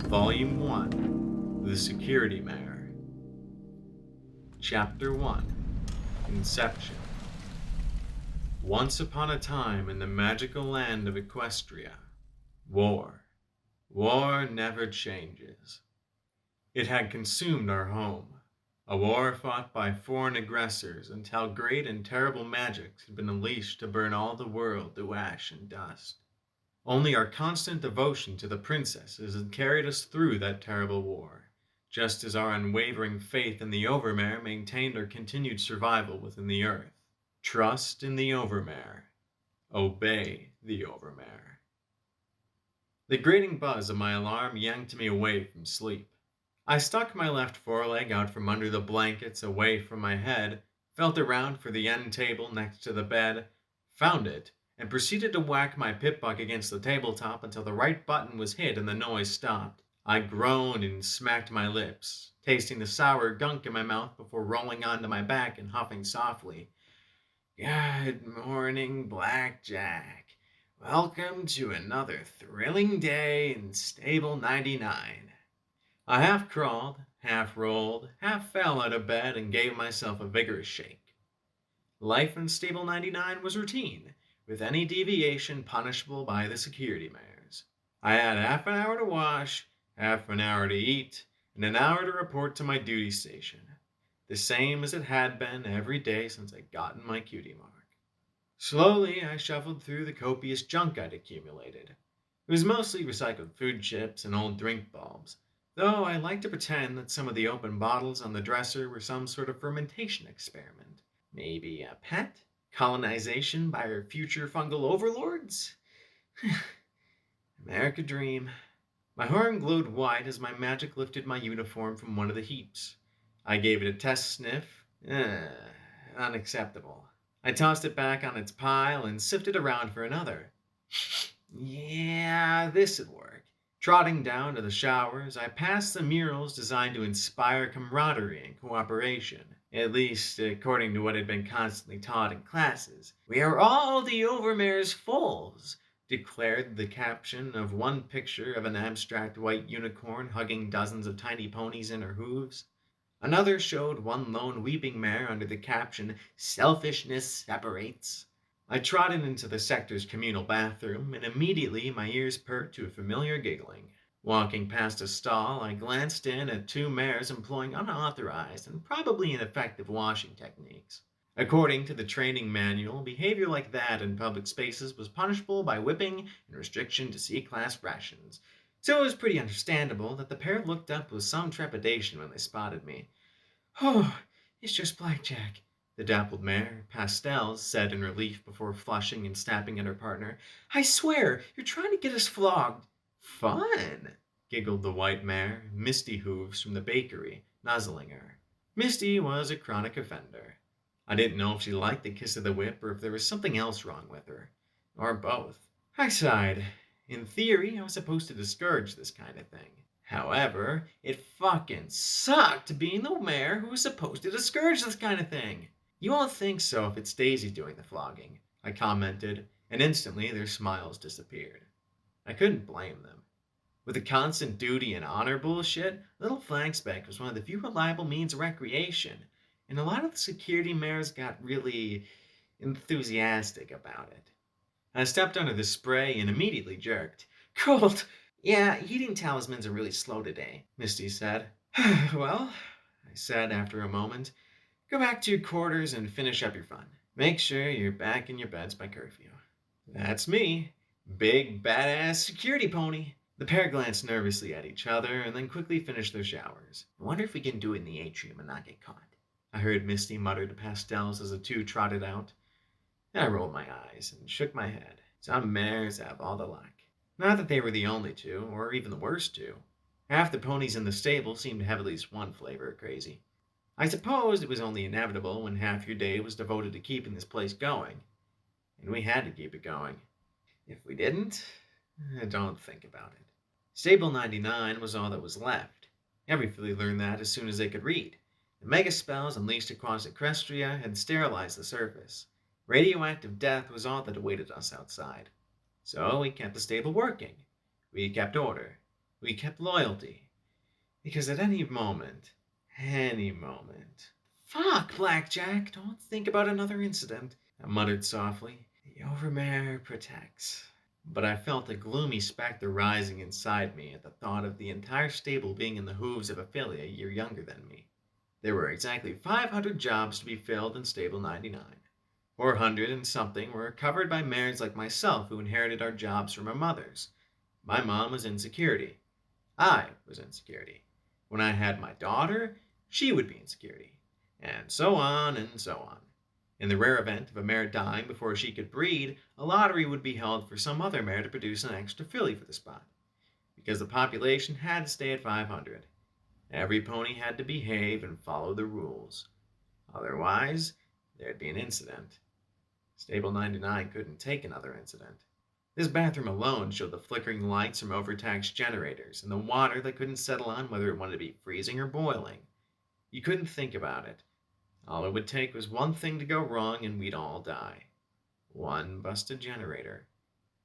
Volume 1, The Security Mare. Chapter 1, Inception. Once upon a time in the magical land of Equestria, war never changes. It had consumed our home, a war fought by foreign aggressors until great and terrible magics had been unleashed to burn all the world to ash and dust. Only our constant devotion to the princesses had carried us through that terrible war, just as our unwavering faith in the Overmare maintained our continued survival within the earth. Trust in the Overmare. Obey the Overmare. The grating buzz of my alarm yanked me away from sleep. I stuck my left foreleg out from under the blankets away from my head, felt around for the end table next to the bed, found it, and proceeded to whack my pip-buck against the tabletop until the right button was hit and the noise stopped. I groaned and smacked my lips, tasting the sour gunk in my mouth before rolling onto my back and huffing softly. Good morning, Blackjack. Welcome to another thrilling day in Stable 99. I half crawled, half rolled, half fell out of bed and gave myself a vigorous shake. Life in Stable 99 was routine, with any deviation punishable by the security mares. I had half an hour to wash, half an hour to eat, and an hour to report to my duty station, the same as it had been every day since I'd gotten my cutie mark. Slowly, I shuffled through the copious junk I'd accumulated. It was mostly recycled food chips and old drink bulbs, though I liked to pretend that some of the open bottles on the dresser were some sort of fermentation experiment. Maybe a pet? Colonization by our future fungal overlords? America dream. My horn glowed white as my magic lifted my uniform from one of the heaps. I gave it a test sniff. Unacceptable. I tossed it back on its pile and sifted around for another. Yeah, this'd work. Trotting down to the showers, I passed the murals designed to inspire camaraderie and cooperation. At least, according to what had been constantly taught in classes. We are all the Overmare's foals, declared the caption of one picture of an abstract white unicorn hugging dozens of tiny ponies in her hooves. Another showed one lone weeping mare under the caption, Selfishness Separates. I trotted into the sector's communal bathroom, and immediately my ears perked to a familiar giggling. Walking past a stall, I glanced in at two mares employing unauthorized and probably ineffective washing techniques. According to the training manual, behavior like that in public spaces was punishable by whipping and restriction to C-class rations, so it was pretty understandable that the pair looked up with some trepidation when they spotted me. Oh, it's just Blackjack, the dappled mare, Pastels, said in relief before flushing and snapping at her partner. I swear, you're trying to get us flogged. Fun, giggled the white mare, Misty Hooves from the bakery, nuzzling her. Misty was a chronic offender. I didn't know if she liked the kiss of the whip or if there was something else wrong with her. Or both. I sighed. In theory, I was supposed to discourage this kind of thing. However, it fucking sucked being the mare who was supposed to discourage this kind of thing. You won't think so if it's Daisy doing the flogging, I commented, and instantly their smiles disappeared. I couldn't blame them. With the constant duty and honor bullshit, Little Flagspec was one of the few reliable means of recreation, and a lot of the security mares got really enthusiastic about it. I stepped under the spray and immediately jerked. Cold! Yeah, heating talismans are really slow today, Misty said. Well, I said after a moment, go back to your quarters and finish up your fun. Make sure you're back in your beds by curfew. That's me. Big, badass security pony. The pair glanced nervously at each other and then quickly finished their showers. I wonder if we can do it in the atrium and not get caught, I heard Misty mutter to Pastels as the two trotted out. I rolled my eyes and shook my head. Some mares have all the luck. Not that they were the only two, or even the worst two. Half the ponies in the stable seemed to have at least one flavor of crazy. I supposed it was only inevitable when half your day was devoted to keeping this place going. And we had to keep it going. If we didn't, don't think about it. Stable 99 was all that was left. Everybody learned that as soon as they could read. The mega spells unleashed across Equestria had sterilized the surface. Radioactive death was all that awaited us outside. So we kept the stable working. We kept order. We kept loyalty. Because at any moment. Fuck, Blackjack, don't think about another incident, I muttered softly. The Overmare protects. But I felt a gloomy specter rising inside me at the thought of the entire stable being in the hooves of a filly a year younger than me. There were exactly 500 jobs to be filled in Stable 99. 400 and something were covered by mares like myself who inherited our jobs from our mothers. My mom was in security. I was in security. When I had my daughter, she would be in security. And so on and so on. In the rare event of a mare dying before she could breed, a lottery would be held for some other mare to produce an extra filly for the spot. Because the population had to stay at 500. Every pony had to behave and follow the rules. Otherwise, there'd be an incident. Stable 99 couldn't take another incident. This bathroom alone showed the flickering lights from overtaxed generators and the water that couldn't settle on whether it wanted to be freezing or boiling. You couldn't think about it. All it would take was one thing to go wrong and we'd all die. One busted generator.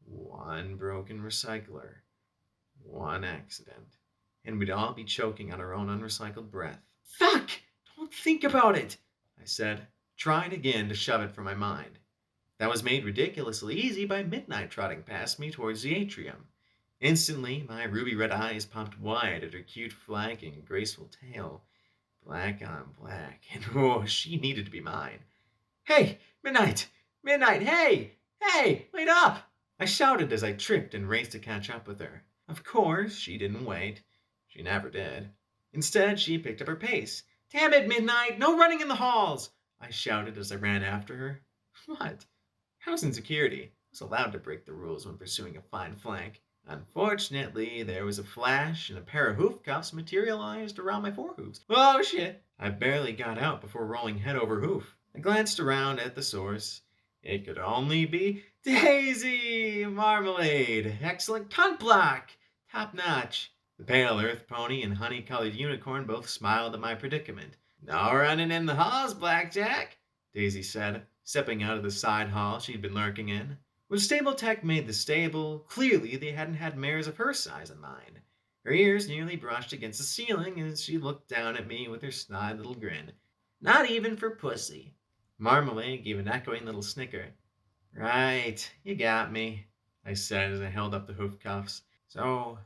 One broken recycler. One accident. And we'd all be choking on our own unrecycled breath. Fuck! Don't think about it, I said, trying again to shove it from my mind. That was made ridiculously easy by Midnight trotting past me towards the atrium. Instantly, my ruby-red eyes popped wide at her cute flagging and graceful tail. Black on black, and oh, she needed to be mine. Hey, Midnight! Midnight, hey! Hey, wait up! I shouted as I tripped and raced to catch up with her. Of course, she didn't wait. She never did. Instead, she picked up her pace. Damn it, Midnight! No running in the halls! I shouted as I ran after her. What? I was in security. I was allowed to break the rules when pursuing a fine flank. Unfortunately, there was a flash and a pair of hoof cuffs materialized around my forehooves. Oh shit! I barely got out before rolling head over hoof. I glanced around at the source. It could only be Daisy! Marmalade! Excellent cunt block! Top notch. The pale earth pony and honey-colored unicorn both smiled at my predicament. No running in the halls, Blackjack, Daisy said, stepping out of the side hall she'd been lurking in. When stable tech made the stable, clearly they hadn't had mares of her size in mind. Her ears nearly brushed against the ceiling as she looked down at me with her snide little grin. Not even for pussy. Marmalade gave an echoing little snicker. Right, you got me, I said as I held up the hoof cuffs. So,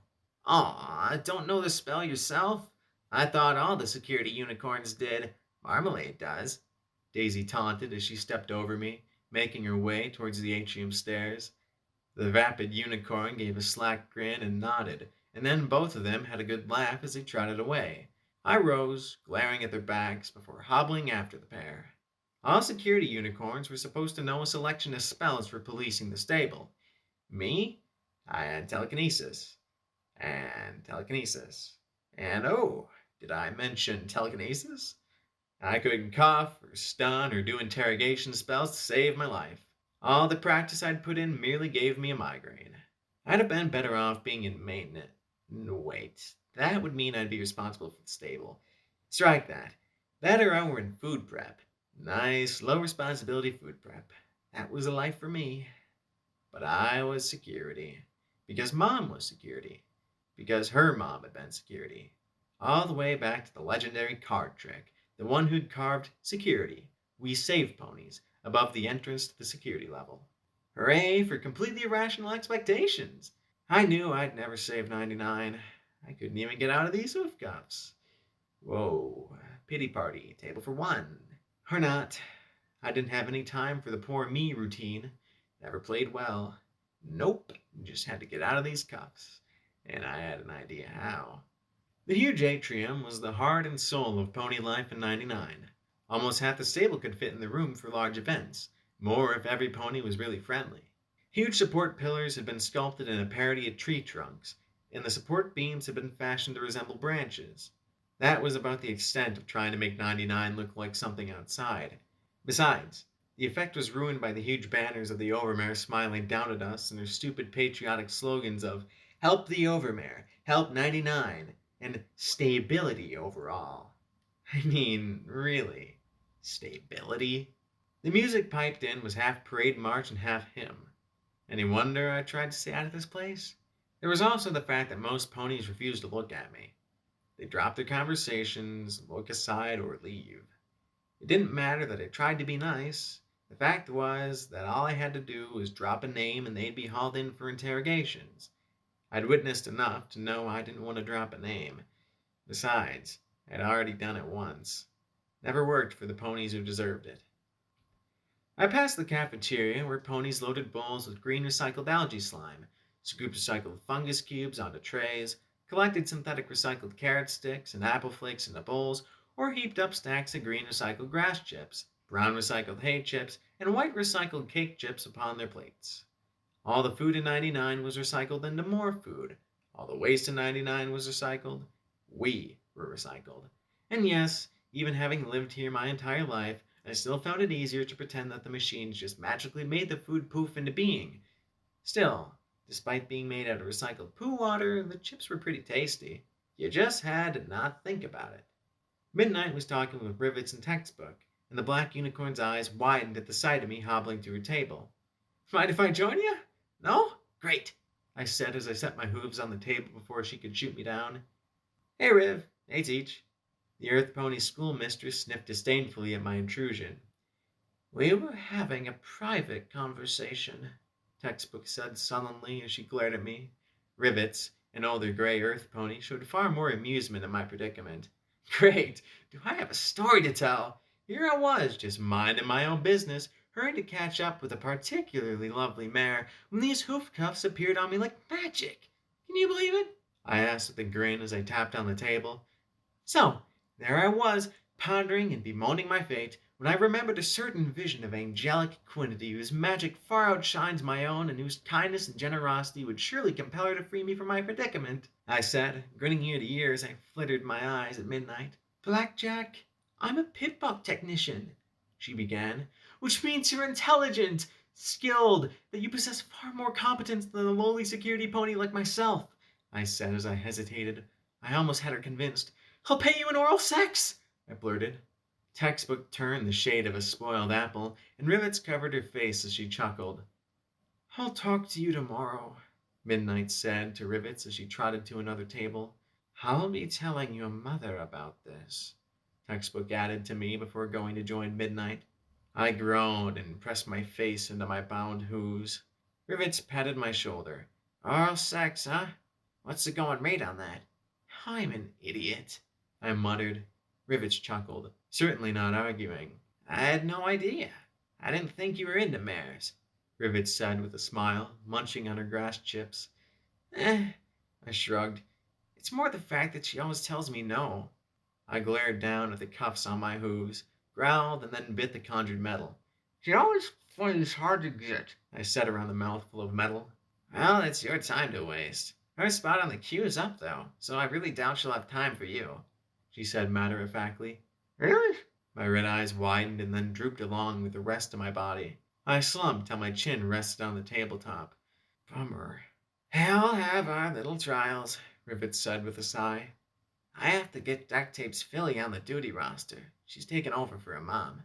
aw, don't know the spell yourself? I thought all the security unicorns did. Marmalade does. Daisy taunted as she stepped over me, making her way towards the atrium stairs. The vapid unicorn gave a slack grin and nodded, and then both of them had a good laugh as they trotted away. I rose, glaring at their backs, before hobbling after the pair. All security unicorns were supposed to know a selection of spells for policing the stable. Me? I had telekinesis. And telekinesis. And oh, did I mention telekinesis? I couldn't cough or stun or do interrogation spells to save my life. All the practice I'd put in merely gave me a migraine. I'd have been better off being in maintenance. No, wait, that would mean I'd be responsible for the stable. Strike that. Better I were in food prep. Nice, low responsibility food prep. That was a life for me. But I was security. Because Mom was security. Because her mom had been security. All the way back to the legendary card trick. The one who'd carved security, we save ponies, above the entrance to the security level. Hooray for completely irrational expectations! I knew I'd never save 99. I couldn't even get out of these hoof cuffs. Whoa, pity party, table for one. Or not. I didn't have any time for the poor me routine. Never played well. Nope, just had to get out of these cuffs. And I had an idea how. The huge atrium was the heart and soul of pony life in 99. Almost half the stable could fit in the room for large events, more if every pony was really friendly. Huge support pillars had been sculpted in a parody of tree trunks, and the support beams had been fashioned to resemble branches. That was about the extent of trying to make 99 look like something outside. Besides, the effect was ruined by the huge banners of the Overmare smiling down at us and their stupid patriotic slogans of "Help the Overmare," "Help 99," and "Stability overall." I mean, really, stability? The music piped in was half parade march and half hymn. Any wonder I tried to stay out of this place? There was also the fact that most ponies refused to look at me. They dropped their conversations, look aside, or leave. It didn't matter that I tried to be nice. The fact was that all I had to do was drop a name and they'd be hauled in for interrogations. I'd witnessed enough to know I didn't want to drop a name. Besides, I'd already done it once. Never worked for the ponies who deserved it. I passed the cafeteria where ponies loaded bowls with green recycled algae slime, scooped recycled fungus cubes onto trays, collected synthetic recycled carrot sticks and apple flakes into bowls, or heaped up stacks of green recycled grass chips, brown recycled hay chips, and white recycled cake chips upon their plates. All the food in 99 was recycled into more food. All the waste in 99 was recycled. We were recycled. And yes, even having lived here my entire life, I still found it easier to pretend that the machines just magically made the food poof into being. Still, despite being made out of recycled poo water, the chips were pretty tasty. You just had to not think about it. Midnight was talking with Rivets and Textbook, and the black unicorn's eyes widened at the sight of me hobbling to her table. Mind if I join you? No? Great, I said as I set my hooves on the table before she could shoot me down. Hey, Riv. Hey, Teach. The Earth Pony schoolmistress sniffed disdainfully at my intrusion. We were having a private conversation, Textbook said sullenly as she glared at me. Rivets, an older gray Earth Pony, showed far more amusement at my predicament. Great! Do I have a story to tell? Here I was, just minding my own business, hurrying to catch up with a particularly lovely mare, when these hoof cuffs appeared on me like magic. Can you believe it? I asked with a grin as I tapped on the table. So, there I was, pondering and bemoaning my fate, when I remembered a certain vision of angelic equinety whose magic far outshines my own and whose kindness and generosity would surely compel her to free me from my predicament. I said, grinning ear to ear as I flittered my eyes at midnight. Blackjack, I'm a pitbuck technician, she began, which means you're intelligent, skilled, that you possess far more competence than a lowly security pony like myself, I said as I hesitated. I almost had her convinced. I'll pay you in oral sex, I blurted. Textbook turned the shade of a spoiled apple, and Rivets covered her face as she chuckled. I'll talk to you tomorrow, Midnight said to Rivets as she trotted to another table. I'll be telling your mother about this, Textbook added to me before going to join Midnight. I groaned and pressed my face into my bound hooves. Rivets patted my shoulder. Oral sex, huh? What's the going rate on that? I'm an idiot, I muttered. Rivets chuckled, certainly not arguing. I had no idea. I didn't think you were into mares, Rivets said with a smile, munching on her grass chips. I shrugged. It's more the fact that she always tells me no. I glared down at the cuffs on my hooves, growled, and then bit the conjured metal. She always finds hard to get, I said around the mouthful of metal. Well, it's your time to waste. Her spot on the queue is up, though, so I really doubt she'll have time for you, she said matter-of-factly. Really? My red eyes widened and then drooped along with the rest of my body. I slumped till my chin rested on the tabletop. Bummer. Hell have our little trials, Rivets said with a sigh. I have to get Duct Tape's Philly on the duty roster. She's taken over for her mom.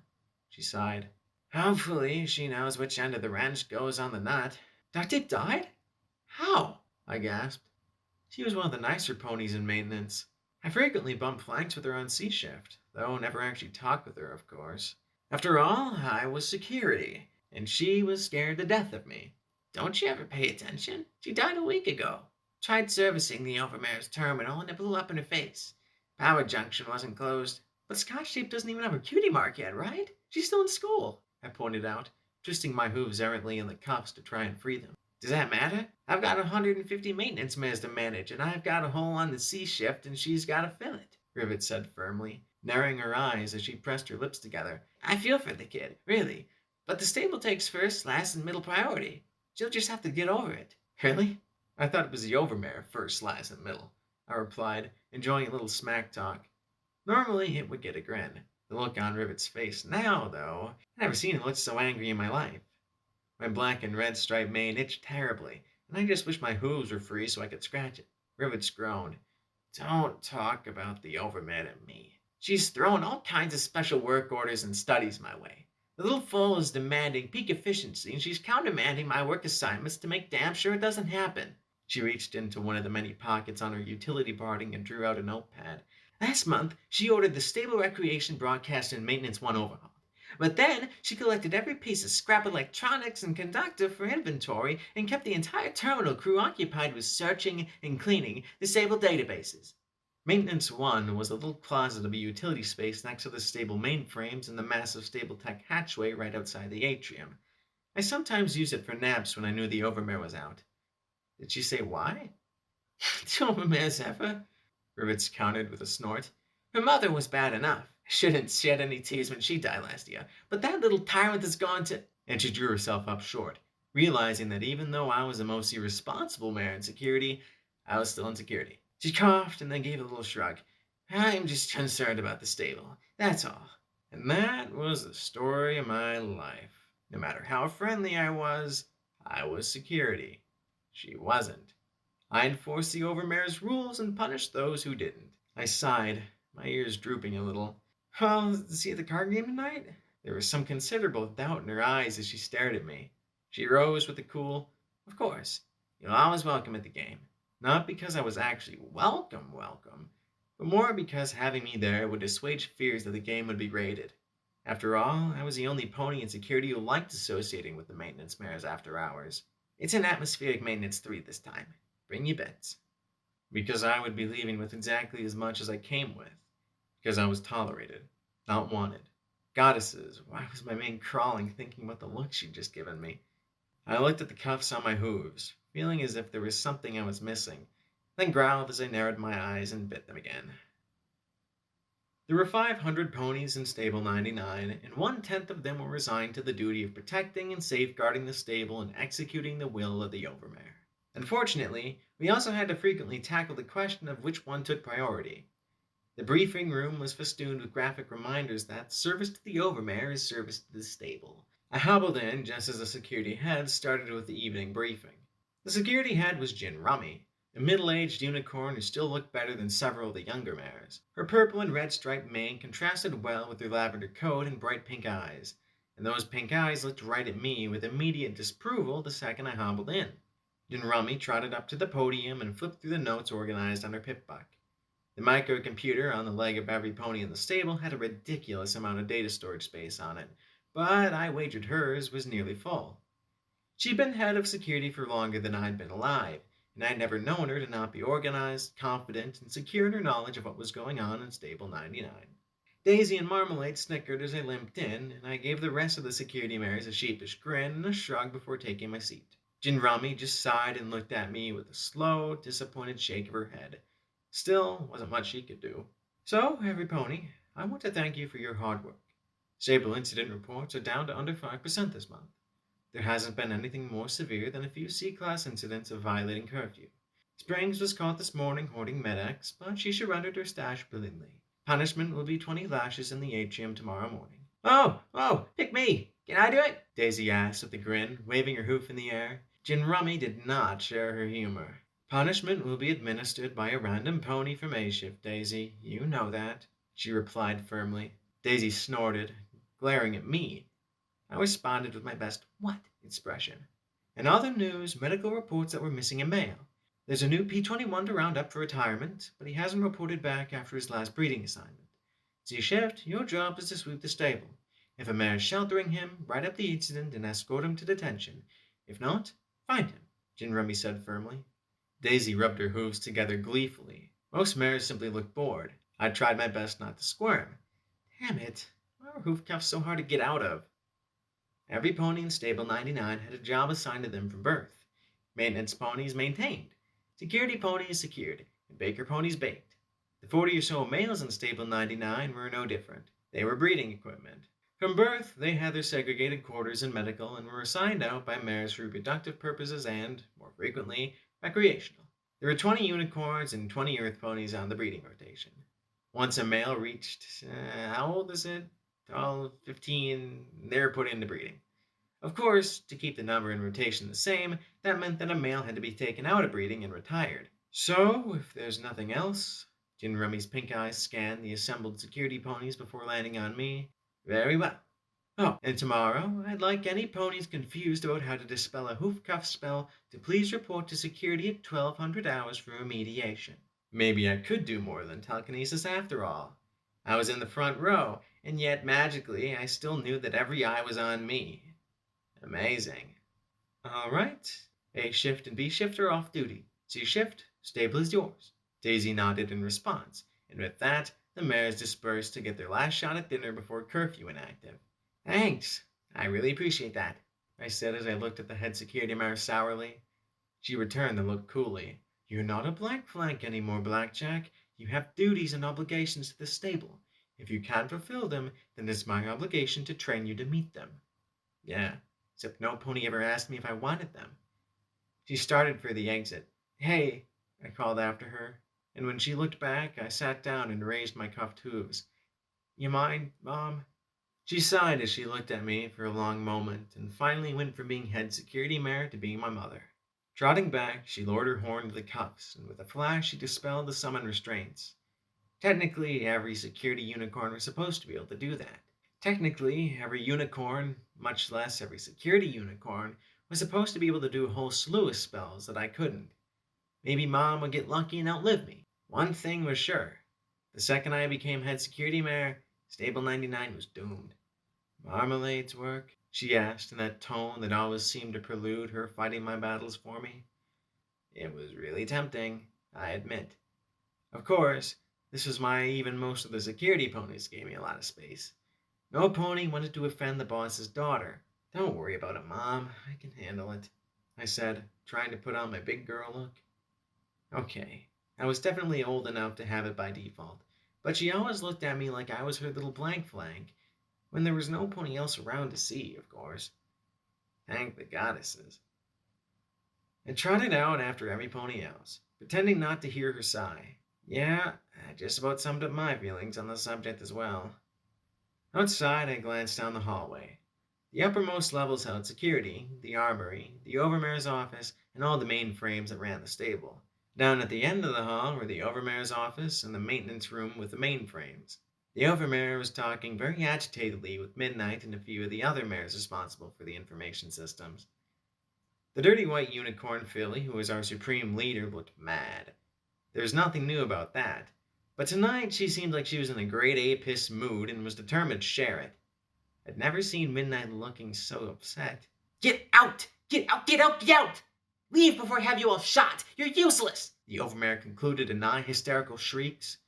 She sighed. Hopefully she knows which end of the wrench goes on the nut. Duct Tape died? How? I gasped. She was one of the nicer ponies in maintenance. I frequently bumped flanks with her on C shift, though never actually talked with her, of course. After all, I was security, and she was scared to death of me. Don't you ever pay attention? She died a week ago. Tried servicing the Overmare's terminal and it blew up in her face. Power junction wasn't closed. But Scotch Tape doesn't even have her cutie mark yet, right? She's still in school, I pointed out, twisting my hooves errantly in the cuffs to try and free them. Does that matter? I've got 150 maintenance mares to manage, and I've got a hole on the C shift, and she's got to fill it, Rivet said firmly, narrowing her eyes as she pressed her lips together. I feel for the kid, really. But the stable takes first, last, and middle priority. She'll just have to get over it. Really? I thought it was the Overmare, first, last, and middle, I replied, enjoying a little smack talk. Normally, it would get a grin, the look on Rivet's face. Now, though, I've never seen it look so angry in my life. My black and red striped mane itched terribly, and I just wished my hooves were free so I could scratch it. Rivets groaned. Don't talk about the Overmare to me. She's throwing all kinds of special work orders and studies my way. The little fool is demanding peak efficiency, and she's countermanding my work assignments to make damn sure it doesn't happen. She reached into one of the many pockets on her utility barding and drew out a notepad. Last month, she ordered the Stable Recreation Broadcast and Maintenance 1 overhauled. But then she collected every piece of scrap electronics and conductor for inventory and kept the entire terminal crew occupied with searching and cleaning the Stable databases. Maintenance 1 was a little closet of a utility space next to the stable mainframes and the massive Stable Tech hatchway right outside the atrium. I sometimes used it for naps when I knew the overmare was out. Did she say why? The overmare's ever? Rivets countered with a snort. Her mother was bad enough. Shouldn't shed any tears when she died last year. But that little tyrant has gone to... And she drew herself up short, realizing that even though I was the most irresponsible mayor in security, I was still in security. She coughed and then gave a little shrug. I'm just concerned about the stable. That's all. And that was the story of my life. No matter how friendly I was security. She wasn't. I enforced the Overmare's rules and punished those who didn't. I sighed, my ears drooping a little. Well, see you at the card game tonight? There was some considerable doubt in her eyes as she stared at me. She rose with a cool, of course, you're always welcome at the game. Not because I was actually welcome, but more because having me there would assuage fears that the game would be raided. After all, I was the only pony in security who liked associating with the maintenance mares after hours. It's an atmospheric maintenance 3 this time. Bring your bets. Because I would be leaving with exactly as much as I came with. Because I was tolerated, not wanted. Goddesses, why was my mane crawling thinking about the look she'd just given me? I looked at the cuffs on my hooves, feeling as if there was something I was missing, then growled as I narrowed my eyes and bit them again. There were 500 ponies in Stable 99, and 1/10 of them were assigned to the duty of protecting and safeguarding the stable and executing the will of the Overmare. Unfortunately, we also had to frequently tackle the question of which one took priority. The briefing room was festooned with graphic reminders that service to the Overmare is service to the stable. I hobbled in just as the security head started with the evening briefing. The security head was Gin Rummy, a middle-aged unicorn who still looked better than several of the younger mares. Her purple and red striped mane contrasted well with her lavender coat and bright pink eyes, and those pink eyes looked right at me with immediate disapproval the second I hobbled in. Gin Rummy trotted up to the podium and flipped through the notes organized on her pip buck. The microcomputer on the leg of every pony in the stable had a ridiculous amount of data storage space on it, but I wagered hers was nearly full. She'd been head of security for longer than I'd been alive, and I'd never known her to not be organized, confident, and secure in her knowledge of what was going on in Stable 99. Daisy and Marmalade snickered as I limped in, and I gave the rest of the security mares a sheepish grin and a shrug before taking my seat. Gin Rummy just sighed and looked at me with a slow, disappointed shake of her head. Still, wasn't much she could do. So, every pony, I want to thank you for your hard work. Stable incident reports are down to under 5% this month. There hasn't been anything more severe than a few C-class incidents of violating curfew. Springs was caught this morning hoarding Med-X, but she surrendered her stash brilliantly. Punishment will be 20 lashes in the atrium tomorrow morning. Oh, pick me! Can I do it? Daisy asked with a grin, waving her hoof in the air. Gin Rummy did not share her humor. Punishment will be administered by a random pony from A-Shift, Daisy. You know that, she replied firmly. Daisy snorted, glaring at me. I responded with my best "what" expression. In other news, medical reports that we're missing a male. There's a new P21 to round up for retirement, but he hasn't reported back after his last breeding assignment. Z-Shift, your job is to sweep the stable. If a mare is sheltering him, write up the incident and escort him to detention. If not, find him, Gin Rummy said firmly. Daisy rubbed her hooves together gleefully. Most mares simply looked bored. I tried my best not to squirm. Damn it, why were hoof cuffs so hard to get out of? Every pony in Stable 99 had a job assigned to them from birth. Maintenance ponies maintained. Security ponies secured, and baker ponies baked. The 40 or so males in Stable 99 were no different. They were breeding equipment. From birth, they had their segregated quarters in medical and were assigned out by mares for reproductive purposes and, more frequently, recreational. There were 20 unicorns and 20 earth ponies on the breeding rotation. Once a male reached, how old is it? 12, 15, they were put into breeding. Of course, to keep the number in rotation the same, that meant that a male had to be taken out of breeding and retired. So, if there's nothing else, Gin Rummy's pink eyes scanned the assembled security ponies before landing on me. Very well. Oh, and tomorrow, I'd like any ponies confused about how to dispel a hoof cuff spell to please report to security at 1200 hours for remediation. Maybe I could do more than telekinesis after all. I was in the front row, and yet magically I still knew that every eye was on me. Amazing. All right. A shift and B shift are off duty. C shift, stable is yours. Daisy nodded in response, and with that, the mares dispersed to get their last shot at dinner before curfew enacted. Thanks. I really appreciate that, I said as I looked at the head security mare sourly. She returned the look coolly. You're not a black flank anymore, Blackjack. You have duties and obligations to the stable. If you can't fulfill them, then it's my obligation to train you to meet them. Yeah, except no pony ever asked me if I wanted them. She started for the exit. Hey, I called after her, and when she looked back, I sat down and raised my cuffed hooves. You mind, Mom? She sighed as she looked at me for a long moment, and finally went from being head security mare to being my mother. Trotting back, she lowered her horn to the cuffs, and with a flash she dispelled the summoned restraints. Technically, every security unicorn was supposed to be able to do that. Technically, every unicorn, much less every security unicorn, was supposed to be able to do a whole slew of spells that I couldn't. Maybe Mom would get lucky and outlive me. One thing was sure. The second I became head security mare, Stable 99 was doomed. Marmalade's work? She asked in that tone that always seemed to prelude her fighting my battles for me. It was really tempting, I admit. Of course, this was why even most of the security ponies gave me a lot of space. No pony wanted to offend the boss's daughter. Don't worry about it, Mom. I can handle it, I said, trying to put on my big girl look. Okay, I was definitely old enough to have it by default, but she always looked at me like I was her little blank flank, when there was no pony else around to see, of course. Thank the goddesses. I trotted out after every pony else, pretending not to hear her sigh. Yeah, I just about summed up my feelings on the subject as well. Outside, I glanced down the hallway. The uppermost levels held security, the armory, the overmare's office, and all the mainframes that ran the stable. Down at the end of the hall were the overmare's office and the maintenance room with the mainframes. The overmare was talking very agitatedly with Midnight and a few of the other mares responsible for the information systems. The dirty white unicorn filly, who was our supreme leader, looked mad. There was nothing new about that. But tonight she seemed like she was in a grade A pissed mood and was determined to share it. I'd never seen Midnight looking so upset. Get out! Get out! Get out! Get out! Leave before I have you all shot! You're useless! The overmare concluded in nigh hysterical shrieks.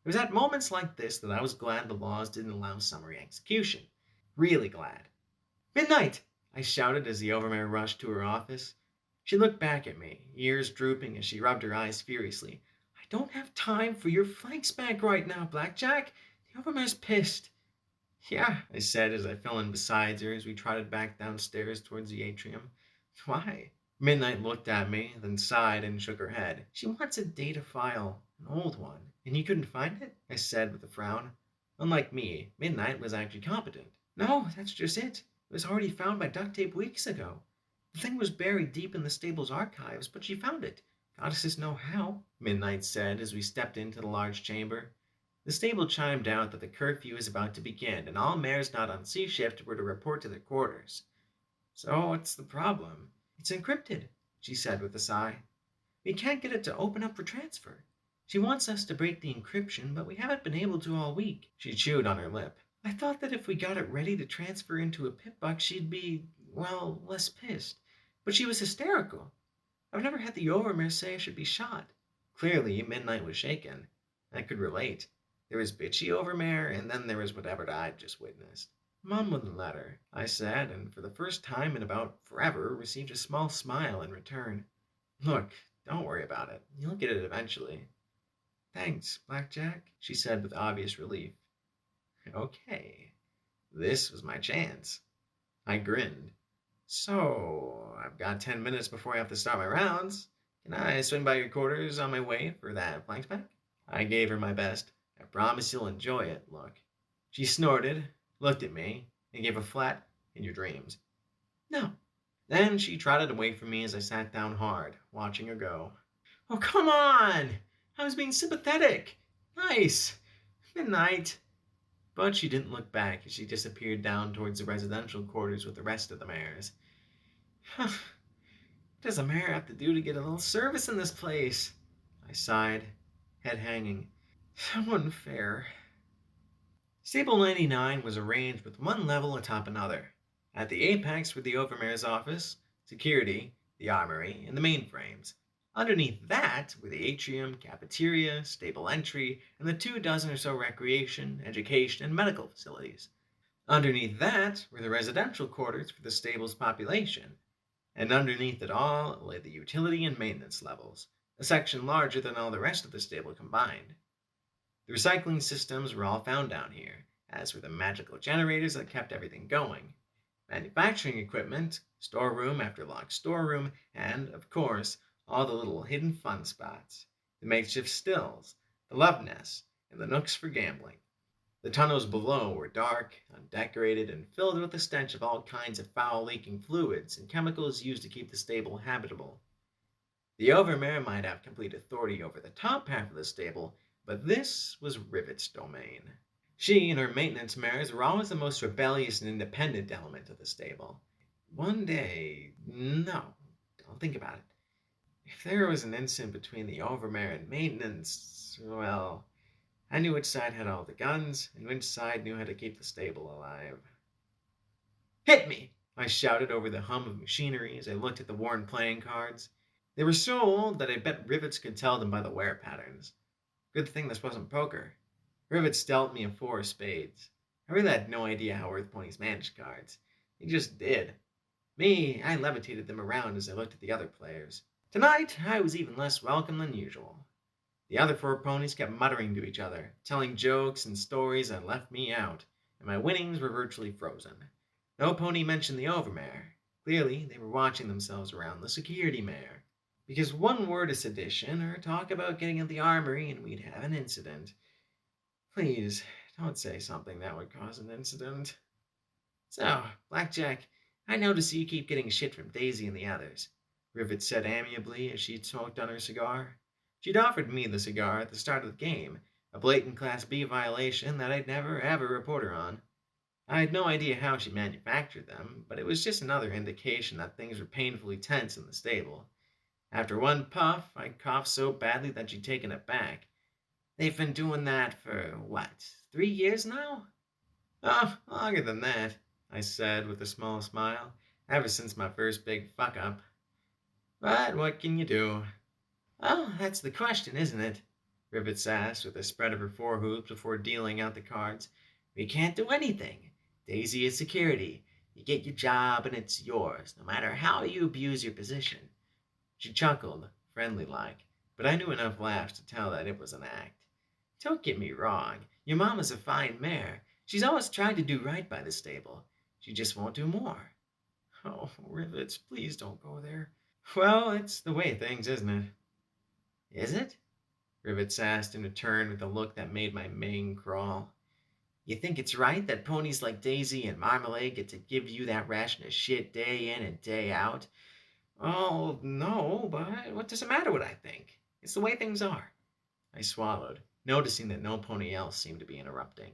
It was at moments like this that I was glad the laws didn't allow summary execution. Really glad. Midnight! I shouted as the overmare rushed to her office. She looked back at me, ears drooping as she rubbed her eyes furiously. I don't have time for your flank spank right now, Blackjack. The overmare's pissed. Yeah, I said as I fell in beside her as we trotted back downstairs towards the atrium. Why? Midnight looked at me, then sighed and shook her head. She wants a data file, an old one. And you couldn't find it? I said with a frown. Unlike me, Midnight was actually competent. No, that's just it. It was already found by duct tape weeks ago. The thing was buried deep in the stable's archives, but she found it. Goddesses know how, Midnight said as we stepped into the large chamber. The stable chimed out that the curfew was about to begin, and all mares not on C shift were to report to their quarters. So what's the problem? It's encrypted, she said with a sigh. We can't get it to open up for transfer. She wants us to break the encryption, but we haven't been able to all week. She chewed on her lip. I thought that if we got it ready to transfer into a pip box, she'd be, well, less pissed. But she was hysterical. I've never had the overmare say I should be shot. Clearly, Midnight was shaken. I could relate. There was bitchy overmare, and then there was whatever I'd just witnessed. Mom wouldn't let her, I said, and for the first time in about forever received a small smile in return. Look, don't worry about it. You'll get it eventually. Thanks, Blackjack, she said with obvious relief. Okay, this was my chance. I grinned. So, I've got 10 minutes before I have to start my rounds. Can I swing by your quarters on my way for that flank spec? I gave her my best. I promise you'll enjoy it, look. She snorted, looked at me, and gave a flat, in your dreams. No. Then she trotted away from me as I sat down hard, watching her go. Oh, come on! I was being sympathetic. Nice. Midnight. But she didn't look back as she disappeared down towards the residential quarters with the rest of the mares. What does a mare have to do to get a little service in this place? I sighed, head hanging. So unfair. Stable 99 was arranged with one level atop another. At the apex were the overmare's office, security, the armory, and the mainframes. Underneath that were the atrium, cafeteria, stable entry, and the 24 or so recreation, education, and medical facilities. Underneath that were the residential quarters for the stable's population, and underneath it all lay the utility and maintenance levels, a section larger than all the rest of the stable combined. The recycling systems were all found down here, as were the magical generators that kept everything going, manufacturing equipment, storeroom after locked storeroom, and, of course, all the little hidden fun spots, the makeshift stills, the love nests, and the nooks for gambling. The tunnels below were dark, undecorated, and filled with the stench of all kinds of foul-leaking fluids and chemicals used to keep the stable habitable. The Overmare might have complete authority over the top half of the stable, but this was Rivet's domain. She and her maintenance mares were always the most rebellious and independent element of the stable. One day, no, don't think about it. If there was an incident between the Overmare and maintenance, well, I knew which side had all the guns, and which side knew how to keep the stable alive. Hit me! I shouted over the hum of machinery as I looked at the worn playing cards. They were so old that I bet Rivets could tell them by the wear patterns. Good thing this wasn't poker. Rivets dealt me a 4 of spades. I really had no idea how Earth ponies managed cards. They just did. Me, I levitated them around as I looked at the other players. Tonight, I was even less welcome than usual. The other 4 ponies kept muttering to each other, telling jokes and stories that left me out, and my winnings were virtually frozen. No pony mentioned the Overmare. Clearly, they were watching themselves around the security mare. Because one word of sedition or talk about getting at the armory and we'd have an incident. Please, don't say something that would cause an incident. So, Blackjack, I notice you keep getting shit from Daisy and the others, Rivet said amiably as she smoked on her cigar. She'd offered me the cigar at the start of the game, a blatant Class B violation that I'd never ever report her on. I had no idea how she manufactured them, but it was just another indication that things were painfully tense in the stable. After one puff, I coughed so badly that she'd taken it back. They've been doing that for, 3 years now? Oh, longer than that, I said with a small smile, ever since my first big fuck-up. But what can you do? Oh, that's the question, isn't it? Rivets asked with a spread of her forehooves before dealing out the cards. We can't do anything. Daisy is security. You get your job and it's yours, no matter how you abuse your position. She chuckled, friendly-like, but I knew enough laughs to tell that it was an act. Don't get me wrong. Your mama's a fine mare. She's always tried to do right by the stable. She just won't do more. Oh, Rivets, please don't go there. Well, it's the way of things, isn't it? Is it? Rivets asked in return with a look that made my mane crawl. You think it's right that ponies like Daisy and Marmalade get to give you that ration of shit day in and day out? Oh, no, but what does it matter what I think? It's the way things are. I swallowed, noticing that no pony else seemed to be interrupting.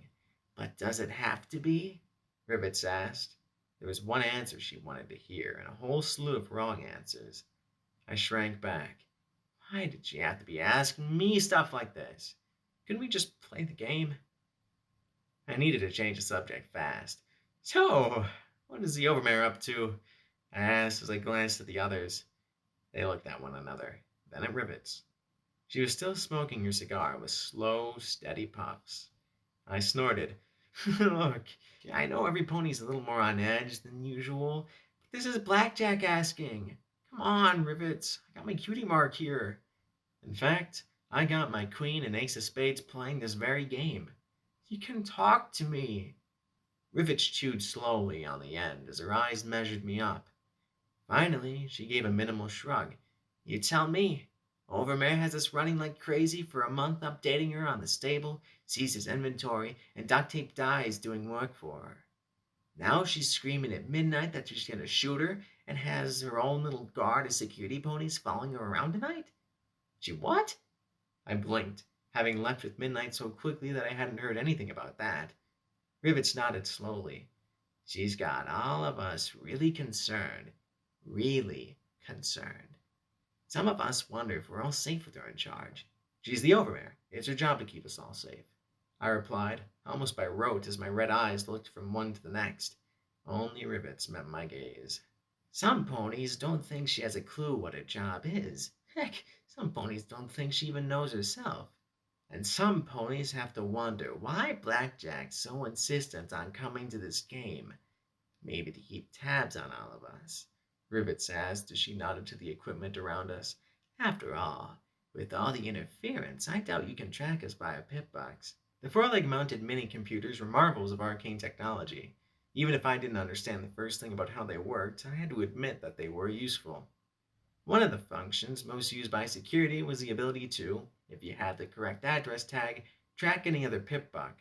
But does it have to be? Rivets asked. There was one answer she wanted to hear, and a whole slew of wrong answers. I shrank back. Why did she have to be asking me stuff like this? Couldn't we just play the game? I needed to change the subject fast. So, what is the Overmare up to? I asked as I glanced at the others. They looked at one another, then at Rivets. She was still smoking her cigar with slow, steady puffs. I snorted. Look, I know every pony's a little more on edge than usual, but this is Blackjack asking. Come on, Rivets. I got my cutie mark here. In fact, I got my queen and ace of spades playing this very game. You can talk to me. Rivets chewed slowly on the end as her eyes measured me up. Finally, she gave a minimal shrug. You tell me. Overmare has us running like crazy for a month, updating her on the stable, seizes inventory, and duct tape dies doing work for her. Now she's screaming at midnight that she's gonna shoot her and has her own little guard of security ponies following her around tonight? She what? I blinked, having left with midnight so quickly that I hadn't heard anything about that. Rivets nodded slowly. She's got all of us really concerned. Really concerned. Some of us wonder if we're all safe with her in charge. She's the Overmare. It's her job to keep us all safe. I replied, almost by rote, as my red eyes looked from one to the next. Only Rivets met my gaze. Some ponies don't think she has a clue what her job is. Heck, some ponies don't think she even knows herself. And some ponies have to wonder why Blackjack's so insistent on coming to this game. Maybe to keep tabs on all of us. Rivets asked as she nodded to the equipment around us. After all, with all the interference, I doubt you can track us by a pip box. The four-leg mounted mini-computers were marvels of arcane technology. Even if I didn't understand the first thing about how they worked, I had to admit that they were useful. One of the functions most used by security was the ability to, if you had the correct address tag, track any other pip-buck.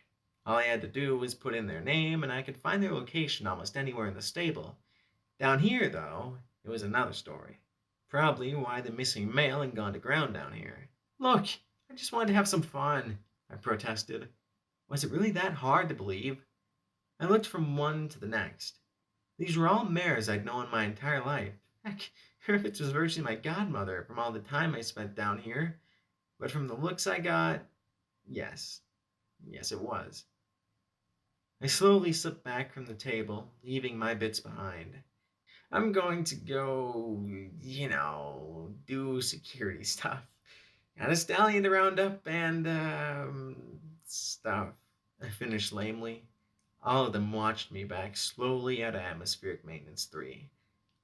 All I had to do was put in their name, and I could find their location almost anywhere in the stable. Down here, though, it was another story. Probably why the missing male had gone to ground down here. Look, I just wanted to have some fun, I protested. Was it really that hard to believe? I looked from one to the next. These were all mares I'd known my entire life. Heck, Griffiths was virtually my godmother from all the time I spent down here. But from the looks I got, yes. Yes, it was. I slowly slipped back from the table, leaving my bits behind. I'm going to go, do security stuff. Got a stallion to round up and, stuff. I finished lamely. All of them watched me back slowly out of Atmospheric Maintenance 3.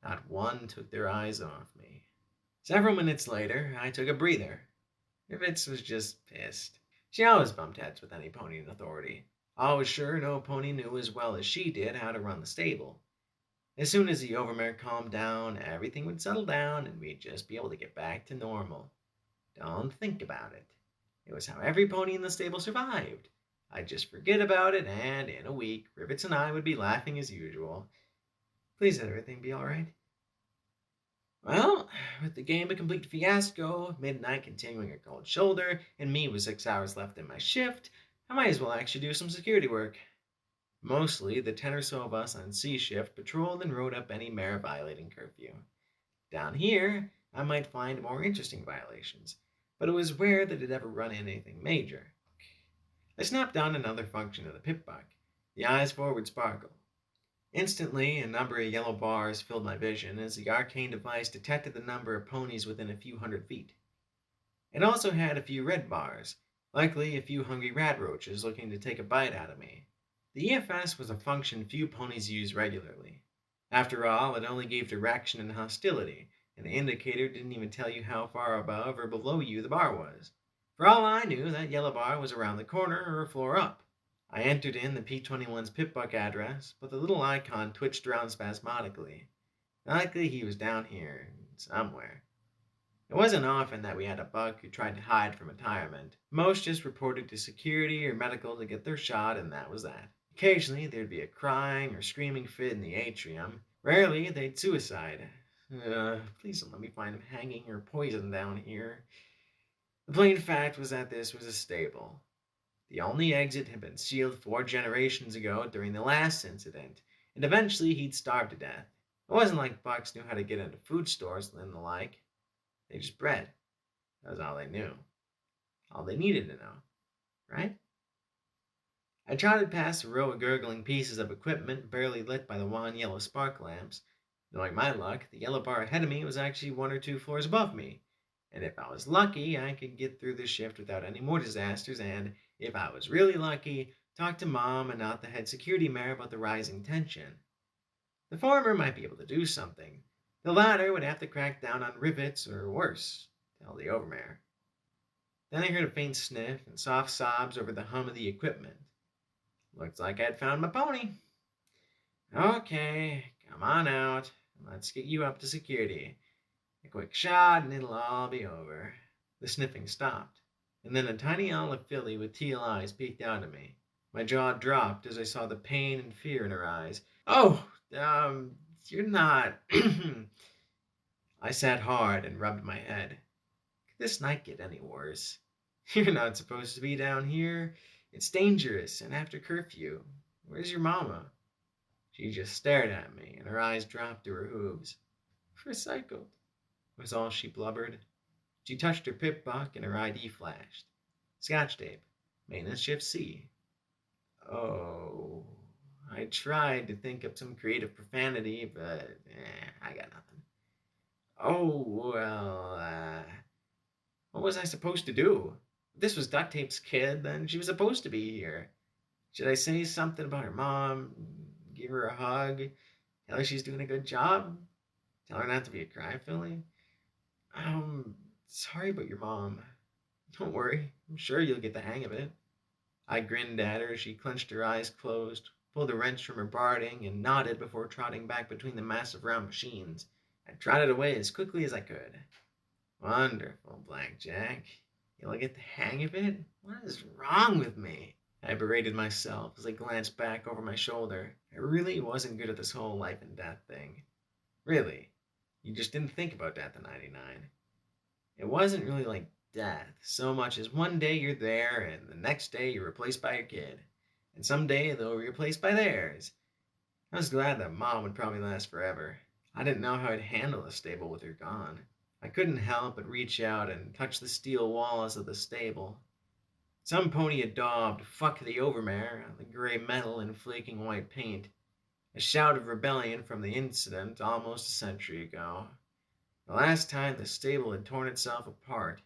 Not one took their eyes off me. Several minutes later, I took a breather. Rivets was just pissed. She always bumped heads with any pony in authority. Always sure no pony knew as well as she did how to run the stable. As soon as the Overmare calmed down, everything would settle down and we'd just be able to get back to normal. Don't think about it. It was how every pony in the stable survived. I'd just forget about it, and in a week, Rivets and I would be laughing as usual. Please let everything be alright. Well, with the game a complete fiasco, midnight continuing a cold shoulder, and me with 6 hours left in my shift, I might as well actually do some security work. Mostly, the 10 or so of us on C shift patrolled and wrote up any mare violating curfew. Down here, I might find more interesting violations, but it was rare that it ever run in anything major. I snapped on another function of the pip buck, the eyes forward sparkle. Instantly, a number of yellow bars filled my vision as the arcane device detected the number of ponies within a few hundred feet. It also had a few red bars, likely a few hungry rat roaches looking to take a bite out of me. The EFS was a function few ponies use regularly. After all, it only gave direction and hostility, and the indicator didn't even tell you how far above or below you the bar was. For all I knew, that yellow bar was around the corner or a floor up. I entered in the P21's pip-buck address, but the little icon twitched around spasmodically. Likely he was down here, somewhere. It wasn't often that we had a buck who tried to hide from retirement. Most just reported to security or medical to get their shot, and that was that. Occasionally, there'd be a crying or screaming fit in the atrium. Rarely, they'd suicide. Please don't let me find him hanging or poisoned down here. The plain fact was that this was a stable. The only exit had been sealed 4 generations ago during the last incident, and eventually he'd starve to death. It wasn't like bucks knew how to get into food stores and the like. They just bred. That was all they knew. All they needed to know. Right? I trotted past a row of gurgling pieces of equipment barely lit by the wan yellow spark lamps. Knowing my luck, the yellow bar ahead of me was actually 1 or 2 floors above me. And if I was lucky, I could get through this shift without any more disasters, and, if I was really lucky, talk to Mom and not the head security mare about the rising tension. The former might be able to do something. The latter would have to crack down on Rivets, or worse, tell the Overmare. Then I heard a faint sniff and soft sobs over the hum of the equipment. Looks like I'd found my pony. Okay, come on out. Let's get you up to security. A quick shot and it'll all be over. The sniffing stopped, and then a tiny olive filly with teal eyes peeked out at me. My jaw dropped as I saw the pain and fear in her eyes. Oh, you're not... I sat hard and rubbed my head. Could this night get any worse? You're not supposed to be down here. It's dangerous, and after curfew. Where's your mama?" She just stared at me, and her eyes dropped to her hooves. "Recycled," was all she blubbered. She touched her pip buck, and her ID flashed. "Scotch tape. Maintenance shift C." Oh. I tried to think of some creative profanity, but I got nothing. "Oh, well, what was I supposed to do? If this was Duct Tape's kid, then she was supposed to be here. Should I say something about her mom? Give her a hug? Tell her she's doing a good job? Tell her not to be a cryfilly? Sorry about your mom. Don't worry, I'm sure you'll get the hang of it." I grinned at her as she clenched her eyes closed, pulled a wrench from her barding, and nodded before trotting back between the massive round machines. I trotted away as quickly as I could. "Wonderful, Blackjack. You'll get the hang of it? What is wrong with me?" I berated myself as I glanced back over my shoulder. I really wasn't good at this whole life and death thing. Really. You just didn't think about death in 99. It wasn't really like death so much as one day you're there and the next day you're replaced by your kid. And someday they'll be replaced by theirs. I was glad that Mom would probably last forever. I didn't know how I'd handle the stable with her gone. I couldn't help but reach out and touch the steel walls of the stable. Some pony had daubed "Fuck the Overmare" on the gray metal and flaking white paint. A shout of rebellion from the incident almost a century ago. The last time the stable had torn itself apart.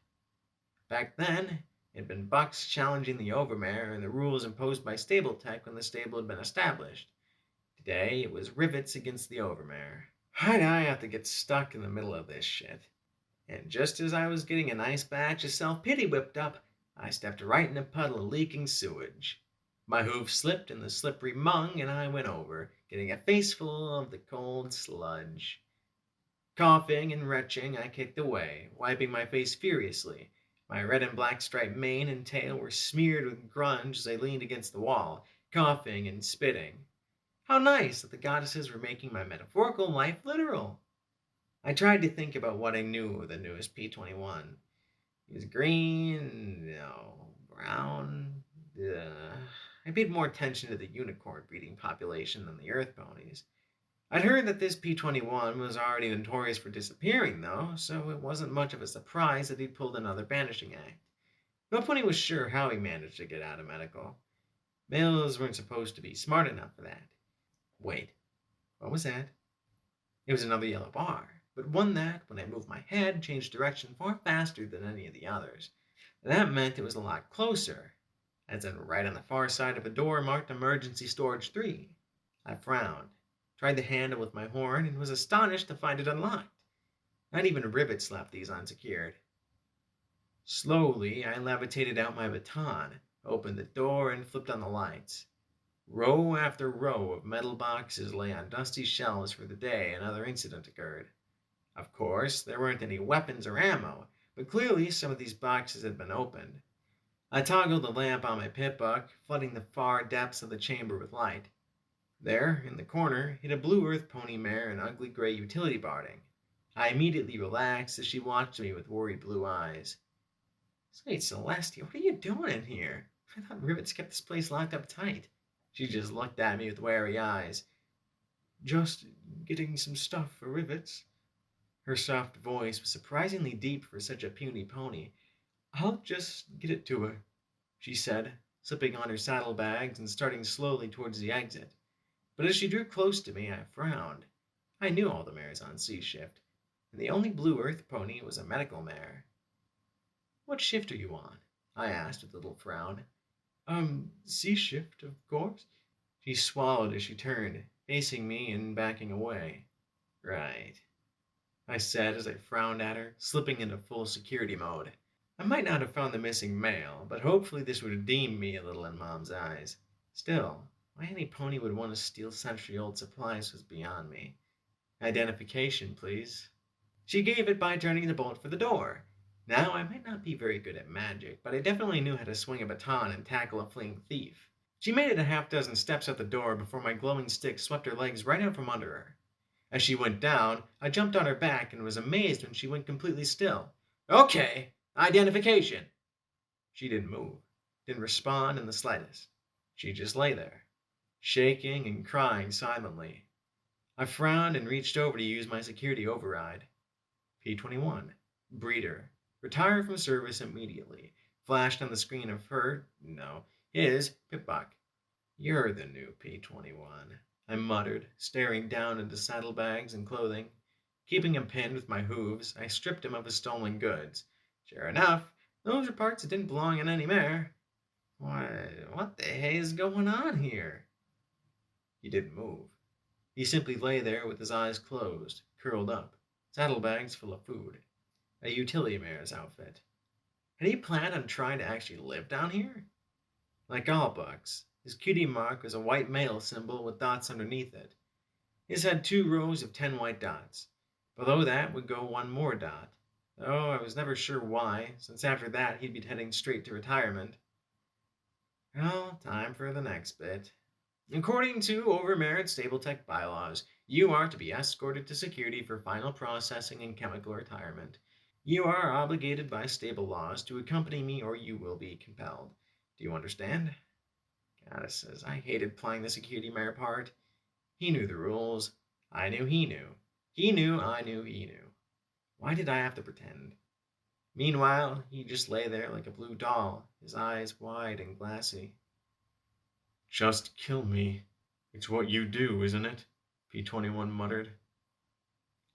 Back then, it had been bucks challenging the Overmare and the rules imposed by stable tech when the stable had been established. Today, it was rivets against the Overmare. Why'd I have to get stuck in the middle of this shit? And just as I was getting a nice batch of self-pity whipped up, I stepped right in a puddle of leaking sewage. My hoof slipped in the slippery mung, and I went over, getting a faceful of the cold sludge. Coughing and retching, I kicked away, wiping my face furiously. My red and black striped mane and tail were smeared with grunge as I leaned against the wall, coughing and spitting. How nice that the goddesses were making my metaphorical life literal. I tried to think about what I knew of the newest P-21. He was green, brown. I paid more attention to the unicorn breeding population than the Earth ponies. I'd heard that this P-21 was already notorious for disappearing, though, so it wasn't much of a surprise that he'd pulled another vanishing act. No pony was sure how he managed to get out of medical. Males weren't supposed to be smart enough for that. Wait, what was that? It was another yellow bar, but one that, when I moved my head, changed direction far faster than any of the others. That meant it was a lot closer, as in right on the far side of a door marked Emergency Storage 3. I frowned, tried the handle with my horn, and was astonished to find it unlocked. Not even rivets left these unsecured. Slowly, I levitated out my baton, opened the door, and flipped on the lights. Row after row of metal boxes lay on dusty shelves for the day another incident occurred. Of course, there weren't any weapons or ammo, but clearly some of these boxes had been opened. I toggled the lamp on my pip-buck, flooding the far depths of the chamber with light. There, in the corner, hid a blue earth pony mare and ugly gray utility barding. I immediately relaxed as she watched me with worried blue eyes. "Say, Celestia, what are you doing in here? I thought rivets kept this place locked up tight." She just looked at me with wary eyes. "Just getting some stuff for rivets." Her soft voice was surprisingly deep for such a puny pony. "I'll just get it to her," she said, slipping on her saddlebags and starting slowly towards the exit. But as she drew close to me, I frowned. I knew all the mares on C shift, and the only blue earth pony was a medical mare. "What shift are you on?" I asked with a little frown. C shift, of course." She swallowed as she turned, facing me and backing away. "Right," I said as I frowned at her, slipping into full security mode. I might not have found the missing male, but hopefully this would redeem me a little in Mom's eyes. Still, why any pony would want to steal century-old supplies was beyond me. "Identification, please." She gave it by turning the bolt for the door. Now, I might not be very good at magic, but I definitely knew how to swing a baton and tackle a fleeing thief. She made it a half-dozen steps out the door before my glowing stick swept her legs right out from under her. As she went down, I jumped on her back and was amazed when she went completely still. "Okay, identification." She didn't move, didn't respond in the slightest. She just lay there. shaking and crying silently. I frowned and reached over to use my security override. P21. Breeder. Retire from service immediately. Flashed on the screen of his Pipbuck. You're the new P21, I muttered, staring down into saddlebags and clothing. Keeping him pinned with my hooves, I stripped him of his stolen goods. Sure enough, those were parts that didn't belong in any mare. What the hey is going on here? He didn't move. He simply lay there with his eyes closed, curled up, saddlebags full of food. A utility mare's outfit. Had he planned on trying to actually live down here? Like all bucks, his cutie mark was a white male symbol with dots underneath it. His had 2 rows of 10 white dots. Below that would go one more dot, though I was never sure why, since after that he'd be heading straight to retirement. Well, time for the next bit. According to Overmerit Stable Tech bylaws, you are to be escorted to security for final processing and chemical retirement. You are obligated by stable laws to accompany me or you will be compelled. Do you understand? Gaddis says, I hated playing the security mayor part. He knew the rules. I knew he knew. He knew I knew he knew. Why did I have to pretend? Meanwhile, he just lay there like a blue doll, his eyes wide and glassy. Just kill me. It's what you do, isn't it? P21 muttered.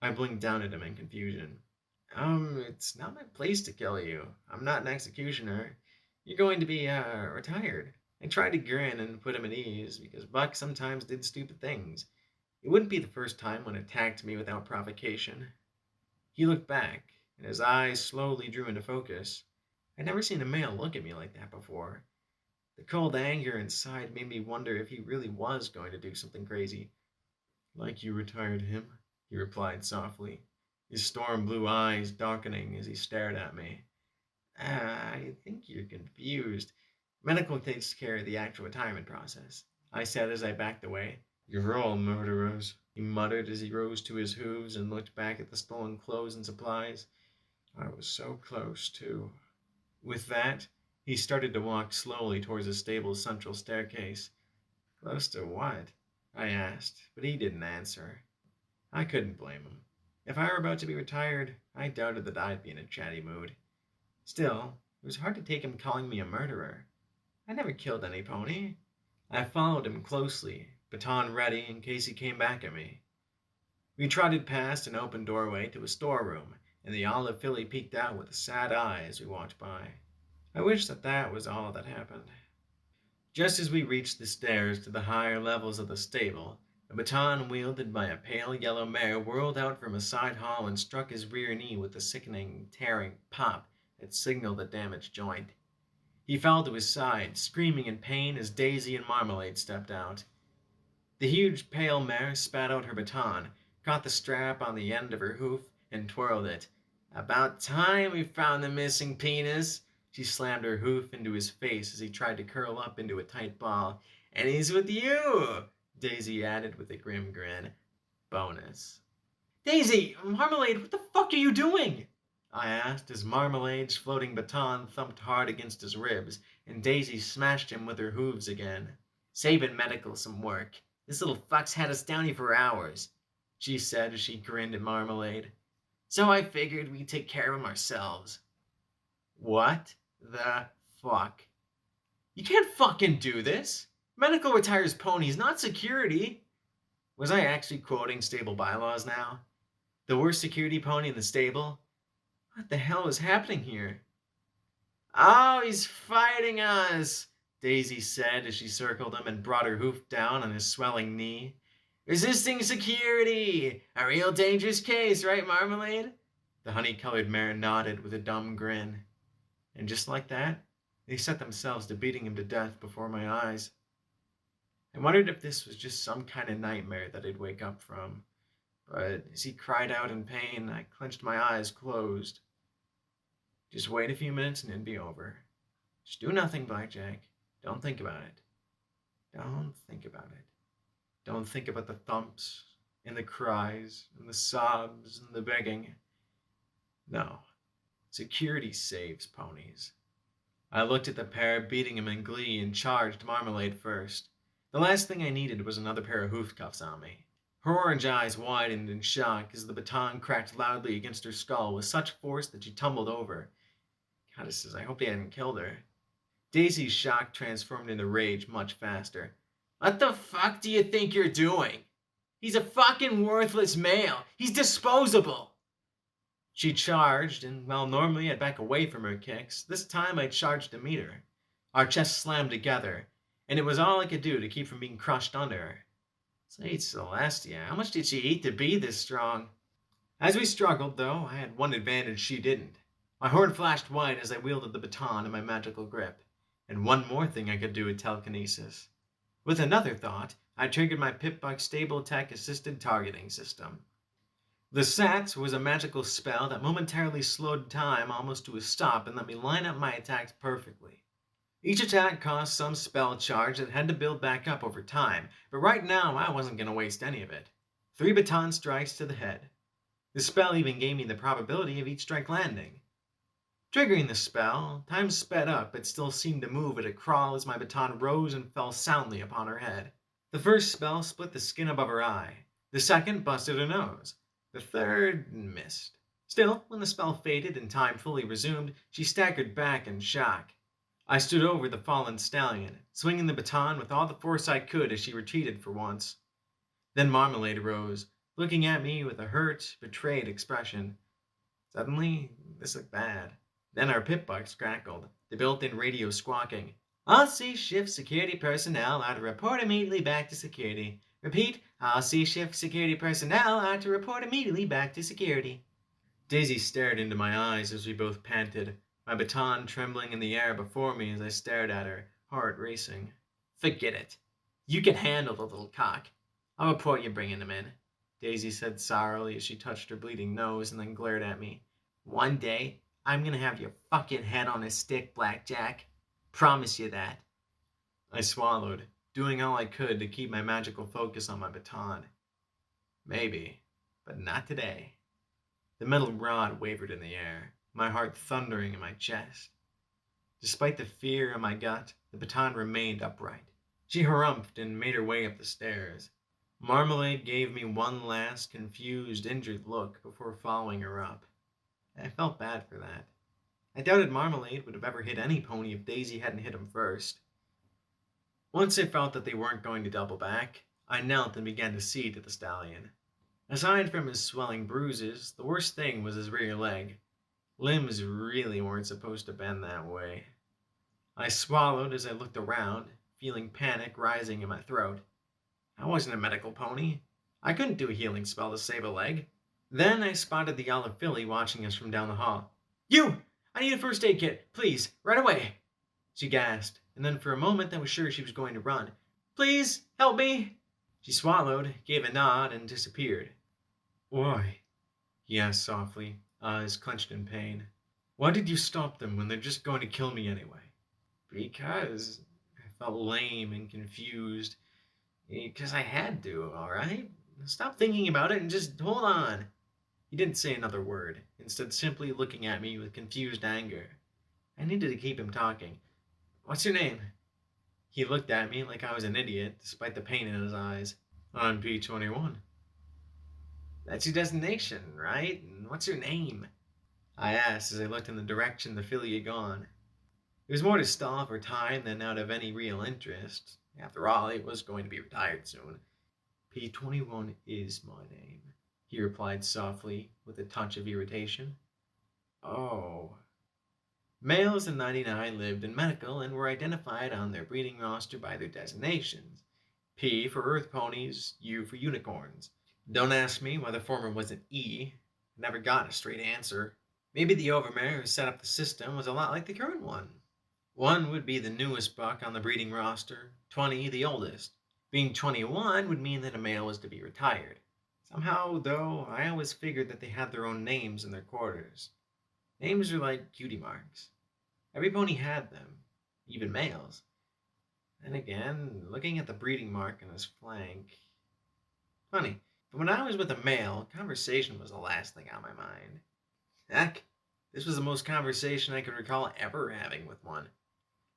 I blinked down at him in confusion. It's not my place to kill you. I'm not an executioner. You're going to be, retired. I tried to grin and put him at ease, because Buck sometimes did stupid things. It wouldn't be the first time one attacked me without provocation. He looked back, and his eyes slowly drew into focus. I'd never seen a male look at me like that before. The cold anger inside made me wonder if he really was going to do something crazy. Like you retired him, he replied softly, his storm blue eyes darkening as he stared at me. I think you're confused. Medical takes care of the actual retirement process, I said as I backed away. You're all murderers, he muttered as he rose to his hooves and looked back at the stolen clothes and supplies. I was so close, too. With that, he started to walk slowly towards the stable's central staircase. Close to what? I asked, but he didn't answer. I couldn't blame him. If I were about to be retired, I doubted that I'd be in a chatty mood. Still, it was hard to take him calling me a murderer. I never killed any pony. I followed him closely, baton ready in case he came back at me. We trotted past an open doorway to a storeroom, and the olive filly peeked out with a sad eye as we walked by. I wish that was all that happened. Just as we reached the stairs to the higher levels of the stable, a baton wielded by a pale yellow mare whirled out from a side hall and struck his rear knee with a sickening, tearing pop that signaled a damaged joint. He fell to his side, screaming in pain as Daisy and Marmalade stepped out. The huge pale mare spat out her baton, caught the strap on the end of her hoof, and twirled it. About time we found the missing penis. She slammed her hoof into his face as he tried to curl up into a tight ball. And he's with you, Daisy added with a grim grin. Bonus. Daisy! Marmalade, what the fuck are you doing? I asked as Marmalade's floating baton thumped hard against his ribs, and Daisy smashed him with her hooves again. Saving medical some work. This little fuck's had us down here for hours, she said as she grinned at Marmalade. So I figured we'd take care of him ourselves. What the fuck? You can't fucking do this. Medical retires ponies, not security. Was I actually quoting stable bylaws now? The worst security pony in the stable? What the hell is happening here? Oh, he's fighting us, Daisy said as she circled him and brought her hoof down on his swelling knee. Resisting security! A real dangerous case, right, Marmalade? The honey-colored mare nodded with a dumb grin. And just like that, they set themselves to beating him to death before my eyes. I wondered if this was just some kind of nightmare that I'd wake up from. But as he cried out in pain, I clenched my eyes closed. Just wait a few minutes and it'd be over. Just do nothing, Blackjack. Don't think about it. Don't think about it. Don't think about the thumps and the cries and the sobs and the begging. No. Security saves ponies. I looked at the pair beating him in glee and charged Marmalade first. The last thing I needed was another pair of hoof cuffs on me. Her orange eyes widened in shock as the baton cracked loudly against her skull with such force that she tumbled over. Goddesses, I hope they hadn't killed her. Daisy's shock transformed into rage much faster. What the fuck do you think you're doing? He's a fucking worthless male. He's disposable. She charged, and while normally I'd back away from her kicks, this time I charged to meet her. Our chests slammed together, and it was all I could do to keep from being crushed under her. Say, Celestia, how much did she eat to be this strong? As we struggled, though, I had one advantage she didn't. My horn flashed white as I wielded the baton in my magical grip, and one more thing I could do with telekinesis. With another thought, I triggered my Pip-Buck Stable Tech Assisted Targeting System. The SAT was a magical spell that momentarily slowed time almost to a stop and let me line up my attacks perfectly. Each attack cost some spell charge that had to build back up over time, but right now I wasn't going to waste any of it. 3 baton strikes to the head. The spell even gave me the probability of each strike landing. Triggering the spell, time sped up but still seemed to move at a crawl as my baton rose and fell soundly upon her head. The first spell split the skin above her eye. The second busted her nose. The third missed. Still, when the spell faded and time fully resumed, she staggered back in shock. I stood over the fallen stallion, swinging the baton with all the force I could as she retreated for once. Then Marmalade arose, looking at me with a hurt, betrayed expression. Suddenly, this looked bad. Then our Pip-Bucks crackled, the built-in radio squawking. All C-shift security personnel are to report immediately back to security. Repeat, all C-shift security personnel are to report immediately back to security. Daisy stared into my eyes as we both panted, my baton trembling in the air before me as I stared at her, heart racing. Forget it. You can handle the little cock. I'll report you bringing him in, Daisy said sourly as she touched her bleeding nose and then glared at me. One day, I'm gonna have your fucking head on a stick, Blackjack. Promise you that. I swallowed, doing all I could to keep my magical focus on my baton. Maybe, but not today. The metal rod wavered in the air, my heart thundering in my chest. Despite the fear in my gut, the baton remained upright. She harumphed and made her way up the stairs. Marmalade gave me one last confused, injured look before following her up. I felt bad for that. I doubted Marmalade would have ever hit any pony if Daisy hadn't hit him first. Once I felt that they weren't going to double back, I knelt and began to see to the stallion. Aside from his swelling bruises, the worst thing was his rear leg. Limbs really weren't supposed to bend that way. I swallowed as I looked around, feeling panic rising in my throat. I wasn't a medical pony. I couldn't do a healing spell to save a leg. Then I spotted the olive filly watching us from down the hall. You! I need a first aid kit, please, right away! She gasped, and then for a moment I was sure she was going to run. Please, help me! She swallowed, gave a nod, and disappeared. Why? He asked softly, eyes clenched in pain. Why did you stop them when they're just going to kill me anyway? Because I felt lame and confused. Because I had to, all right? Stop thinking about it and just hold on. He didn't say another word, instead simply looking at me with confused anger. I needed to keep him talking. What's your name? He looked at me like I was an idiot, despite the pain in his eyes. I'm P21. That's your designation, right? And what's your name? I asked as I looked in the direction the filly had gone. It was more to stall for time than out of any real interest. After all, he was going to be retired soon. P21 is my name, he replied softly, with a touch of irritation. Oh. Males in 99 lived in medical and were identified on their breeding roster by their designations. P for earth ponies, U for unicorns. Don't ask me why the former wasn't E. Never got a straight answer. Maybe the overmare who set up the system was a lot like the current one. 1 would be the newest buck on the breeding roster, 20 the oldest. Being 21 would mean that a male was to be retired. Somehow, though, I always figured that they had their own names in their quarters. Names are like cutie marks. Every pony had them, even males. Then again, looking at the breeding mark on his flank... Funny, but when I was with a male, conversation was the last thing on my mind. Heck, this was the most conversation I could recall ever having with one.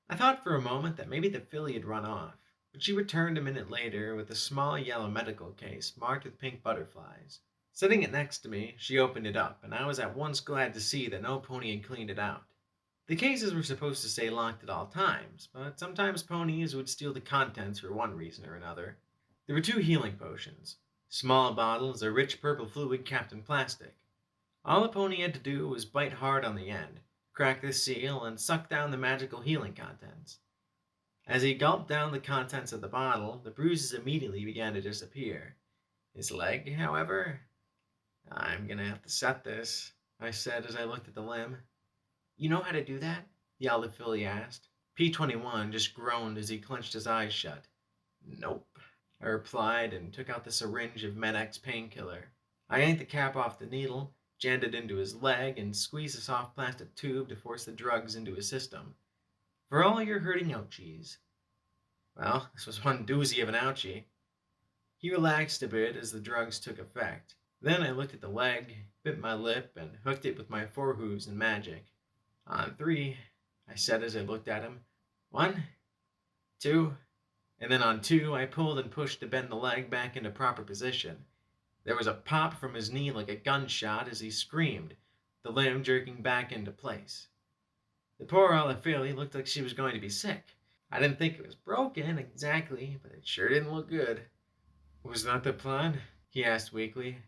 I thought for a moment that maybe the filly had run off. but she returned a minute later with a small yellow medical case marked with pink butterflies. Sitting it next to me, she opened it up, and I was at once glad to see that no pony had cleaned it out. The cases were supposed to stay locked at all times, but sometimes ponies would steal the contents for one reason or another. There were 2 healing potions, small bottles of rich purple fluid capped in plastic. All the pony had to do was bite hard on the end, crack the seal, and suck down the magical healing contents. As he gulped down the contents of the bottle, the bruises immediately began to disappear. His leg, however, "I'm gonna have to set this," I said as I looked at the limb. "You know how to do that?" the olive filly asked. P21 just groaned as he clenched his eyes shut. "Nope," I replied and took out the syringe of Med-X painkiller. I yanked the cap off the needle, jammed it into his leg, and squeezed a soft plastic tube to force the drugs into his system. "For all your hurting ouchies." Well, this was one doozy of an ouchie. He relaxed a bit as the drugs took effect. Then I looked at the leg, bit my lip, and hooked it with my forehooves and magic. "On 3, I said as I looked at him. 1, 2, and then on 2, I pulled and pushed to bend the leg back into proper position. There was a pop from his knee like a gunshot as he screamed, the limb jerking back into place. The poor olive filly looked like she was going to be sick. I didn't think it was broken exactly, but it sure didn't look good. "Was that the plan?" he asked weakly.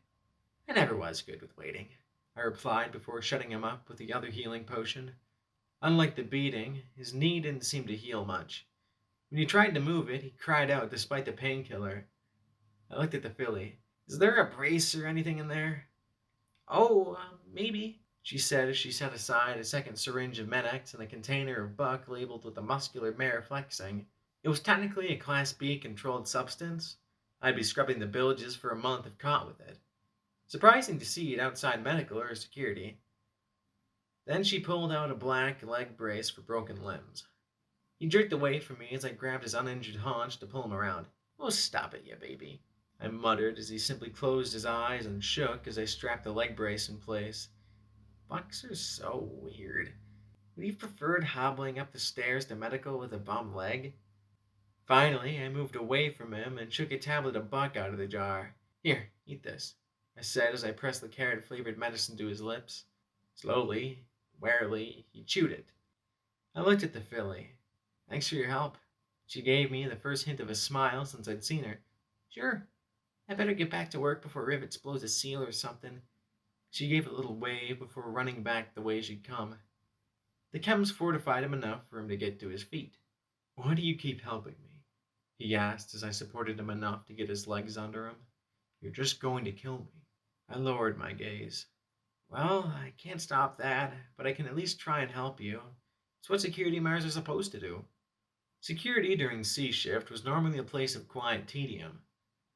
"I never was good with waiting," I replied before shutting him up with the other healing potion. Unlike the beating, his knee didn't seem to heal much. When he tried to move it, he cried out despite the painkiller. I looked at the filly. "Is there a brace or anything in there?" "Oh, maybe," she said as she set aside a second syringe of Med-X and a container of buck labeled with the muscular mare flexing. It was technically a Class B controlled substance. I'd be scrubbing the bilges for a month if caught with it. Surprising to see it outside medical or security. Then she pulled out a black leg brace for broken limbs. He jerked away from me as I grabbed his uninjured haunch to pull him around. "Oh, stop it, you baby," I muttered as he simply closed his eyes and shook as I strapped the leg brace in place. Bucks are so weird. Would he have preferred hobbling up the stairs to medical with a bum leg? Finally, I moved away from him and shook a tablet of buck out of the jar. "Here, eat this," I said as I pressed the carrot-flavored medicine to his lips. Slowly, warily, he chewed it. I looked at the filly. "Thanks for your help." She gave me the first hint of a smile since I'd seen her. "Sure. I better get back to work before Rivets blows a seal or something." She gave a little wave before running back the way she'd come. The chems fortified him enough for him to get to his feet. "Why do you keep helping me?" he asked as I supported him enough to get his legs under him. "You're just going to kill me." I lowered my gaze. "Well, I can't stop that, but I can at least try and help you. It's what security mares are supposed to do." Security during C shift was normally a place of quiet tedium.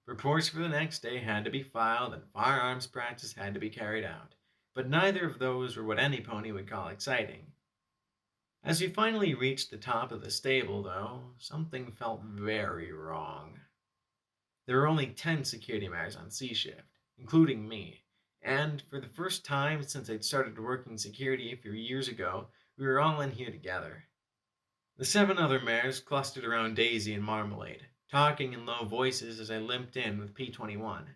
Reports for the next day had to be filed and firearms practice had to be carried out, but neither of those were what any pony would call exciting. As we finally reached the top of the stable, though, something felt very wrong. There were only 10 security mares on C shift, including me, and for the first time since I'd started working security a few years ago, we were all in here together. The 7 other mares clustered around Daisy and Marmalade, talking in low voices as I limped in with P21.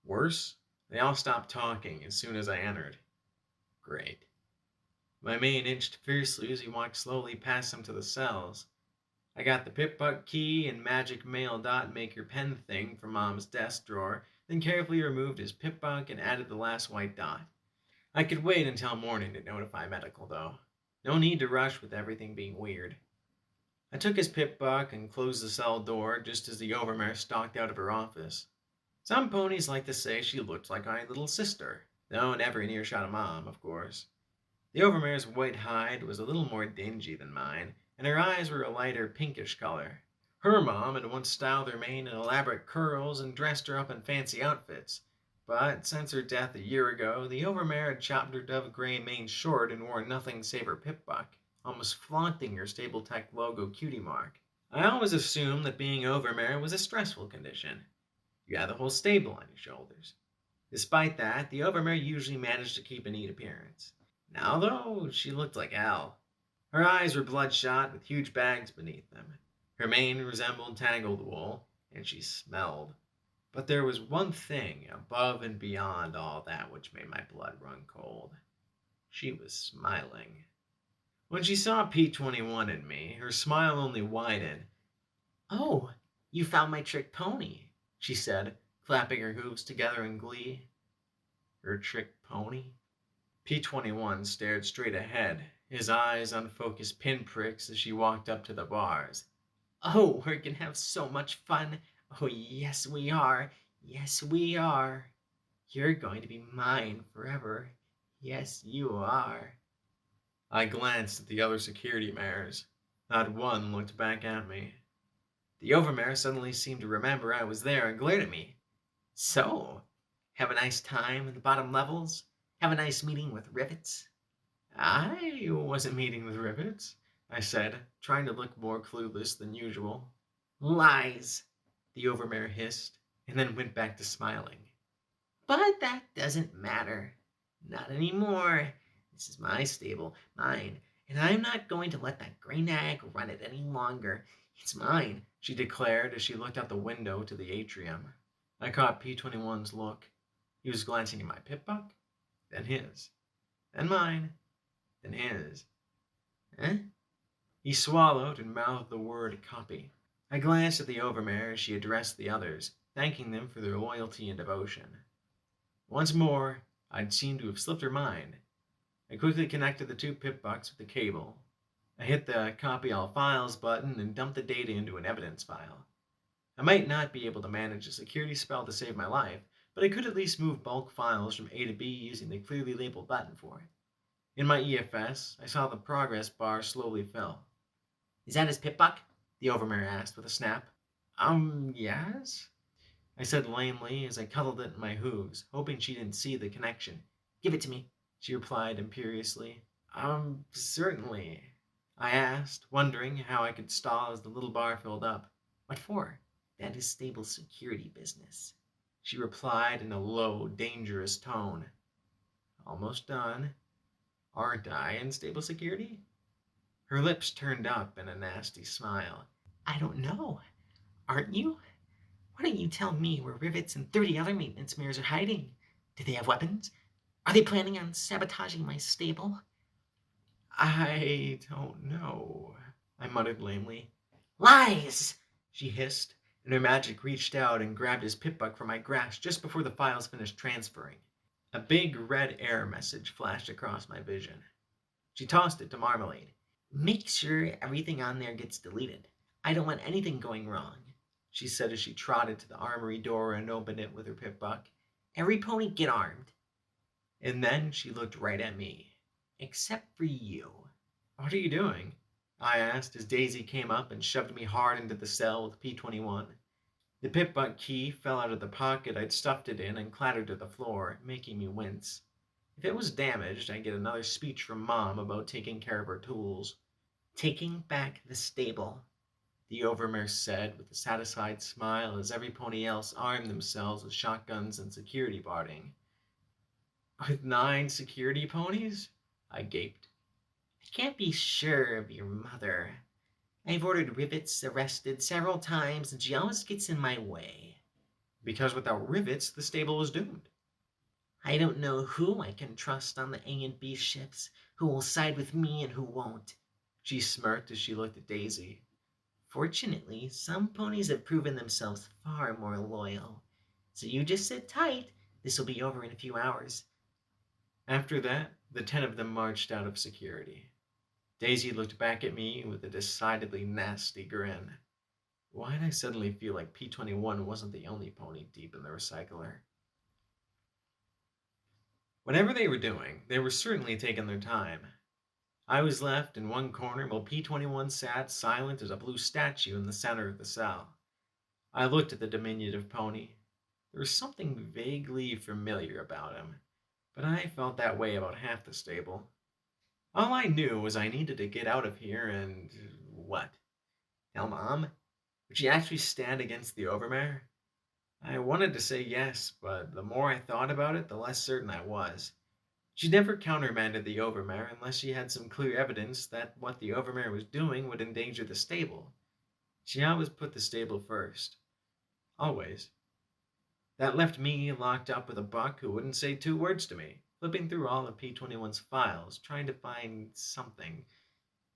Worse, they all stopped talking as soon as I entered. Great. My mane inched fiercely as we walked slowly past them to the cells. I got the pip-buck key and magic mail dot maker pen thing from Mom's desk drawer, then carefully removed his pip-buck and added the last white dot. I could wait until morning to notify medical, though. No need to rush with everything being weird. I took his pip-buck and closed the cell door just as the overmare stalked out of her office. Some ponies like to say she looked like my little sister, though never in earshot of Mom, of course. The overmare's white hide was a little more dingy than mine, and her eyes were a lighter pinkish color. Her mom had once styled her mane in elaborate curls and dressed her up in fancy outfits, but since her death a year ago, the overmare had chopped her dove gray mane short and wore nothing save her pip-buck, almost flaunting her Stable Tech logo cutie mark. I always assumed that being overmare was a stressful condition. You had the whole stable on your shoulders. Despite that, the overmare usually managed to keep a neat appearance. Now, though, she looked like hell. Her eyes were bloodshot with huge bags beneath them. Her mane resembled tangled wool, and she smelled. But there was one thing above and beyond all that which made my blood run cold. She was smiling. When she saw P21 and me, her smile only widened. "Oh, you found my trick pony," she said, clapping her hooves together in glee. Her trick pony? P21 stared straight ahead, his eyes unfocused pinpricks as she walked up to the bars. "Oh, we're gonna have so much fun. Oh, yes, we are. Yes, we are. You're going to be mine forever. Yes, you are." I glanced at the other security mares. Not one looked back at me. The overmare suddenly seemed to remember I was there and glared at me. "So, have a nice time in the bottom levels? Have a nice meeting with Rivets?" "I wasn't meeting with Rivets," I said, trying to look more clueless than usual. "Lies," the overmare hissed, and then went back to smiling. "But that doesn't matter. Not anymore. This is my stable, mine, and I'm not going to let that gray nag run it any longer. It's mine," she declared as she looked out the window to the atrium. I caught P21's look. He was glancing at my pip buck, then his, then mine, then his. "Eh?" He swallowed and mouthed the word copy. I glanced at the overmare as she addressed the others, thanking them for their loyalty and devotion. Once more, I'd seemed to have slipped her mind. I quickly connected the two pip bucks with the cable. I hit the Copy All Files button and dumped the data into an evidence file. I might not be able to manage a security spell to save my life, but I could at least move bulk files from A to B using the clearly labeled button for it. In my EFS, I saw the progress bar slowly fill. "Is that his pip buck?" the overmare asked with a snap. Yes," I said lamely as I cuddled it in my hooves, hoping she didn't see the connection. "Give it to me," she replied imperiously. Certainly," I asked, wondering how I could stall as the little bar filled up. "What for?" "That is stable security business," she replied in a low, dangerous tone. "Almost done. Aren't I in stable security?" Her lips turned up in a nasty smile. "I don't know. Aren't you? Why don't you tell me where Rivets and 30 other maintenance mares are hiding? Do they have weapons? Are they planning on sabotaging my stable?" "I don't know," I muttered lamely. "Lies!" she hissed, and her magic reached out and grabbed his pip buck from my grasp just before the files finished transferring. A big red error message flashed across my vision. She tossed it to Marmalade. "Make sure everything on there gets deleted. I don't want anything going wrong," she said as she trotted to the armory door and opened it with her pip buck. "Every pony get armed." And then she looked right at me. "Except for you." "What are you doing?" I asked as Daisy came up and shoved me hard into the cell with P21. The pip buck key fell out of the pocket I'd stuffed it in and clattered to the floor, making me wince. If it was damaged, I'd get another speech from Mom about taking care of her tools. "Taking back the stable," the overmare said with a satisfied smile as every pony else armed themselves with shotguns and security barding. "With 9 security ponies?" I gaped. "I can't be sure of your mother. I've ordered Rivets arrested several times and she always gets in my way." "Because without Rivets, the stable is doomed." "I don't know who I can trust on the A and B shifts, who will side with me and who won't." She smirked as she looked at Daisy. "Fortunately, some ponies have proven themselves far more loyal. So you just sit tight. This will be over in a few hours." After that, the 10 of them marched out of security. Daisy looked back at me with a decidedly nasty grin. Why'd I suddenly feel like P21 wasn't the only pony deep in the recycler? Whatever they were doing, they were certainly taking their time. I was left in one corner while P21 sat silent as a blue statue in the center of the cell. I looked at the diminutive pony. There was something vaguely familiar about him, but I felt that way about half the stable. All I knew was I needed to get out of here and... what? Tell Mom? Would she actually stand against the overmare? I wanted to say yes, but the more I thought about it, the less certain I was. She never countermanded the overmare unless she had some clear evidence that what the overmare was doing would endanger the stable. She always put the stable first. Always. That left me locked up with a buck who wouldn't say two words to me, flipping through all of P21's files, trying to find something,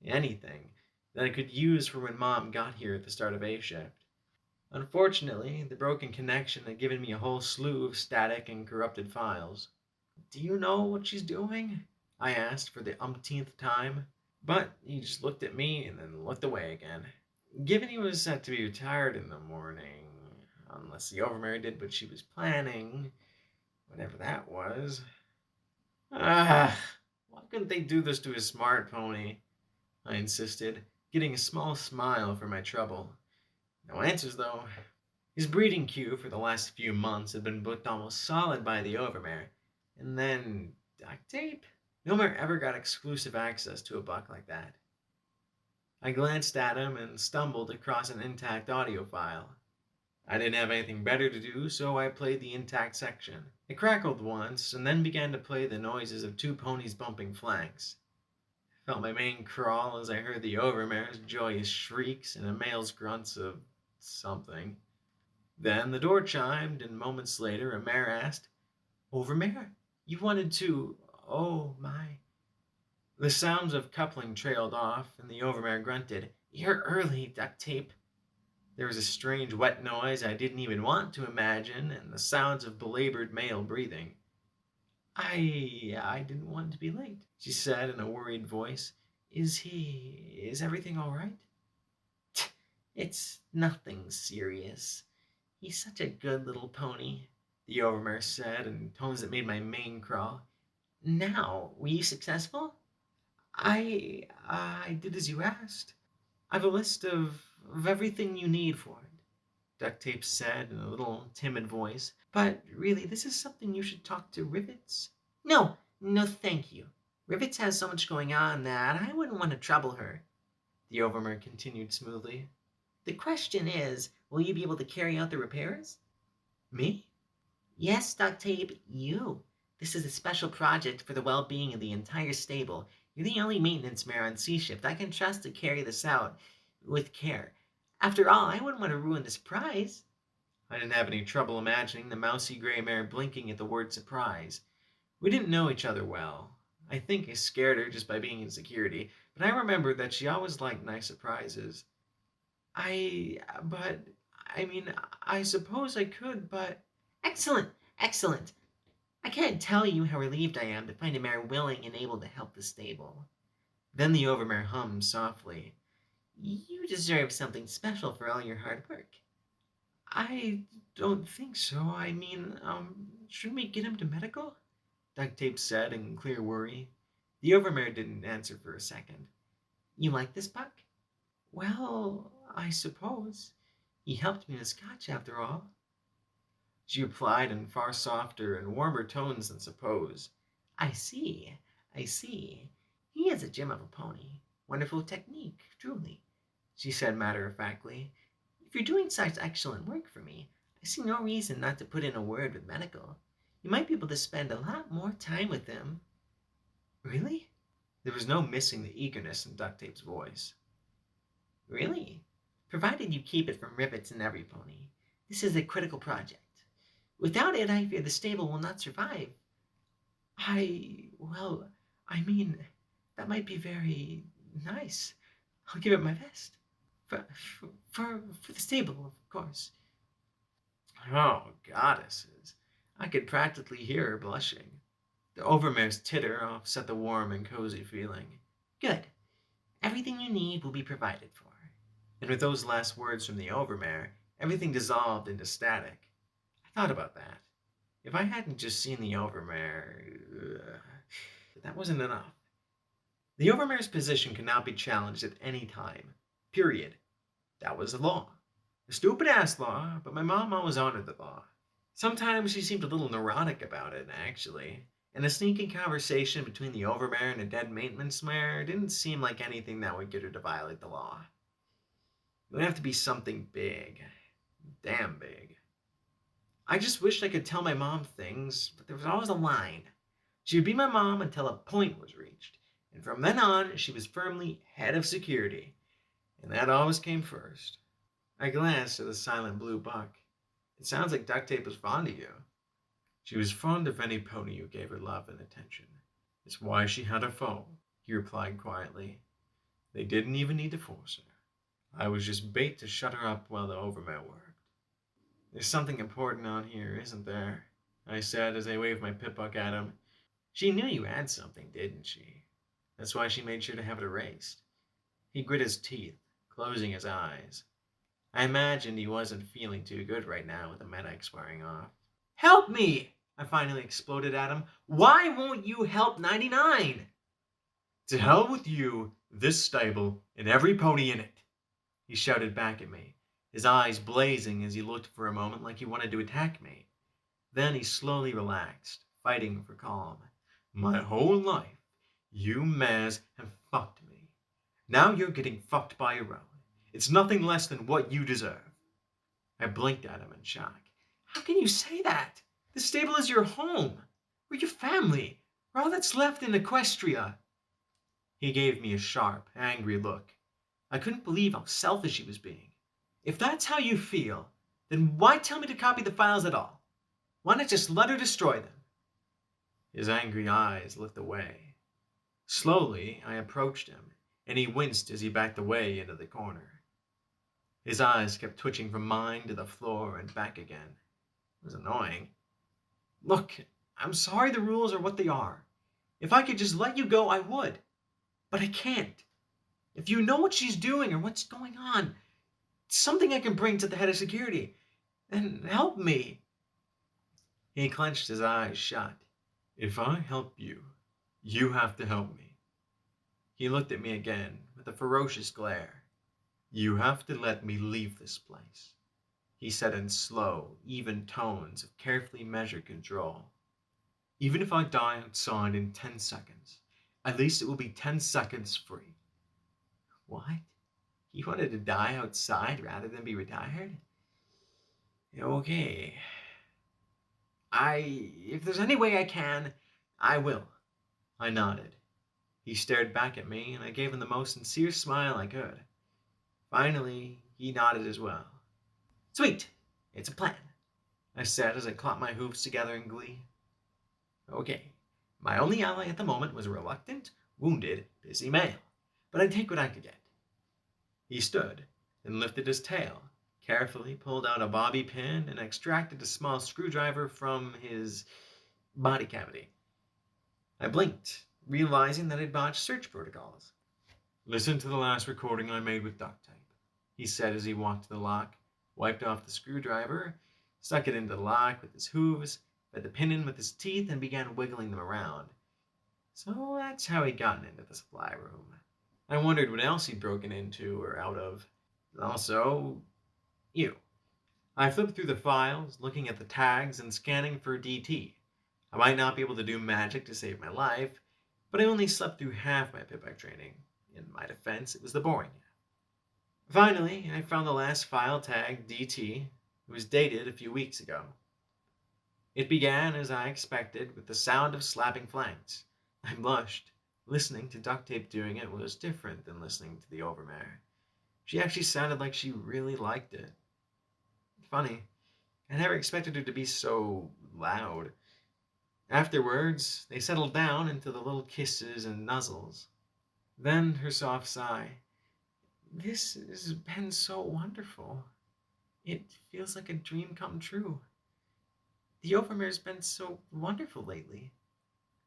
anything, that I could use for when Mom got here at the start of A shift. Unfortunately, the broken connection had given me a whole slew of static and corrupted files. Do you know what she's doing? I asked for the umpteenth time, but he just looked at me and then looked away again. Given he was set to be retired in the morning, unless the overmare did what she was planning, whatever that was. Ah, why couldn't they do this to his smart pony? I insisted, getting a small smile for my trouble. No answers, though. His breeding queue for the last few months had been booked almost solid by the overmare. And then duct tape? No mare ever got exclusive access to a buck like that. I glanced at him and stumbled across an intact audio file. I didn't have anything better to do, so I played the intact section. It crackled once, and then began to play the noises of two ponies bumping flanks. I felt my mane crawl as I heard the overmare's joyous shrieks and a male's grunts of something. Then the door chimed, and moments later a mare asked, "Overmare, you wanted to... oh, my..." The sounds of coupling trailed off, and the overmare grunted, "You're early, duct tape." There was a strange wet noise I didn't even want to imagine, and the sounds of belabored male breathing. I didn't want to be late," she said in a worried voice. Is everything all right?" "It's nothing serious. He's such a good little pony," the overmare said in tones that made my mane crawl. "Now, were you successful?" I did as you asked. I've a list of everything you need for it," Duct Tape said in a little timid voice. "But really, this is something you should talk to Rivets." No, thank you. Rivets has so much going on that I wouldn't want to trouble her," the overmare continued smoothly. "The question is, will you be able to carry out the repairs?" "Me?" "Yes, Duct Tape, you. This is a special project for the well-being of the entire stable. You're the only maintenance mare on C shift I can trust to carry this out with care. After all, I wouldn't want to ruin the surprise." I didn't have any trouble imagining the mousy gray mare blinking at the word surprise. We didn't know each other well. I think I scared her just by being in security, but I remembered that she always liked nice surprises. But, I mean, I suppose I could, but... Excellent, excellent. I can't tell you how relieved I am to find a mare willing and able to help the stable." Then the overmare hummed softly. "You deserve something special for all your hard work." "I don't think so. I mean, shouldn't we get him to medical?" Duct Tape said in clear worry. The overmare didn't answer for a second. "You like this buck?" "Well, I suppose. He helped me with Scotch after all," she replied in far softer and warmer tones than suppose. I see. He is a gem of a pony. Wonderful technique, truly," she said matter-of-factly. "If you're doing such excellent work for me, I see no reason not to put in a word with medical. You might be able to spend a lot more time with them." "Really?" There was no missing the eagerness in Duct Tape's voice. "Really. Provided you keep it from rivets in every pony. This is a critical project. Without it, I fear the stable will not survive." Well, I mean, that might be very nice. I'll give it my best. For the stable, of course." Oh, goddesses. I could practically hear her blushing. The overmare's titter offset the warm and cozy feeling. "Good. Everything you need will be provided for." And with those last words from the overmare, everything dissolved into static. I thought about that. If I hadn't just seen the overmare... that wasn't enough. The overmare's position could not be challenged at any time. Period. That was the law. A stupid-ass law, but my mom always honored the law. Sometimes she seemed a little neurotic about it, actually, and a sneaking conversation between the overmare and a dead maintenance mare didn't seem like anything that would get her to violate the law. It would have to be something big. Damn big. I just wished I could tell my mom things, but there was always a line. She would be my mom until a point was reached, and from then on she was firmly head of security, and that always came first. I glanced at the silent blue buck. It sounds like Duct Tape was fond of you. She was fond of any pony who gave her love and attention. It's why she had a foe, he replied quietly. They didn't even need to force her. I was just bait to shut her up while the overmare worked. There's something important on here, isn't there? I said as I waved my pit buck at him. She knew you had something, didn't she? That's why she made sure to have it erased. He grit his teeth, closing his eyes. I imagined he wasn't feeling too good right now with the medics wearing off. Help me! I finally exploded at him. Why won't you help 99? To hell with you, this stable, and every pony in it, he shouted back at me, his eyes blazing as he looked for a moment like he wanted to attack me. Then he slowly relaxed, fighting for calm. My whole life, you mares have fucked me. Now you're getting fucked by your own. It's nothing less than what you deserve. I blinked at him in shock. How can you say that? The stable is your home. We're your family. We're all that's left in Equestria. He gave me a sharp, angry look. I couldn't believe how selfish he was being. If that's how you feel, then why tell me to copy the files at all? Why not just let her destroy them? His angry eyes looked away. Slowly, I approached him, and he winced as he backed away into the corner. His eyes kept twitching from mine to the floor and back again. It was annoying. Look, I'm sorry the rules are what they are. If I could just let you go, I would. But I can't. If you know what she's doing or what's going on, it's something I can bring to the head of security. Then help me. He clenched his eyes shut. If I help you, you have to help me. He looked at me again with a ferocious glare. You have to let me leave this place, he said in slow, even tones of carefully measured control. Even if I die outside in 10 seconds, at least it will be 10 seconds free. What? He wanted to die outside rather than be retired? Okay. If there's any way I can, I will. I nodded. He stared back at me, and I gave him the most sincere smile I could. Finally, he nodded as well. Sweet, it's a plan, I said as I clapped my hoofs together in glee. Okay, my only ally at the moment was a reluctant, wounded, busy male, but I'd take what I could get. He stood, then lifted his tail, carefully pulled out a bobby pin, and extracted a small screwdriver from his body cavity. I blinked, realizing that I'd botched search protocols. Listen to the last recording I made with duct tape, he said as he walked to the lock, wiped off the screwdriver, stuck it into the lock with his hooves, fed the pin in with his teeth, and began wiggling them around. So that's how he'd gotten into the supply room. I wondered what else he'd broken into or out of. Also, you. I flipped through the files, looking at the tags and scanning for DT. I might not be able to do magic to save my life, but I only slept through half my pitback training. In my defense, it was the boring half. Finally, I found the last file tag, DT. It was dated a few weeks ago. It began, as I expected, with the sound of slapping flanks. I blushed. Listening to duct tape doing it was different than listening to the overmare. She actually sounded like she really liked it. Funny, I never expected her to be so loud. Afterwards, they settled down into the little kisses and nuzzles. Then her soft sigh. This has been so wonderful. It feels like a dream come true. The overmare's been so wonderful lately.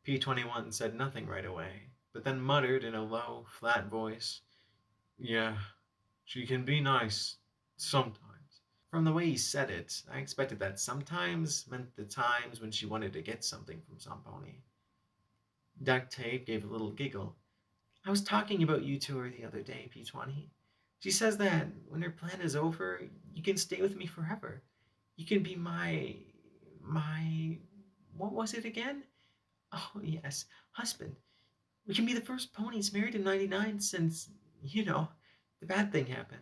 P21 said nothing right away, but then muttered in a low, flat voice, Yeah, she can be nice sometimes. From the way he said it, I expected that sometimes meant the times when she wanted to get something from some pony. Duct Tape gave a little giggle. I was talking about you to her the other day, P20. She says that when her plan is over, you can stay with me forever. You can be my, what was it again? Oh, yes, husband. We can be the first ponies married in 99 since, the bad thing happened.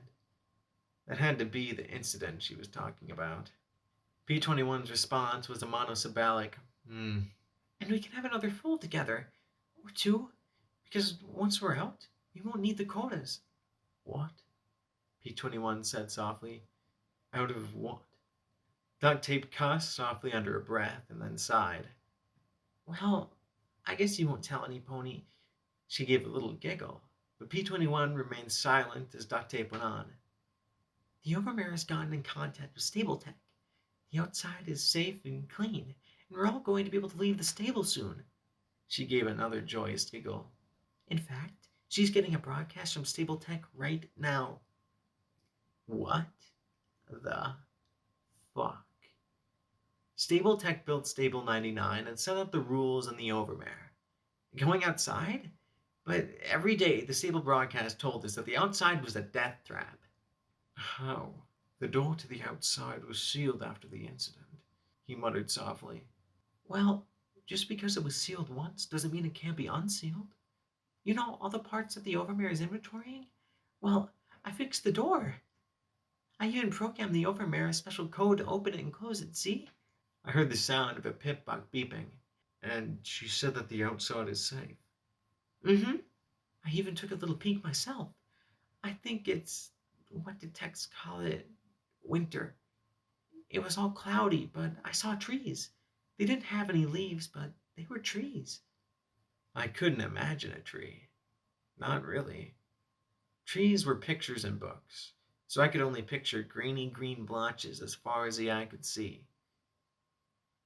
That had to be the incident she was talking about. P21's response was a monosyllabic, And we can have another foal together. Or two. Because once we're out, we won't need the quotas. What? P21 said softly. Out of what? Duct Tape cussed softly under her breath and then sighed. Well, I guess you won't tell any, Pony. She gave a little giggle, but P21 remained silent as Duct Tape went on. The Overmare has gotten in contact with Stable-Tech. The outside is safe and clean, and we're all going to be able to leave the stable soon. She gave another joyous giggle. In fact, she's getting a broadcast from Stable-Tech right now. What the fuck? Stable-Tech built Stable 99 and set up the rules in the Overmare. Going outside? But every day the stable broadcast told us that the outside was a death trap. How? The door to the outside was sealed after the incident, he muttered softly. Well, just because it was sealed once doesn't mean it can't be unsealed. You know all the parts that the Overmare is inventorying? Well, I fixed the door. I even programmed the Overmare a special code to open it and close it, see? I heard the sound of a pip-buck beeping, and she said that the outside is safe. Mm-hmm. I even took a little peek myself. I think it's, what did techs call it? Winter. It was all cloudy, but I saw trees. They didn't have any leaves, but they were trees. I couldn't imagine a tree. Not really. Trees were pictures in books, so I could only picture grainy green blotches as far as the eye could see.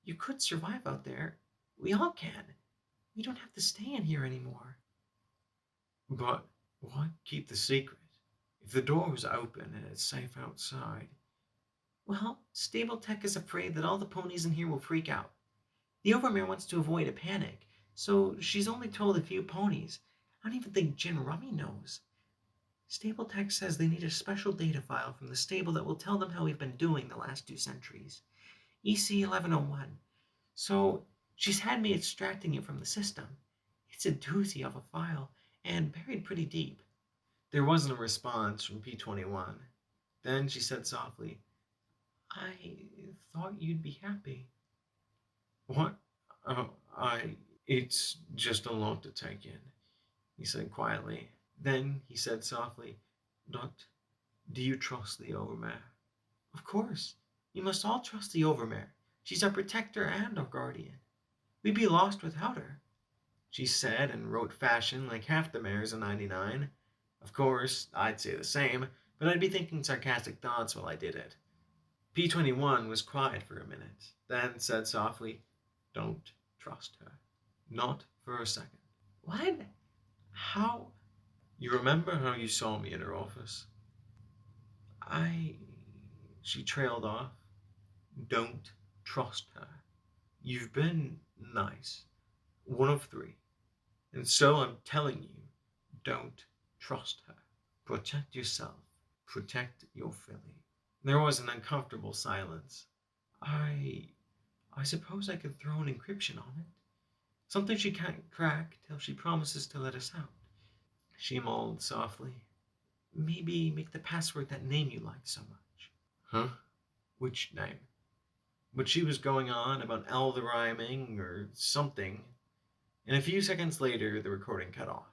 You could survive out there. We all can. We don't have to stay in here anymore. But why keep the secret? If the door was open and it's safe outside. Well, Stable-Tech is afraid that all the ponies in here will freak out. The Overmare wants to avoid a panic, so she's only told a few ponies. I don't even think Gin Rummy knows. Stable-Tech says they need a special data file from the stable that will tell them how we've been doing the last 2 centuries. EC1101. So she's had me extracting it from the system. It's a doozy of a file, and buried pretty deep. There wasn't a response from P21. Then she said softly, I thought you'd be happy. What? Oh, it's just a lot to take in, he said quietly. Then he said softly, Dot, do you trust the Overmare? Of course. You must all trust the Overmare. She's our protector and our guardian. We'd be lost without her. She said in rote fashion like half the mares in 99. Of course, I'd say the same, but I'd be thinking sarcastic thoughts while I did it. P21 was quiet for a minute, then said softly, Don't trust her. Not for a second. What? How? You remember how you saw me in her office? She trailed off. Don't trust her. You've been nice. One of 3. And so I'm telling you, don't trust her. Protect yourself. Protect your filly. There was an uncomfortable silence. I suppose I could throw an encryption on it. Something she can't crack till she promises to let us out. She mulled softly. Maybe make the password that name you like so much. Huh? Which name? But she was going on about elder rhyming or something, and a few seconds later the recording cut off.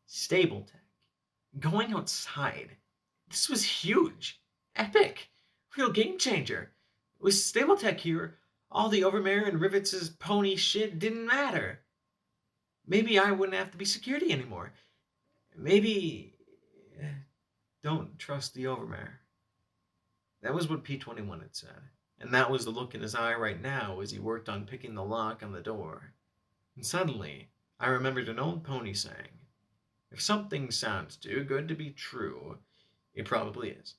Stable-Tech. Going outside. This was huge. Epic. Real game changer. With Stable-Tech here, all the Overmare and Rivets' pony shit didn't matter. Maybe I wouldn't have to be security anymore. Maybe... Don't trust the Overmare. That was what P21 had said, and that was the look in his eye right now as he worked on picking the lock on the door. And suddenly, I remembered an old pony saying, if something sounds too good to be true, it probably is.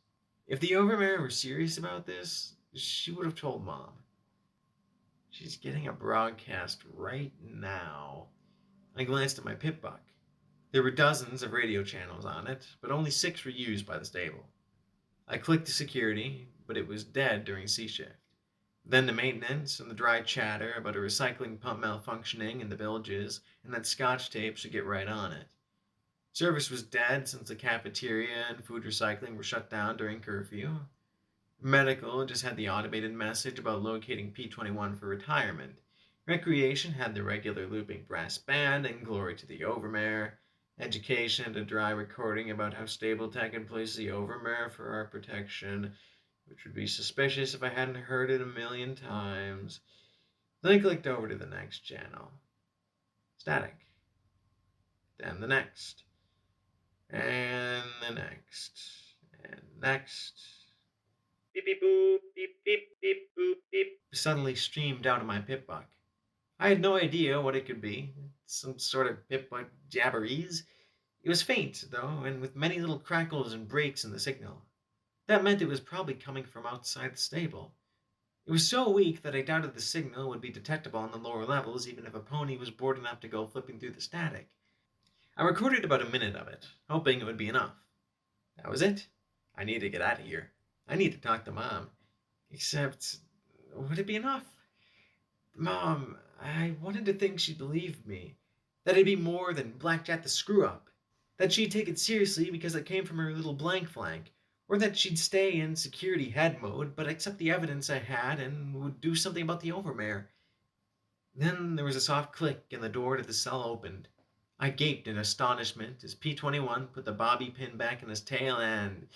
If the Overmare were serious about this, she would have told Mom. She's getting a broadcast right now. I glanced at my pip-buck. There were dozens of radio channels on it, but only 6 were used by the stable. I clicked to security, but it was dead during C-shift. Then to maintenance and the dry chatter about a recycling pump malfunctioning in the bilges and that Scotch tape should get right on it. Service was dead since the cafeteria and food recycling were shut down during curfew. Medical just had the automated message about locating P21 for retirement. Recreation had the regular looping brass band and glory to the Overmare. education and a dry recording about how stable tech can place the overmare for our protection, which would be suspicious if I hadn't heard it a million times. Then I clicked over to the next channel. Static. Then the next. And the next. And next. Beep beep boop, beep beep beep boop beep. Suddenly streamed out of my pip-buck. I had no idea what it could be. Some sort of pip-buck jabberese. It was faint, though, and with many little crackles and breaks in the signal. That meant it was probably coming from outside the stable. It was so weak that I doubted the signal would be detectable on the lower levels, even if a pony was bored enough to go flipping through the static. I recorded about a minute of it, hoping it would be enough. That was it. I need to get out of here. I need to talk to Mom. Except, would it be enough? Mom, I wanted to think she'd believe me. That it'd be more than Blackjack the Screw-Up. That she'd take it seriously because it came from her little blank flank. Or that she'd stay in security head mode, but accept the evidence I had and would do something about the overmare. Then there was a soft click and the door to the cell opened. I gaped in astonishment as P-21 put the bobby pin back in his tail and...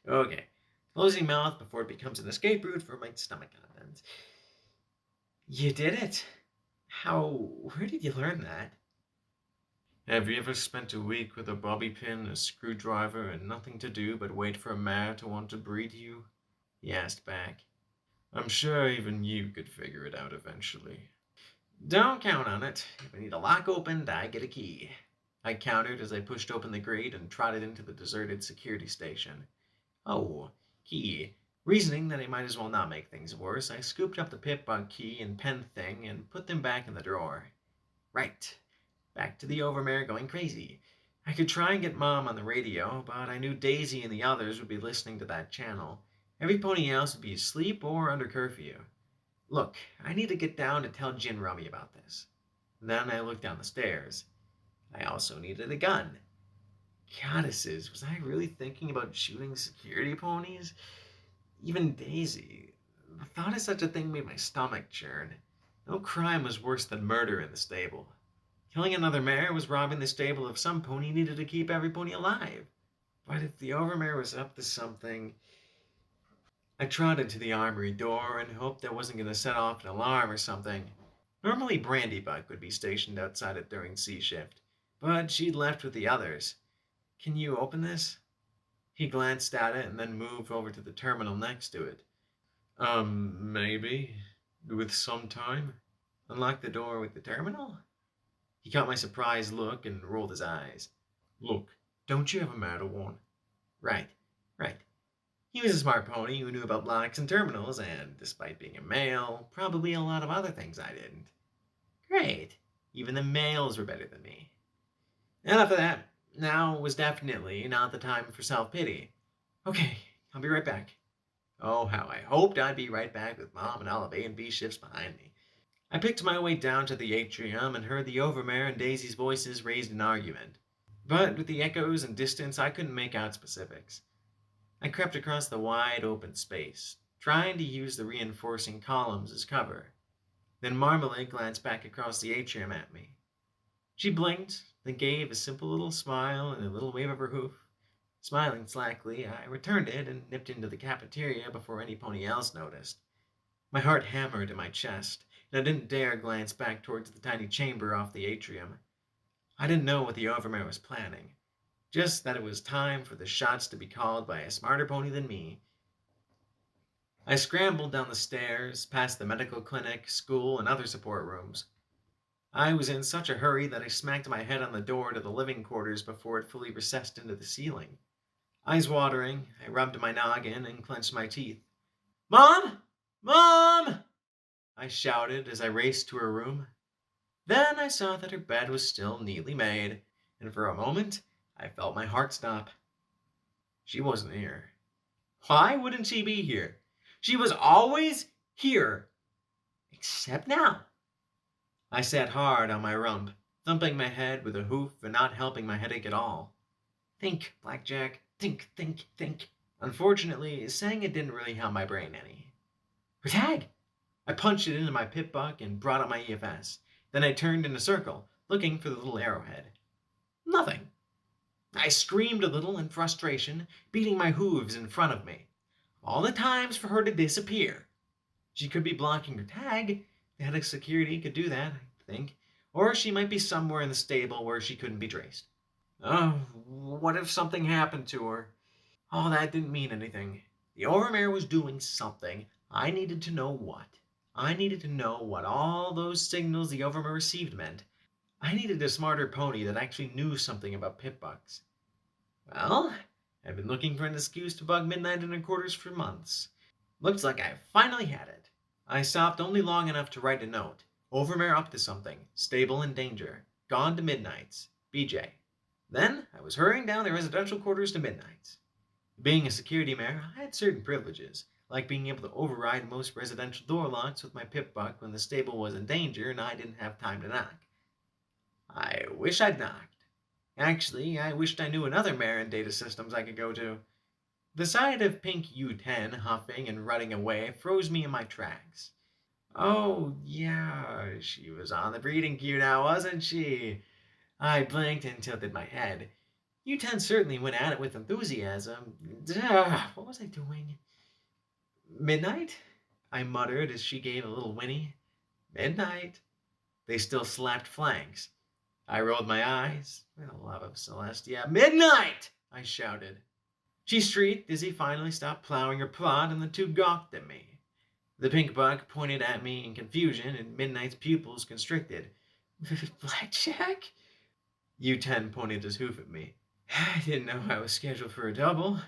Okay, closing mouth before it becomes an escape route for my stomach contents. You did it? Where did you learn that? Have you ever spent a week with a bobby pin, a screwdriver, and nothing to do but wait for a mare to want to breed you? He asked back. I'm sure even you could figure it out eventually. Don't count on it. If I need a lock opened, I get a key. I countered as I pushed open the grate and trotted into the deserted security station. Oh, key. Reasoning that I might as well not make things worse, I scooped up the pip-bug key and pen thing and put them back in the drawer. Right. Back to the overmare going crazy. I could try and get Mom on the radio, but I knew Daisy and the others would be listening to that channel. Every pony else would be asleep or under curfew. Look, I need to get down to tell Gin Rummy about this. Then I looked down the stairs. I also needed a gun. Goddesses, was I really thinking about shooting security ponies? Even Daisy. The thought of such a thing made my stomach churn. No crime was worse than murder in the stable. Killing another mare was robbing the stable of some pony needed to keep every pony alive. But if the overmare was up to something... I trotted to the armory door and hoped that wasn't going to set off an alarm or something. Normally Brandybuck would be stationed outside it during C shift, but she'd left with the others. Can you open this? He glanced at it and then moved over to the terminal next to it. Maybe. With some time. Unlock the door with the terminal? He caught my surprised look and rolled his eyes. Look, don't you have a matter one? Right. He was a smart pony who knew about locks and terminals, and despite being a male, probably a lot of other things I didn't. Great. Even the males were better than me. Enough of that. Now was definitely not the time for self-pity. Okay, I'll be right back. Oh, how I hoped I'd be right back with Mom and all of A and B shifts behind me. I picked my way down to the atrium and heard the Overmare and Daisy's voices raised in argument. But with the echoes and distance, I couldn't make out specifics. I crept across the wide open space, trying to use the reinforcing columns as cover. Then Marmalade glanced back across the atrium at me. She blinked, then gave a simple little smile and a little wave of her hoof. Smiling slackly, I returned it and nipped into the cafeteria before any pony else noticed. My heart hammered in my chest, and I didn't dare glance back towards the tiny chamber off the atrium. I didn't know what the Overmare was planning, just that it was time for the shots to be called by a smarter pony than me. I scrambled down the stairs, past the medical clinic, school, and other support rooms. I was in such a hurry that I smacked my head on the door to the living quarters before it fully recessed into the ceiling. Eyes watering, I rubbed my noggin and clenched my teeth. Mom! Mom! I shouted as I raced to her room. Then I saw that her bed was still neatly made, and for a moment I felt my heart stop. She wasn't here. Why wouldn't she be here? She was always here. Except now. I sat hard on my rump, thumping my head with a hoof and not helping my headache at all. Think, Blackjack. Think. Unfortunately, saying it didn't really help my brain any. Her tag! I punched it into my pip-buck and brought up my EFS. Then I turned in a circle, looking for the little arrowhead. Nothing. I screamed a little in frustration, beating my hooves in front of me. All the times for her to disappear. She could be blocking her tag. The head of security could do that, I think. Or she might be somewhere in the stable where she couldn't be traced. Oh, what if something happened to her? Oh, that didn't mean anything. The Overmare was doing something. I needed to know what. I needed to know what all those signals the Overmare received meant. I needed a smarter pony that actually knew something about pit bugs. Well, I've been looking for an excuse to bug Midnight Inner Quarters for months. Looks like I finally had it. I stopped only long enough to write a note. Overmare up to something. Stable in danger. Gone to Midnights. BJ. Then I was hurrying down the residential quarters to Midnights. Being a security mare, I had certain privileges, like being able to override most residential door locks with my pip buck when the stable was in danger and I didn't have time to knock. I wish I'd knocked. Actually, I wished I knew another mare in data systems I could go to. The sight of pink U10 huffing and running away froze me in my tracks. Oh, yeah, she was on the breeding queue now, wasn't she? I blinked and tilted my head. U10 certainly went at it with enthusiasm. What was I doing? Midnight? I muttered as she gave a little whinny. Midnight. They still slapped flanks. I rolled my eyes. For the love of Celestia. Midnight! I shouted. She shrieked as he finally stopped plowing her plot and the two gawked at me. The pink buck pointed at me in confusion and Midnight's pupils constricted. Blackjack? U10 pointed his hoof at me. I didn't know I was scheduled for a double,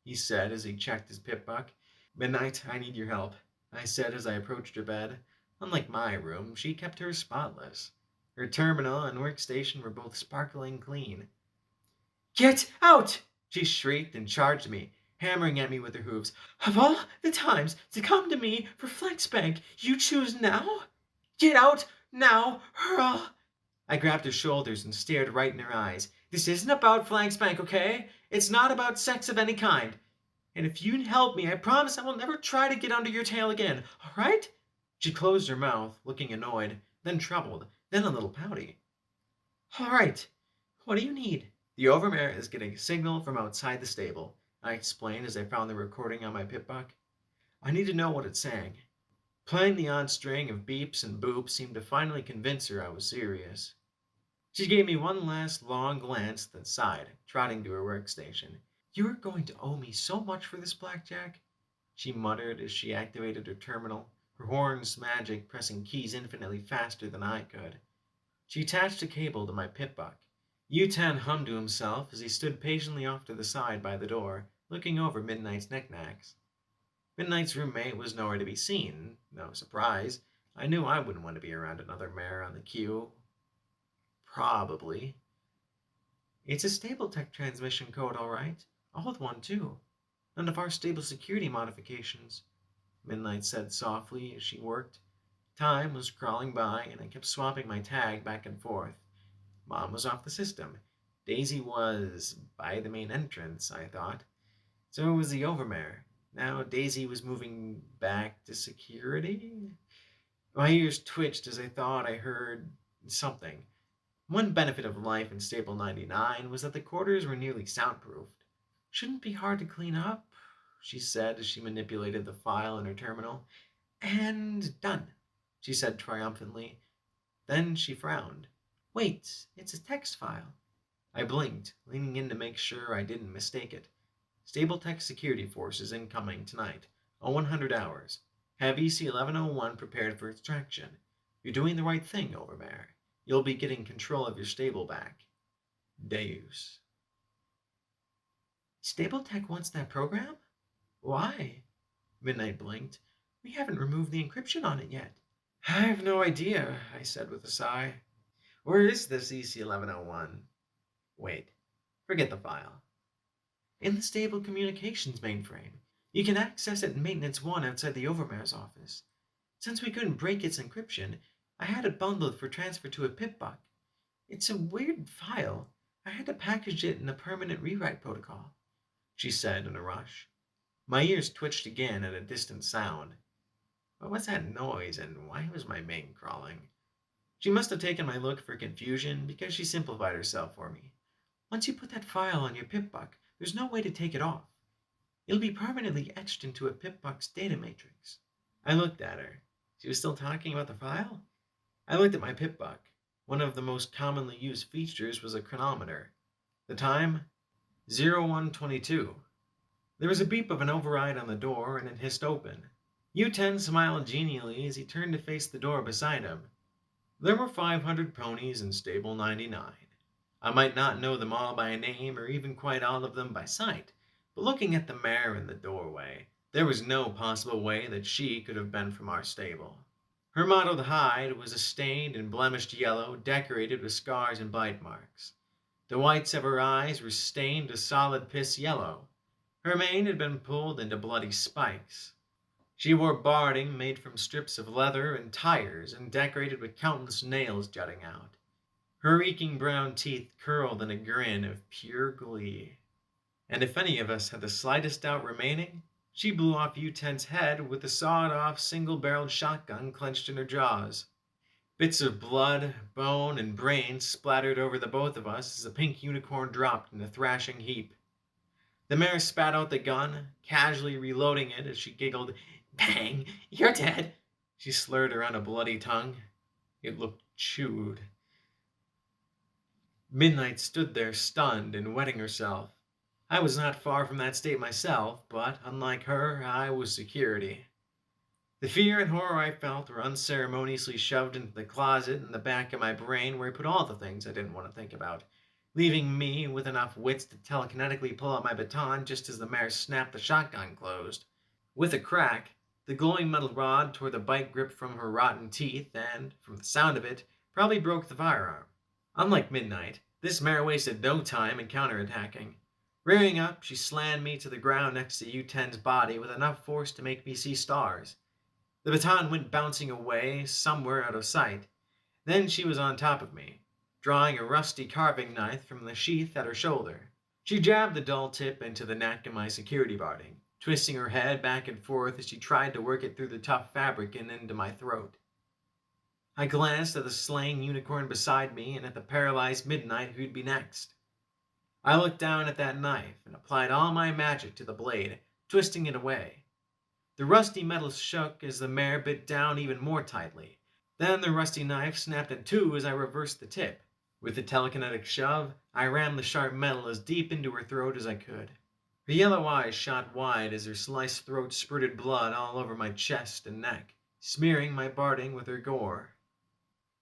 he said as he checked his pip buck. Midnight, I need your help, I said as I approached her bed. Unlike my room, she kept hers spotless. Her terminal and workstation were both sparkling clean. Get out! She shrieked and charged me, hammering at me with her hooves. Of all the times to come to me for FlexBank, you choose now? Get out now, hurl! I grabbed her shoulders and stared right in her eyes. This isn't about FlexBank, okay? It's not about sex of any kind. And if you help me, I promise I will never try to get under your tail again, all right? She closed her mouth, looking annoyed, then troubled, then a little pouty. All right, what do you need? The Overmare is getting a signal from outside the stable, I explained as I found the recording on my pip buck. I need to know what it's saying. Playing the odd string of beeps and boops seemed to finally convince her I was serious. She gave me one last long glance, then sighed, trotting to her workstation. You're going to owe me so much for this, Blackjack, she muttered as she activated her terminal, her horns magic pressing keys infinitely faster than I could. She attached a cable to my pip buck. U10 hummed to himself as he stood patiently off to the side by the door, looking over Midnight's knickknacks. Midnight's roommate was nowhere to be seen. No surprise. I knew I wouldn't want to be around another mare on the queue. Probably. It's a stable tech transmission code, all right. Old one, too. None of our stable security modifications, Midnight said softly as she worked. Time was crawling by, and I kept swapping my tag back and forth. Mom was off the system. Daisy was by the main entrance, I thought. So was the Overmare. Now Daisy was moving back to security? My ears twitched as I thought I heard something. One benefit of life in Stable 99 was that the quarters were nearly soundproofed. Shouldn't be hard to clean up, she said as she manipulated the file in her terminal. And done, she said triumphantly. Then she frowned. Wait, it's a text file. I blinked, leaning in to make sure I didn't mistake it. Stable Tech Security Forces incoming tonight, 0100 hours. Have EC-1101 prepared for extraction. You're doing the right thing, Overmare. You'll be getting control of your stable back. Deus. Stable Tech wants that program? Why? Midnight blinked. We haven't removed the encryption on it yet. I have no idea, I said with a sigh. Where is this EC-1101? Wait, forget the file. In the stable communications mainframe. You can access it in Maintenance 1 outside the Overmare's office. Since we couldn't break its encryption, I had it bundled for transfer to a pip-buck. It's a weird file. I had to package it in a permanent rewrite protocol, she said in a rush. My ears twitched again at a distant sound. What was that noise, and why was my mane crawling? She must have taken my look for confusion because she simplified herself for me. Once you put that file on your PipBuck, there's no way to take it off. It'll be permanently etched into a PipBuck's data matrix. I looked at her. She was still talking about the file? I looked at my PipBuck. One of the most commonly used features was a chronometer. The time? 0122. There was a beep of an override on the door, and it hissed open. U10 smiled genially as he turned to face the door beside him. There were 500 ponies in stable 99. I might not know them all by name or even quite all of them by sight, but looking at the mare in the doorway, there was no possible way that she could have been from our stable. Her mottled hide was a stained and blemished yellow, decorated with scars and bite marks. The whites of her eyes were stained a solid piss yellow. Her mane had been pulled into bloody spikes. She wore barding made from strips of leather and tires and decorated with countless nails jutting out. Her reeking brown teeth curled in a grin of pure glee. And if any of us had the slightest doubt remaining, she blew off U10's head with a sawed-off single-barreled shotgun clenched in her jaws. Bits of blood, bone, and brain splattered over the both of us as the pink unicorn dropped in a thrashing heap. The mare spat out the gun, casually reloading it as she giggled, "Bang! You're dead!" She slurred around a bloody tongue. It looked chewed. Midnight stood there stunned and wetting herself. I was not far from that state myself, but, unlike her, I was security. The fear and horror I felt were unceremoniously shoved into the closet in the back of my brain where I put all the things I didn't want to think about, leaving me with enough wits to telekinetically pull out my baton just as the mare snapped the shotgun closed. With a crack, the glowing metal rod tore the bite grip from her rotten teeth and, from the sound of it, probably broke the firearm. Unlike Midnight, this mare wasted no time in counterattacking. Rearing up, she slammed me to the ground next to U10's body with enough force to make me see stars. The baton went bouncing away, somewhere out of sight. Then she was on top of me, drawing a rusty carving knife from the sheath at her shoulder. She jabbed the dull tip into the neck of my security barding, twisting her head back and forth as she tried to work it through the tough fabric and into my throat. I glanced at the slain unicorn beside me and at the paralyzed Midnight who'd be next. I looked down at that knife and applied all my magic to the blade, twisting it away. The rusty metal shook as the mare bit down even more tightly. Then the rusty knife snapped in two as I reversed the tip. With a telekinetic shove, I rammed the sharp metal as deep into her throat as I could. Her yellow eyes shot wide as her sliced throat spurted blood all over my chest and neck, smearing my barding with her gore.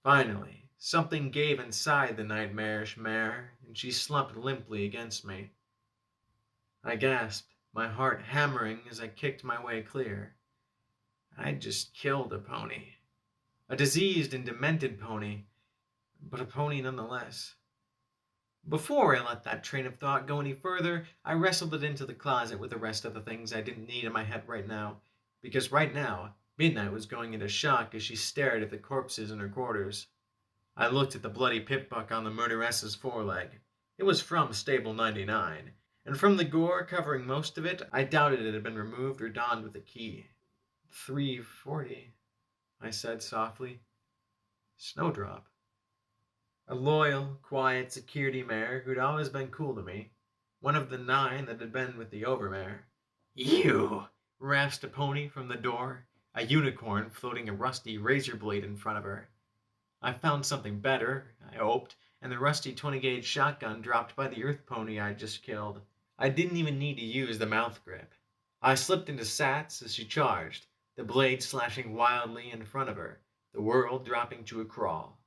Finally, something gave inside the nightmarish mare, and she slumped limply against me. I gasped, my heart hammering as I kicked my way clear. I'd just killed a pony. A diseased and demented pony, but a pony nonetheless. Before I let that train of thought go any further, I wrestled it into the closet with the rest of the things I didn't need in my head right now, because right now, Midnight was going into shock as she stared at the corpses in her quarters. I looked at the bloody PipBuck on the murderess's foreleg. It was from Stable 99, and from the gore covering most of it, I doubted it had been removed or donned with a key. 340, I said softly. Snowdrop. A loyal, quiet security mare who'd always been cool to me. One of the 9 that had been with the overmare. You! Rasped a pony from the door, a unicorn floating a rusty razor blade in front of her. I found something better, I hoped, and the rusty 20-gauge shotgun dropped by the earth pony I'd just killed. I didn't even need to use the mouth grip. I slipped into sats as she charged, the blade slashing wildly in front of her, the world dropping to a crawl.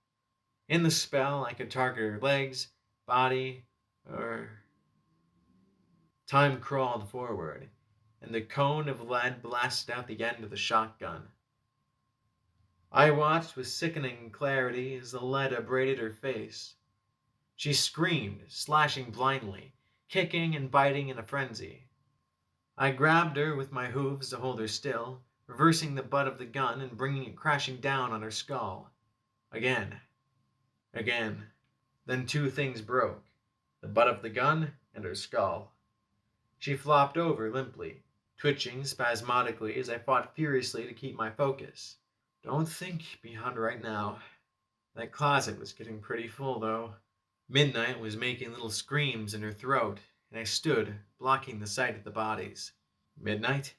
In the spell, I could target her legs, body, or... Time crawled forward, and the cone of lead blasted out the end of the shotgun. I watched with sickening clarity as the lead abraded her face. She screamed, slashing blindly, kicking and biting in a frenzy. I grabbed her with my hooves to hold her still, reversing the butt of the gun and bringing it crashing down on her skull. Again. Again. Then 2 things broke, the butt of the gun and her skull. She flopped over limply, twitching spasmodically as I fought furiously to keep my focus. Don't think beyond right now. That closet was getting pretty full, though. Midnight was making little screams in her throat, and I stood, blocking the sight of the bodies. Midnight?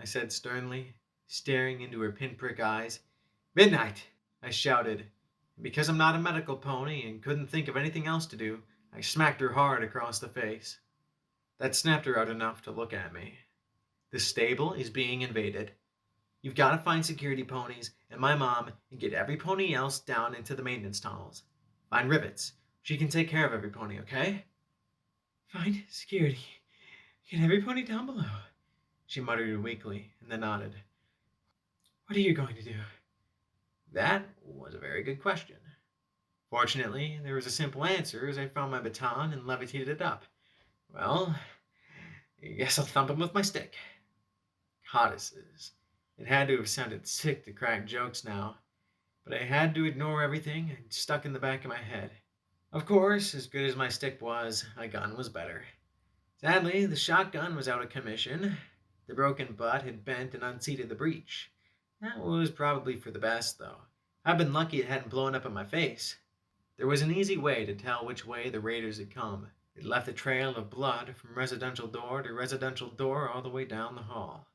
I said sternly, staring into her pinprick eyes. Midnight! I shouted, and because I'm not a medical pony and couldn't think of anything else to do, I smacked her hard across the face. That snapped her out enough to look at me. The stable is being invaded. You've got to find security ponies and my mom and get every pony else down into the maintenance tunnels. Find Rivets. She can take care of every pony, okay? Find security. Get every pony down below, she muttered weakly, and then nodded. What are you going to do? That was a very good question. Fortunately, there was a simple answer as I found my baton and levitated it up. Well, I guess I'll thump him with my stick. Goddesses. It had to have sounded sick to crack jokes now, but I had to ignore everything I'd stuck in the back of my head. Of course, as good as my stick was, a gun was better. Sadly, the shotgun was out of commission. The broken butt had bent and unseated the breech. That was probably for the best, though. I'd been lucky it hadn't blown up in my face. There was an easy way to tell which way the raiders had come. It left a trail of blood from residential door to residential door all the way down the hall.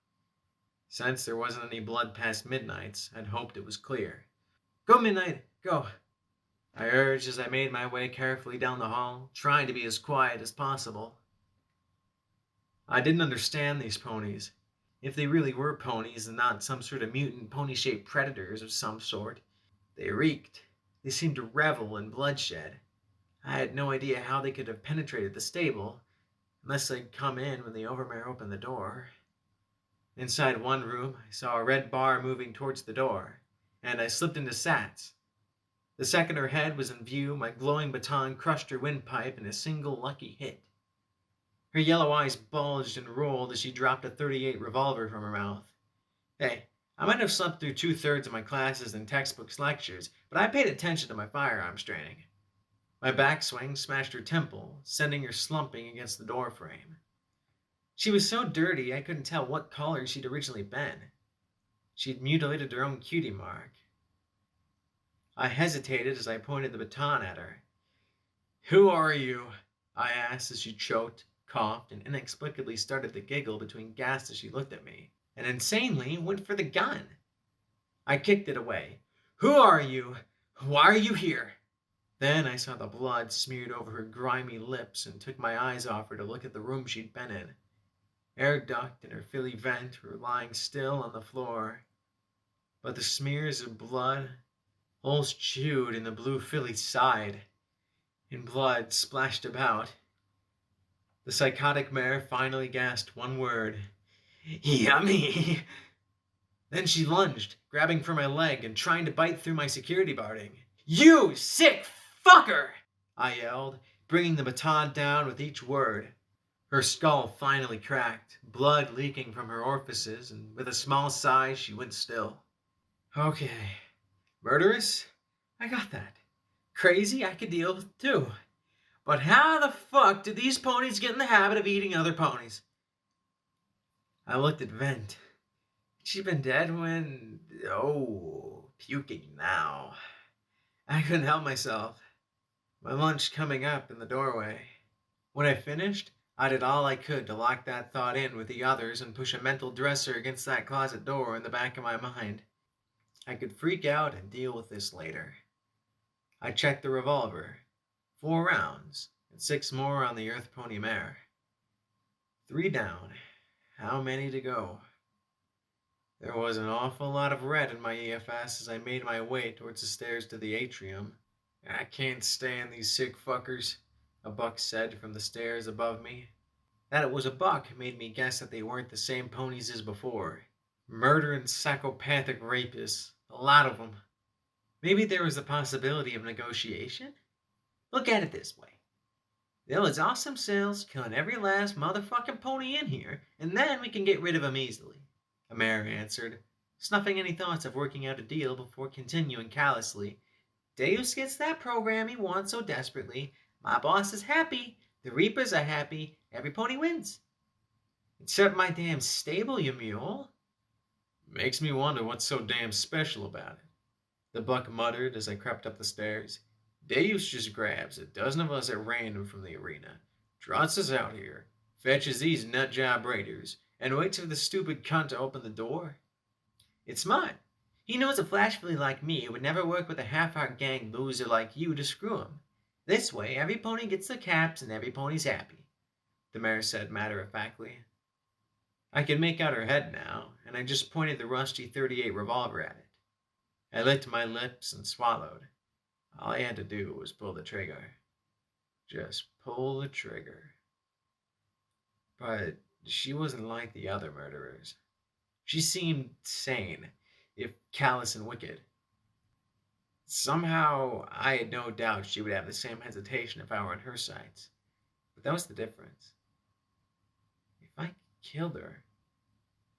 Since there wasn't any blood past Midnight's, I'd hoped it was clear. Go, Midnight, go! I urged as I made my way carefully down the hall, trying to be as quiet as possible. I didn't understand these ponies. If they really were ponies and not some sort of mutant pony-shaped predators of some sort, they reeked. They seemed to revel in bloodshed. I had no idea how they could have penetrated the stable, unless they'd come in when the overmare opened the door. Inside one room, I saw a red bar moving towards the door, and I slipped into Sats. The second her head was in view, my glowing baton crushed her windpipe in a single lucky hit. Her yellow eyes bulged and rolled as she dropped a .38 revolver from her mouth. Hey, I might have slept through 2/3 of my classes and textbooks lectures, but I paid attention to my firearms training. My backswing smashed her temple, sending her slumping against the doorframe. She was so dirty I couldn't tell what color she'd originally been. She'd mutilated her own cutie mark. I hesitated as I pointed the baton at her. Who are you? I asked as she choked, coughed, and inexplicably started to giggle between gasps as she looked at me, and insanely went for the gun. I kicked it away. Who are you? Why are you here? Then I saw the blood smeared over her grimy lips and took my eyes off her to look at the room she'd been in. Air duct and her filly vent were lying still on the floor, but the smears of blood, holes chewed in the blue filly's side, and blood splashed about. The psychotic mare finally gasped one word. Yummy! Then she lunged, grabbing for my leg and trying to bite through my security barding. You sick fucker! I yelled, bringing the baton down with each word. Her skull finally cracked, blood leaking from her orifices, and with a small sigh, she went still. Okay. Murderous? I got that. Crazy? I could deal with too. But how the fuck did these ponies get in the habit of eating other ponies? I looked at Vent. She'd been dead when... Oh, puking now. I couldn't help myself. My lunch coming up in the doorway. When I finished, I did all I could to lock that thought in with the others and push a mental dresser against that closet door in the back of my mind. I could freak out and deal with this later. I checked the revolver. 4 rounds, and 6 more on the Earth Pony mare. 3 down. How many to go? There was an awful lot of red in my EFS as I made my way towards the stairs to the atrium. I can't stand these sick fuckers, a buck said from the stairs above me. That it was a buck made me guess that they weren't the same ponies as before. Murdering psychopathic rapists, a lot of them. Maybe there was the possibility of negotiation? Look at it this way. They'll exhaust themselves, killing every last motherfucking pony in here, and then we can get rid of them easily. A mare answered, snuffing any thoughts of working out a deal before continuing callously. Deus gets that program he wants so desperately. My boss is happy. The Reapers are happy. Every pony wins. Except my damn stable, you mule. Makes me wonder what's so damn special about it. The buck muttered as I crept up the stairs. Deus just grabs a dozen of us at random from the arena, trots us out here, fetches these nutjob raiders, and waits for the stupid cunt to open the door. It's smart. He knows a flash flea like me would never work with a half-heart gang loser like you to screw him. This way, every pony gets their caps and every pony's happy, the mayor said matter-of-factly. I could make out her head now, and I just pointed the rusty .38 revolver at it. I licked my lips and swallowed. All I had to do was pull the trigger. Just pull the trigger. But she wasn't like the other murderers. She seemed sane, if callous and wicked. Somehow, I had no doubt she would have the same hesitation if I were on her sides. But that was the difference. If I killed her,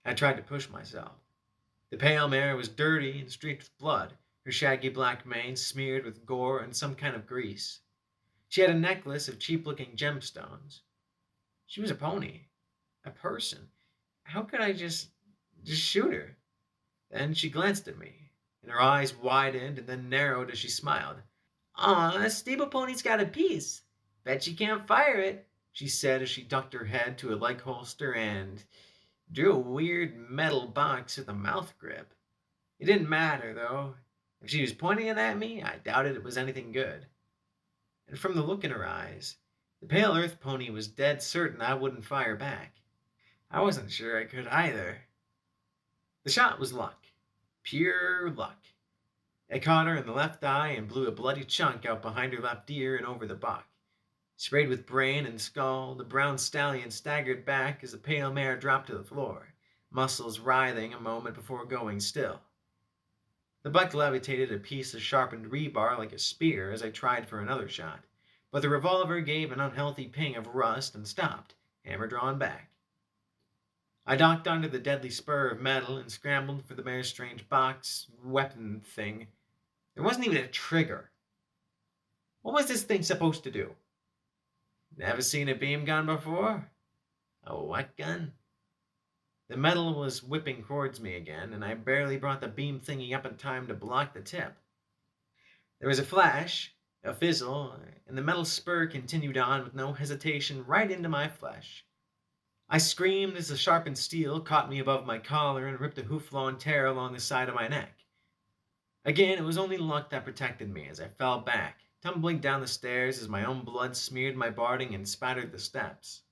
I tried to push myself. The pale mare was dirty and streaked with blood, her shaggy black mane smeared with gore and some kind of grease. She had a necklace of cheap-looking gemstones. She was a pony, a person. How could I just shoot her? Then she glanced at me, and her eyes widened and then narrowed as she smiled. "Aw, a stable pony's got a piece. Bet you can't fire it," she said as she ducked her head to a leg holster and drew a weird metal box with a mouth grip. It didn't matter, though. If she was pointing it at me, I doubted it was anything good. And from the look in her eyes, the pale earth pony was dead certain I wouldn't fire back. I wasn't sure I could either. The shot was luck. Pure luck. It caught her in the left eye and blew a bloody chunk out behind her left ear and over the buck. Sprayed with brain and skull, the brown stallion staggered back as the pale mare dropped to the floor, muscles writhing a moment before going still. The buck levitated a piece of sharpened rebar like a spear as I tried for another shot, but the revolver gave an unhealthy ping of rust and stopped, hammer drawn back. I docked onto the deadly spur of metal and scrambled for the mare's strange box weapon thing. There wasn't even a trigger. What was this thing supposed to do? Never seen a beam gun before? A what gun? The metal was whipping towards me again, and I barely brought the beam thingy up in time to block the tip. There was a flash, a fizzle, and the metal spur continued on with no hesitation right into my flesh. I screamed as the sharpened steel caught me above my collar and ripped a hoof-lawn tear along the side of my neck. Again, it was only luck that protected me as I fell back, tumbling down the stairs as my own blood smeared my barding and spattered the steps.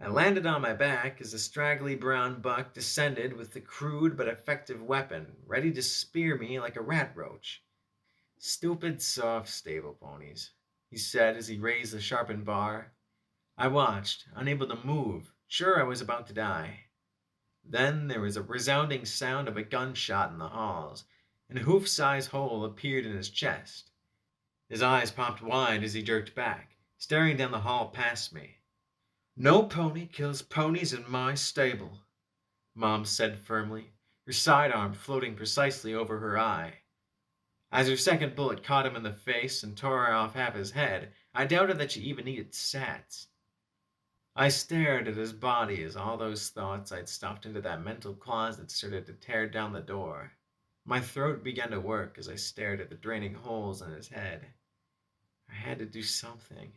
I landed on my back as the straggly brown buck descended with the crude but effective weapon, ready to spear me like a rat roach. "Stupid, soft stable ponies," he said as he raised the sharpened bar. I watched, unable to move, sure I was about to die. Then there was a resounding sound of a gunshot in the halls, and a hoof-sized hole appeared in his chest. His eyes popped wide as he jerked back, staring down the hall past me. "No pony kills ponies in my stable," Mom said firmly, her sidearm floating precisely over her eye. As her second bullet caught him in the face and tore off half his head, I doubted that she even needed sats. I stared at his body as all those thoughts I'd stuffed into that mental closet started to tear down the door. My throat began to work as I stared at the draining holes in his head. I had to do something.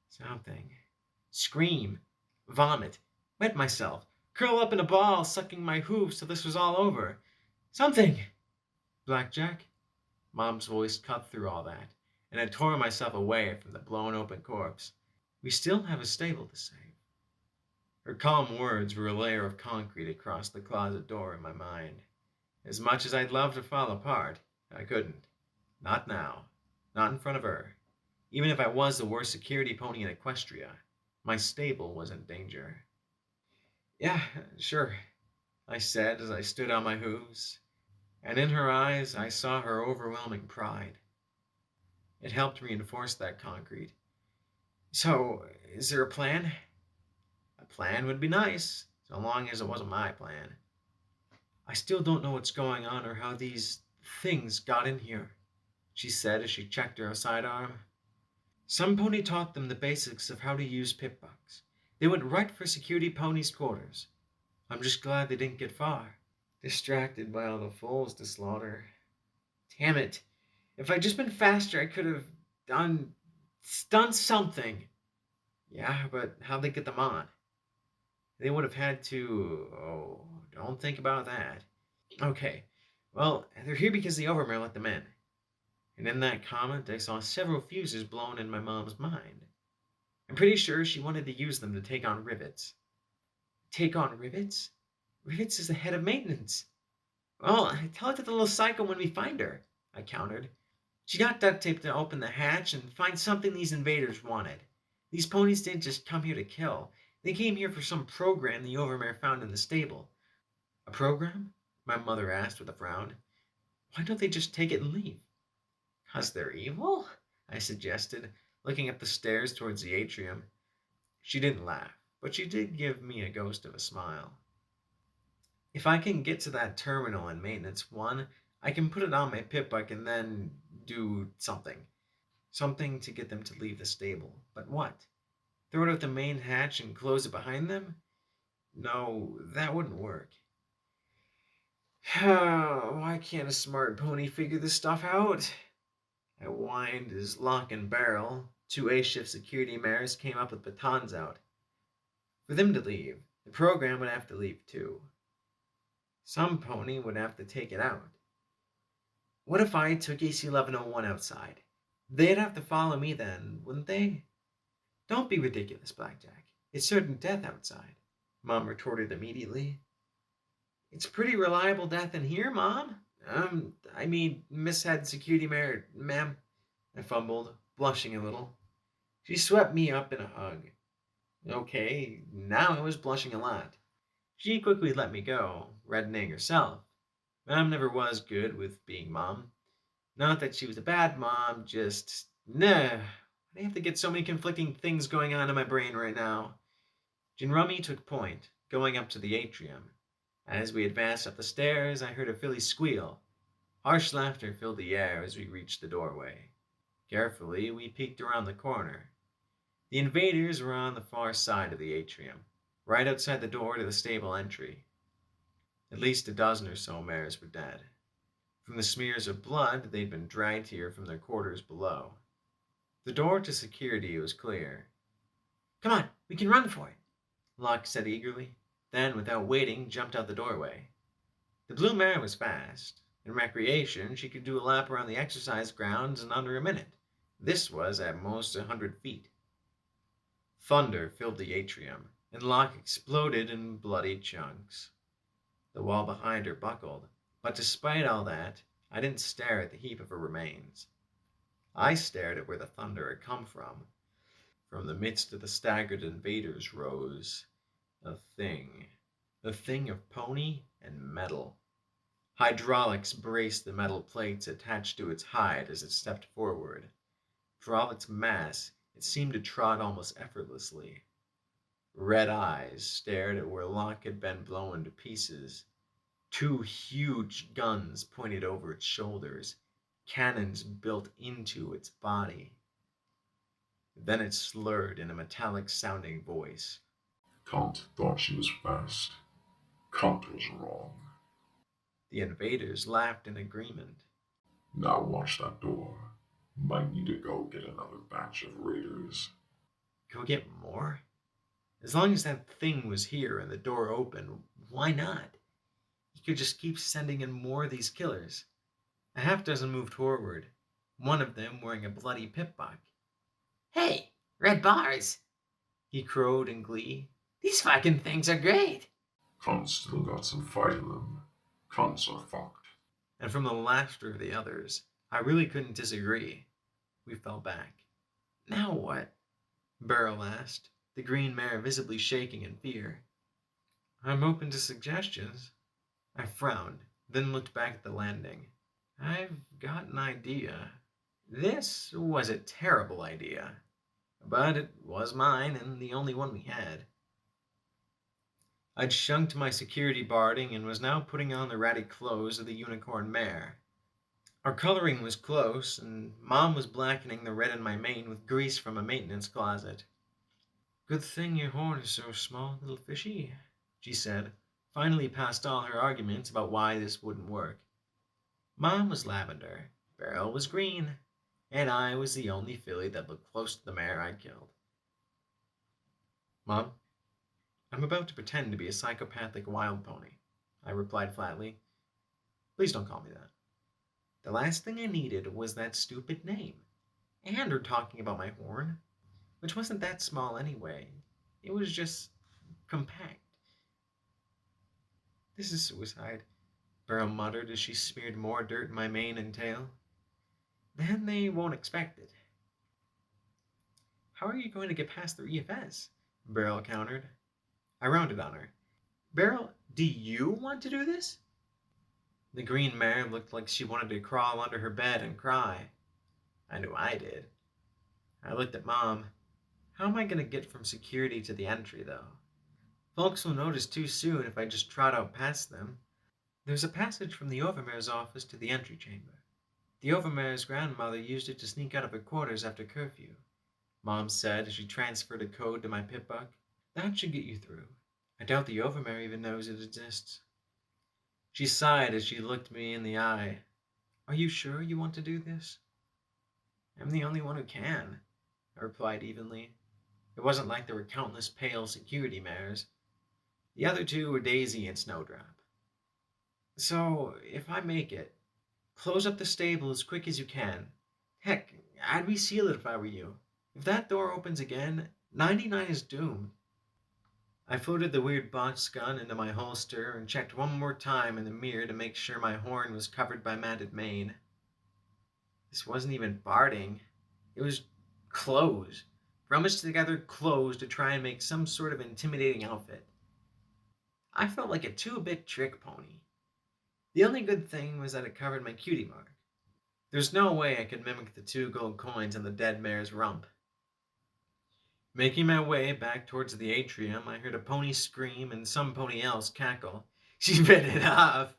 Something. Scream. Vomit. Wet myself. Curl up in a ball, sucking my hooves till this was all over. Something! "Blackjack?" Mom's voice cut through all that, and I tore myself away from the blown open corpse. "We still have a stable to save." Her calm words were a layer of concrete across the closet door in my mind. As much as I'd love to fall apart, I couldn't. Not now. Not in front of her. Even if I was the worst security pony in Equestria, my stable was in danger. "Yeah, sure," I said as I stood on my hooves, and in her eyes I saw her overwhelming pride. It helped reinforce that concrete. "So, is there a plan?" "A plan would be nice, so long as it wasn't my plan." "I still don't know what's going on or how these things got in here," she said as she checked her sidearm. "Some pony taught them the basics of how to use pip-bucks. They went right for security ponies' quarters. I'm just glad they didn't get far, distracted by all the foals to slaughter. Damn it, If I'd just been faster, I could have done done something. Yeah, but how'd they get them on? They would have had to. Oh, don't think about that. Okay, well, they're here because the Overmare let them in. And in that comment, I saw several fuses blown in my mom's mind. I'm pretty sure she wanted to use them to take on Rivets. Take on Rivets? Rivets is the head of maintenance. Well, tell it to the little psycho when we find her, I countered. She got duct tape to open the hatch and find something these invaders wanted. These ponies didn't just come here to kill. They came here for some program the Overmare found in the stable. A program? My mother asked with a frown. Why don't they just take it and leave? 'Cause they're evil? I suggested, looking up the stairs towards the atrium. She didn't laugh, but she did give me a ghost of a smile. If I can get to that terminal in Maintenance 1, I can put it on my pip bike and then do something. Something to get them to leave the stable. But what? Throw it out the main hatch and close it behind them? No, that wouldn't work. Why can't a smart pony figure this stuff out? I whined as Lock and Barrel, two A-shift security mares, came up with batons out. For them to leave, the program would have to leave too. Some pony would have to take it out. What if I took AC 1101 outside? They'd have to follow me then, wouldn't they? Don't be ridiculous, Blackjack. It's certain death outside, Mom retorted immediately. It's pretty reliable death in here, Mom. I mean, Miss Head Security Mare, ma'am, I fumbled, blushing a little. She swept me up in a hug. Okay, now I was blushing a lot. She quickly let me go, reddening herself. Mom never was good with being Mom. Not that she was a bad mom, just, nah. I have to get so many conflicting things going on in my brain right now. Jinrumi took point, going up to the atrium. As we advanced up the stairs, I heard a filly squeal. Harsh laughter filled the air as we reached the doorway. Carefully, we peeked around the corner. The invaders were on the far side of the atrium, right outside the door to the stable entry. At least a dozen or so mares were dead. From the smears of blood, they'd been dragged here from their quarters below. The door to security was clear. Come on, we can run for it, Locke said eagerly, then, without waiting, jumped out the doorway. The blue mare was fast. In recreation, she could do a lap around the exercise grounds in under a minute. This was at most 100 feet. Thunder filled the atrium, and Locke exploded in bloody chunks. The wall behind her buckled, but despite all that, I didn't stare at the heap of her remains. I stared at where the thunder had come from. From the midst of the staggered invaders rose a thing of pony and metal. Hydraulics braced the metal plates attached to its hide as it stepped forward. For all its mass, it seemed to trot almost effortlessly. Red eyes stared at where Locke had been blown to pieces. Two huge guns pointed over its shoulders, cannons built into its body. Then it slurred in a metallic-sounding voice. Kant thought she was fast. Kant was wrong. The invaders laughed in agreement. Now watch that door. Might need to go get another batch of raiders. Go get more? As long as that thing was here and the door open, why not? He could just keep sending in more of these killers. A half dozen moved forward, one of them wearing a bloody pip-buck. Hey, red bars! He crowed in glee. These fucking things are great! Kant still got some fight in them. Cunts are fucked. And from the laughter of the others, I really couldn't disagree. We fell back. Now what? Beryl asked, the green mare visibly shaking in fear. I'm open to suggestions. I frowned, then looked back at the landing. I've got an idea. This was a terrible idea, but it was mine and the only one we had. I'd shunked my security barding and was now putting on the ratty clothes of the unicorn mare. Our coloring was close, and Mom was blackening the red in my mane with grease from a maintenance closet. Good thing your horn is so small, little fishy, she said, finally past all her arguments about why this wouldn't work. Mom was lavender, Beryl was green, and I was the only filly that looked close to the mare I'd killed. Mom, I'm about to pretend to be a psychopathic wild pony, I replied flatly. Please don't call me that. The last thing I needed was that stupid name, and her talking about my horn, which wasn't that small anyway. It was just compact. This is suicide, Beryl muttered as she smeared more dirt in my mane and tail. Then they won't expect it. How are you going to get past their EFS? Beryl countered. I rounded on her. Beryl, do you want to do this? The green mare looked like she wanted to crawl under her bed and cry. I knew I did. I looked at Mom. How am I going to get from security to the entry, though? Folks will notice too soon if I just trot out past them. There's a passage from the Overmare's office to the entry chamber. The Overmare's grandmother used it to sneak out of her quarters after curfew, Mom said as she transferred a code to my pip-buck. That should get you through. I doubt the Overmare even knows it exists. She sighed as she looked me in the eye. Are you sure you want to do this? I'm the only one who can, I replied evenly. It wasn't like there were countless pale security mares. The other two were Daisy and Snowdrop. So, if I make it, close up the stable as quick as you can. Heck, I'd reseal it if I were you. If that door opens again, 99 is doomed. I floated the weird box gun into my holster and checked one more time in the mirror to make sure my horn was covered by matted mane. This wasn't even barding. It was clothes. Rummaged together clothes to try and make some sort of intimidating outfit. I felt like a 2-bit trick pony. The only good thing was that it covered my cutie mark. There's no way I could mimic the 2 gold coins on the dead mare's rump. Making my way back towards the atrium, I heard a pony scream and some pony else cackle. She bit it off!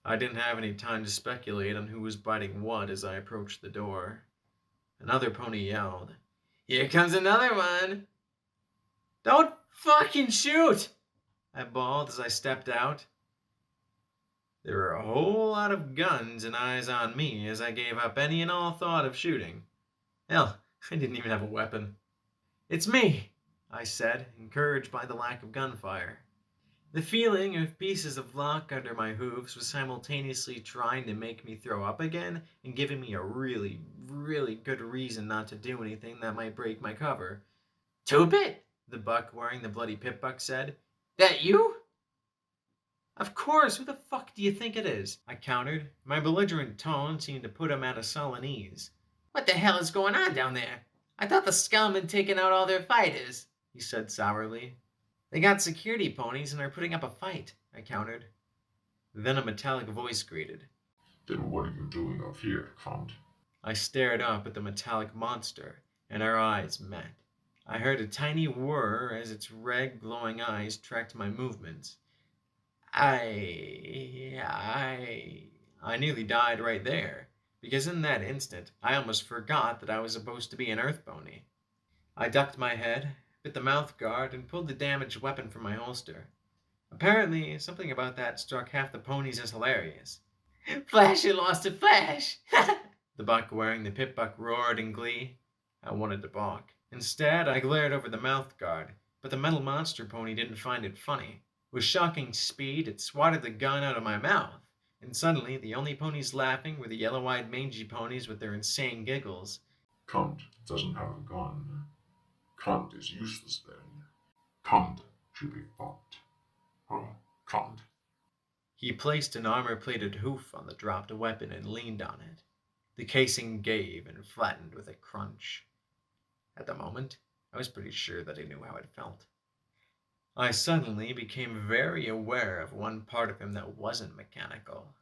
I didn't have any time to speculate on who was biting what as I approached the door. Another pony yelled, Here comes another one! Don't fucking shoot! I bawled as I stepped out. There were a whole lot of guns and eyes on me as I gave up any and all thought of shooting. Hell, I didn't even have a weapon. It's me, I said, encouraged by the lack of gunfire. The feeling of pieces of luck under my hooves was simultaneously trying to make me throw up again and giving me a really, really good reason not to do anything that might break my cover. Two-bit, the buck wearing the bloody pip-buck said. That you? Of course, who the fuck do you think it is? I countered. My belligerent tone seemed to put him at a sullen ease. What the hell is going on down there? I thought the scum had taken out all their fighters, he said sourly. They got security ponies and are putting up a fight, I countered. Then a metallic voice greeted. Then what are you doing up here, cunt? I stared up at the metallic monster, and our eyes met. I heard a tiny whir as its red glowing eyes tracked my movements. I nearly died right there, because in that instant I almost forgot that I was supposed to be an earth pony. I ducked my head, bit the mouth guard, and pulled the damaged weapon from my holster. Apparently, something about that struck half the ponies as hilarious. Flashy lost a flash! The buck wearing the pip-buck roared in glee. I wanted to balk. Instead, I glared over the mouth guard, but the metal monster pony didn't find it funny. With shocking speed, it swatted the gun out of my mouth, and suddenly the only ponies laughing were the yellow-eyed mangy ponies with their insane giggles. Cunt doesn't have a gun. Cunt is useless then. Cunt should be fucked. Cunt. He placed an armor-plated hoof on the dropped weapon and leaned on it. The casing gave and flattened with a crunch. At the moment, I was pretty sure that I knew how it felt. I suddenly became very aware of one part of him that wasn't mechanical.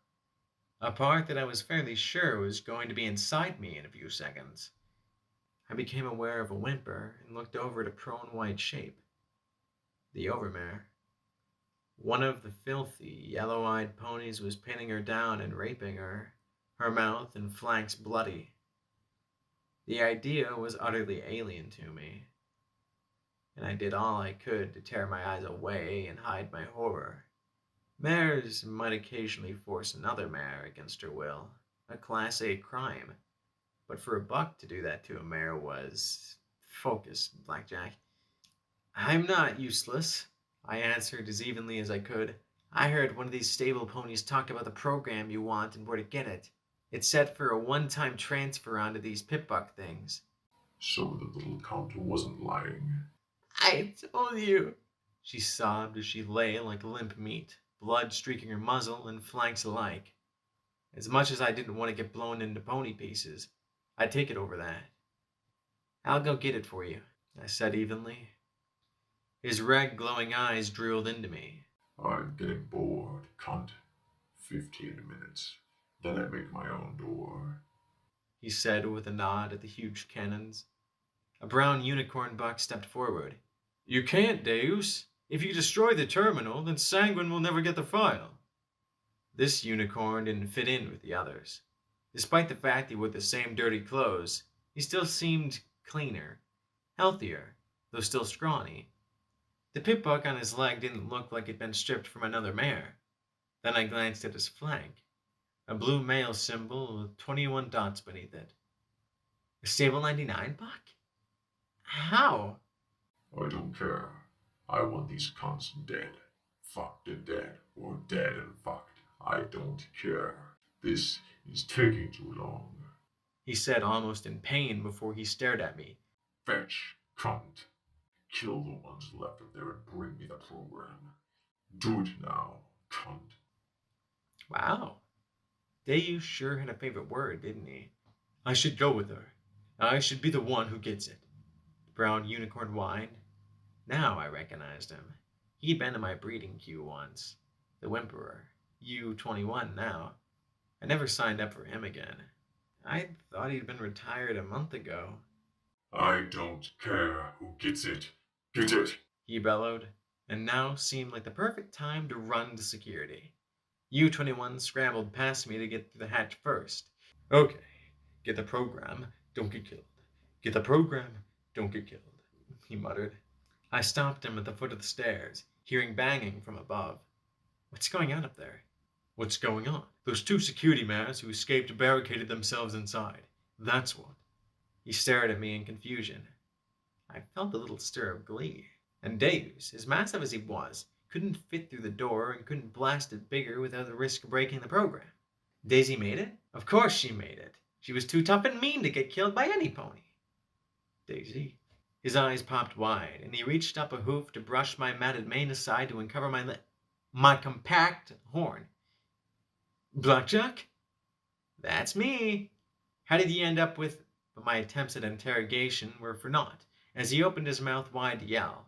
A part that I was fairly sure was going to be inside me in a few seconds. I became aware of a whimper and looked over at a prone white shape. The Overmare. One of the filthy, yellow-eyed ponies was pinning her down and raping her, her mouth and flanks bloody. The idea was utterly alien to me, and I did all I could to tear my eyes away and hide my horror. Mares might occasionally force another mare against her will, a Class A crime. But for a buck to do that to a mare was... Focus, Blackjack. I'm not useless, I answered as evenly as I could. I heard one of these stable ponies talk about the program you want and where to get it. It's set for a one-time transfer onto these pip-buck things. So the little count wasn't lying. I told you, she sobbed as she lay like limp meat, blood streaking her muzzle and flanks alike. As much as I didn't want to get blown into pony pieces, I'd take it over that. I'll go get it for you, I said evenly. His red glowing eyes drilled into me. I'm getting bored, cunt. 15 minutes. Then I make my own door, He said with a nod at the huge cannons. A brown unicorn buck stepped forward. You can't, Deus. If you destroy the terminal, then Sanguine will never get the file. This unicorn didn't fit in with the others. Despite the fact he wore the same dirty clothes, he still seemed cleaner, healthier, though still scrawny. The pip buck on his leg didn't look like it'd been stripped from another mare. Then I glanced at his flank, a blue male symbol with 21 dots beneath it. A stable 99 buck? How? I don't care. I want these cunts dead. Fucked and dead, or dead and fucked. I don't care. This is taking too long. He said almost in pain before he stared at me. Fetch, cunt. Kill the ones left of there and bring me the program. Do it now, cunt. Wow. Deus sure had a favorite word, didn't he? I should go with her. I should be the one who gets it. The brown unicorn whined. Now I recognized him. He'd been in my breeding queue once. The Whimperer. U-21 now. I never signed up for him again. I thought he'd been retired a month ago. I don't care who gets it. Get it! He bellowed, and now seemed like the perfect time to run to security. U-21 scrambled past me to get through the hatch first. Okay, get the program, don't get killed. Get the program, don't get killed, he muttered. I stopped him at the foot of the stairs, hearing banging from above. What's going on up there? What's going on? Those two security mares who escaped barricaded themselves inside. That's what. He stared at me in confusion. I felt a little stir of glee. And Deus, as massive as he was, couldn't fit through the door and couldn't blast it bigger without the risk of breaking the program. Daisy made it? Of course she made it. She was too tough and mean to get killed by any pony. Daisy. His eyes popped wide, and he reached up a hoof to brush my matted mane aside to uncover my compact horn. Blackjack? That's me. How did he end up with... But my attempts at interrogation were for naught, as he opened his mouth wide to yell.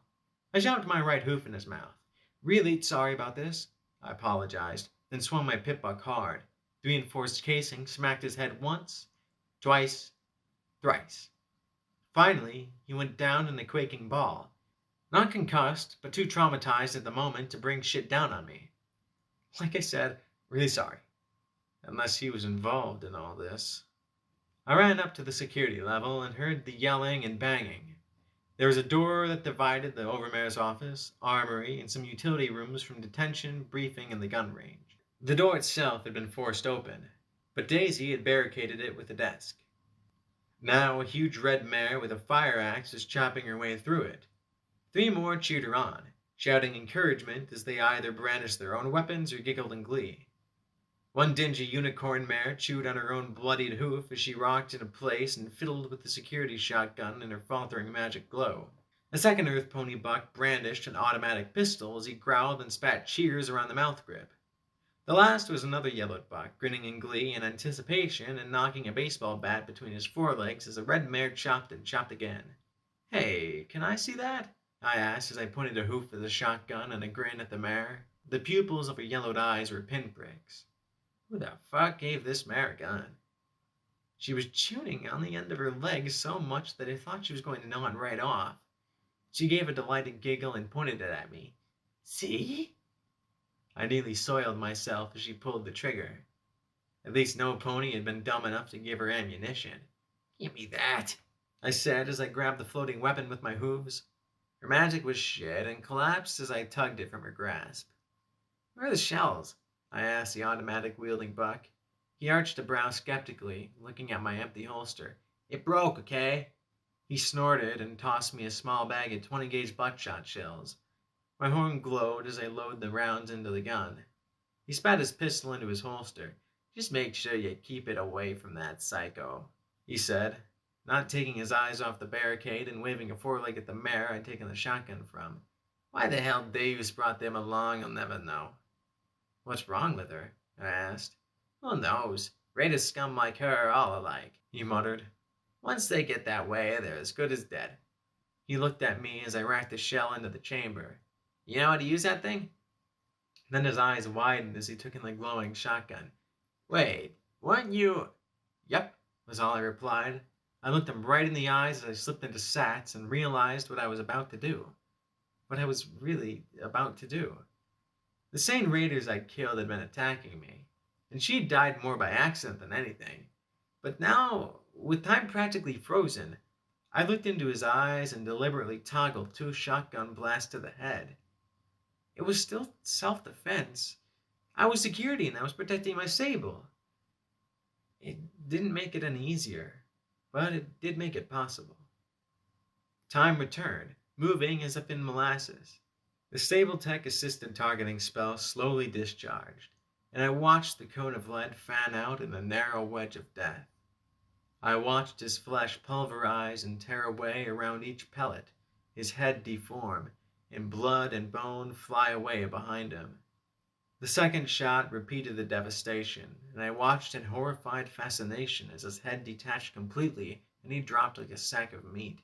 I shoved my right hoof in his mouth. Really sorry about this, I apologized, then swung my pip-buck hard. The reinforced casing smacked his head once, twice, thrice. Finally, he went down in a quaking ball. Not concussed, but too traumatized at the moment to bring shit down on me. Like I said, really sorry. Unless he was involved in all this. I ran up to the security level and heard the yelling and banging. There was a door that divided the Overmare's office, armory, and some utility rooms from detention, briefing, and the gun range. The door itself had been forced open, but Daisy had barricaded it with a desk. Now a huge red mare with a fire axe was chopping her way through it. 3 more cheered her on, shouting encouragement as they either brandished their own weapons or giggled in glee. One dingy unicorn mare chewed on her own bloodied hoof as she rocked into place and fiddled with the security shotgun in her faltering magic glow. A second earth pony buck brandished an automatic pistol as he growled and spat cheers around the mouth grip. The last was another yellowed buck, grinning in glee and anticipation and knocking a baseball bat between his forelegs as the red mare chopped and chopped again. Hey, can I see that? I asked as I pointed a hoof of the shotgun and a grin at the mare. The pupils of her yellowed eyes were pinpricks. Who the fuck gave this mare a gun? She was tuning on the end of her leg so much that I thought she was going to nod right off. She gave a delighted giggle and pointed it at me. See? I nearly soiled myself as she pulled the trigger. At least no pony had been dumb enough to give her ammunition. Give me that, I said as I grabbed the floating weapon with my hooves. Her magic was shit and collapsed as I tugged it from her grasp. Where are the shells? I asked the automatic wielding buck. He arched a brow skeptically, looking at my empty holster. It broke, okay? He snorted and tossed me a small bag of 20-gauge buckshot shells. My horn glowed as I loaded the rounds into the gun. He spat his pistol into his holster. Just make sure you keep it away from that psycho, he said, not taking his eyes off the barricade and waving a foreleg at the mare I'd taken the shotgun from. Why the hell Davis brought them along, I'll never know. What's wrong with her? I asked. Who knows? Rated scum like her are all alike, he muttered. Once they get that way, they're as good as dead. He looked at me as I racked the shell into the chamber. You know how to use that thing? Then his eyes widened as he took in the glowing shotgun. Wait, weren't you... Yep, was all I replied. I looked him right in the eyes as I slipped into Sats and realized what I was about to do. What I was really about to do. The sane raiders I'd killed had been attacking me, and she'd died more by accident than anything. But now, with time practically frozen, I looked into his eyes and deliberately toggled 2 shotgun blasts to the head. It was still self-defense. I was security and I was protecting my sable. It didn't make it any easier, but it did make it possible. Time returned, moving as if in molasses. The stable tech assisted targeting spell slowly discharged, and I watched the cone of lead fan out in the narrow wedge of death. I watched his flesh pulverize and tear away around each pellet, his head deform, and blood and bone fly away behind him. The second shot repeated the devastation, and I watched in horrified fascination as his head detached completely and he dropped like a sack of meat.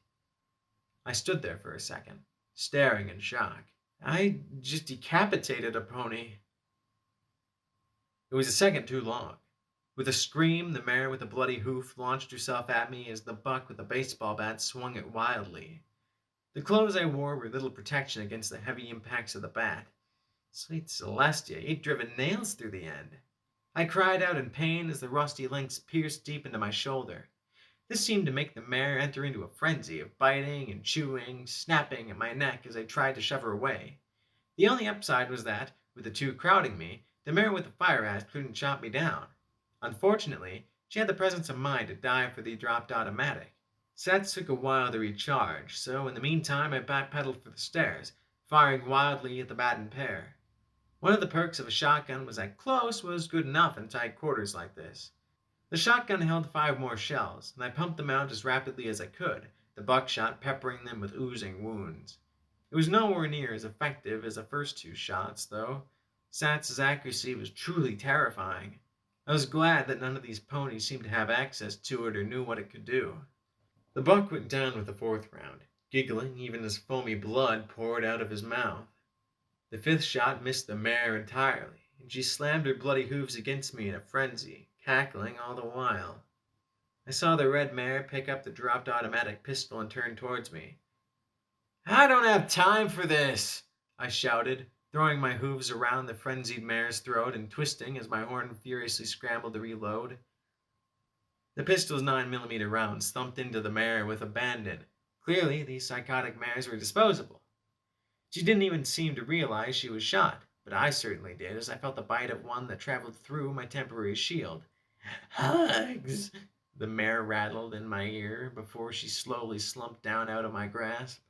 I stood there for a second, staring in shock. I just decapitated a pony. It was a second too long. With a scream, the mare with a bloody hoof launched herself at me as the buck with a baseball bat swung it wildly. The clothes I wore were little protection against the heavy impacts of the bat. Sweet Celestia, he'd driven nails through the end. I cried out in pain as the rusty links pierced deep into my shoulder. This seemed to make the mare enter into a frenzy of biting and chewing, snapping at my neck as I tried to shove her away. The only upside was that, with the 2 crowding me, the mare with the fire axe couldn't chop me down. Unfortunately, she had the presence of mind to dive for the dropped automatic. Sats took a while to recharge, so in the meantime I backpedaled for the stairs, firing wildly at the bat and pair. One of the perks of a shotgun was that close was good enough in tight quarters like this. The shotgun held 5 more shells, and I pumped them out as rapidly as I could, the buckshot peppering them with oozing wounds. It was nowhere near as effective as the first 2 shots, though. Sats's accuracy was truly terrifying. I was glad that none of these ponies seemed to have access to it or knew what it could do. The buck went down with the 4th round, giggling even as foamy blood poured out of his mouth. The 5th shot missed the mare entirely, and she slammed her bloody hooves against me in a frenzy, cackling all the while. I saw the red mare pick up the dropped automatic pistol and turn towards me. I don't have time for this, I shouted, throwing my hooves around the frenzied mare's throat and twisting as my horn furiously scrambled to reload. The pistol's 9mm rounds thumped into the mare with abandon. Clearly, these psychotic mares were disposable. She didn't even seem to realize she was shot, but I certainly did as I felt the bite of one that traveled through my temporary shield. Hugs! The mare rattled in my ear before she slowly slumped down out of my grasp.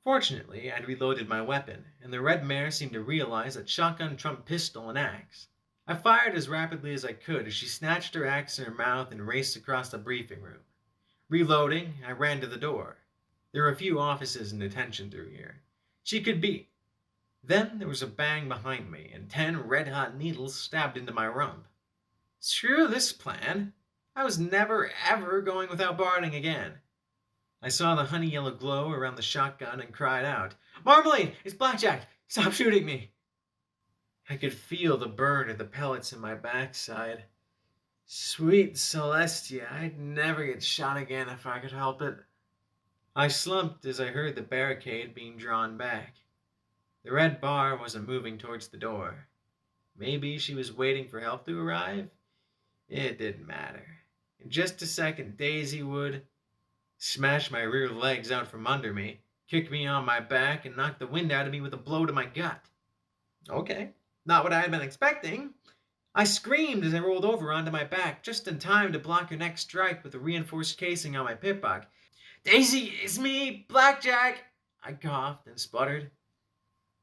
Fortunately, I'd reloaded my weapon, and the red mare seemed to realize that shotgun trumped pistol and axe. I fired as rapidly as I could as she snatched her axe in her mouth and raced across the briefing room. Reloading, I ran to the door. There were a few offices and detention through here. She could beat. Then there was a bang behind me, and 10 red-hot needles stabbed into my rump. Screw this plan. I was never, ever going without Barding again. I saw the honey yellow glow around the shotgun and cried out, Marmalade! It's Blackjack! Stop shooting me! I could feel the burn of the pellets in my backside. Sweet Celestia, I'd never get shot again if I could help it. I slumped as I heard the barricade being drawn back. The red bar wasn't moving towards the door. Maybe she was waiting for help to arrive? It didn't matter. In just a second, Daisy would smash my rear legs out from under me, kick me on my back, and knock the wind out of me with a blow to my gut. Okay, not what I had been expecting. I screamed as I rolled over onto my back, just in time to block her next strike with the reinforced casing on my pitbuck. Daisy, it's me, Blackjack! I coughed and sputtered.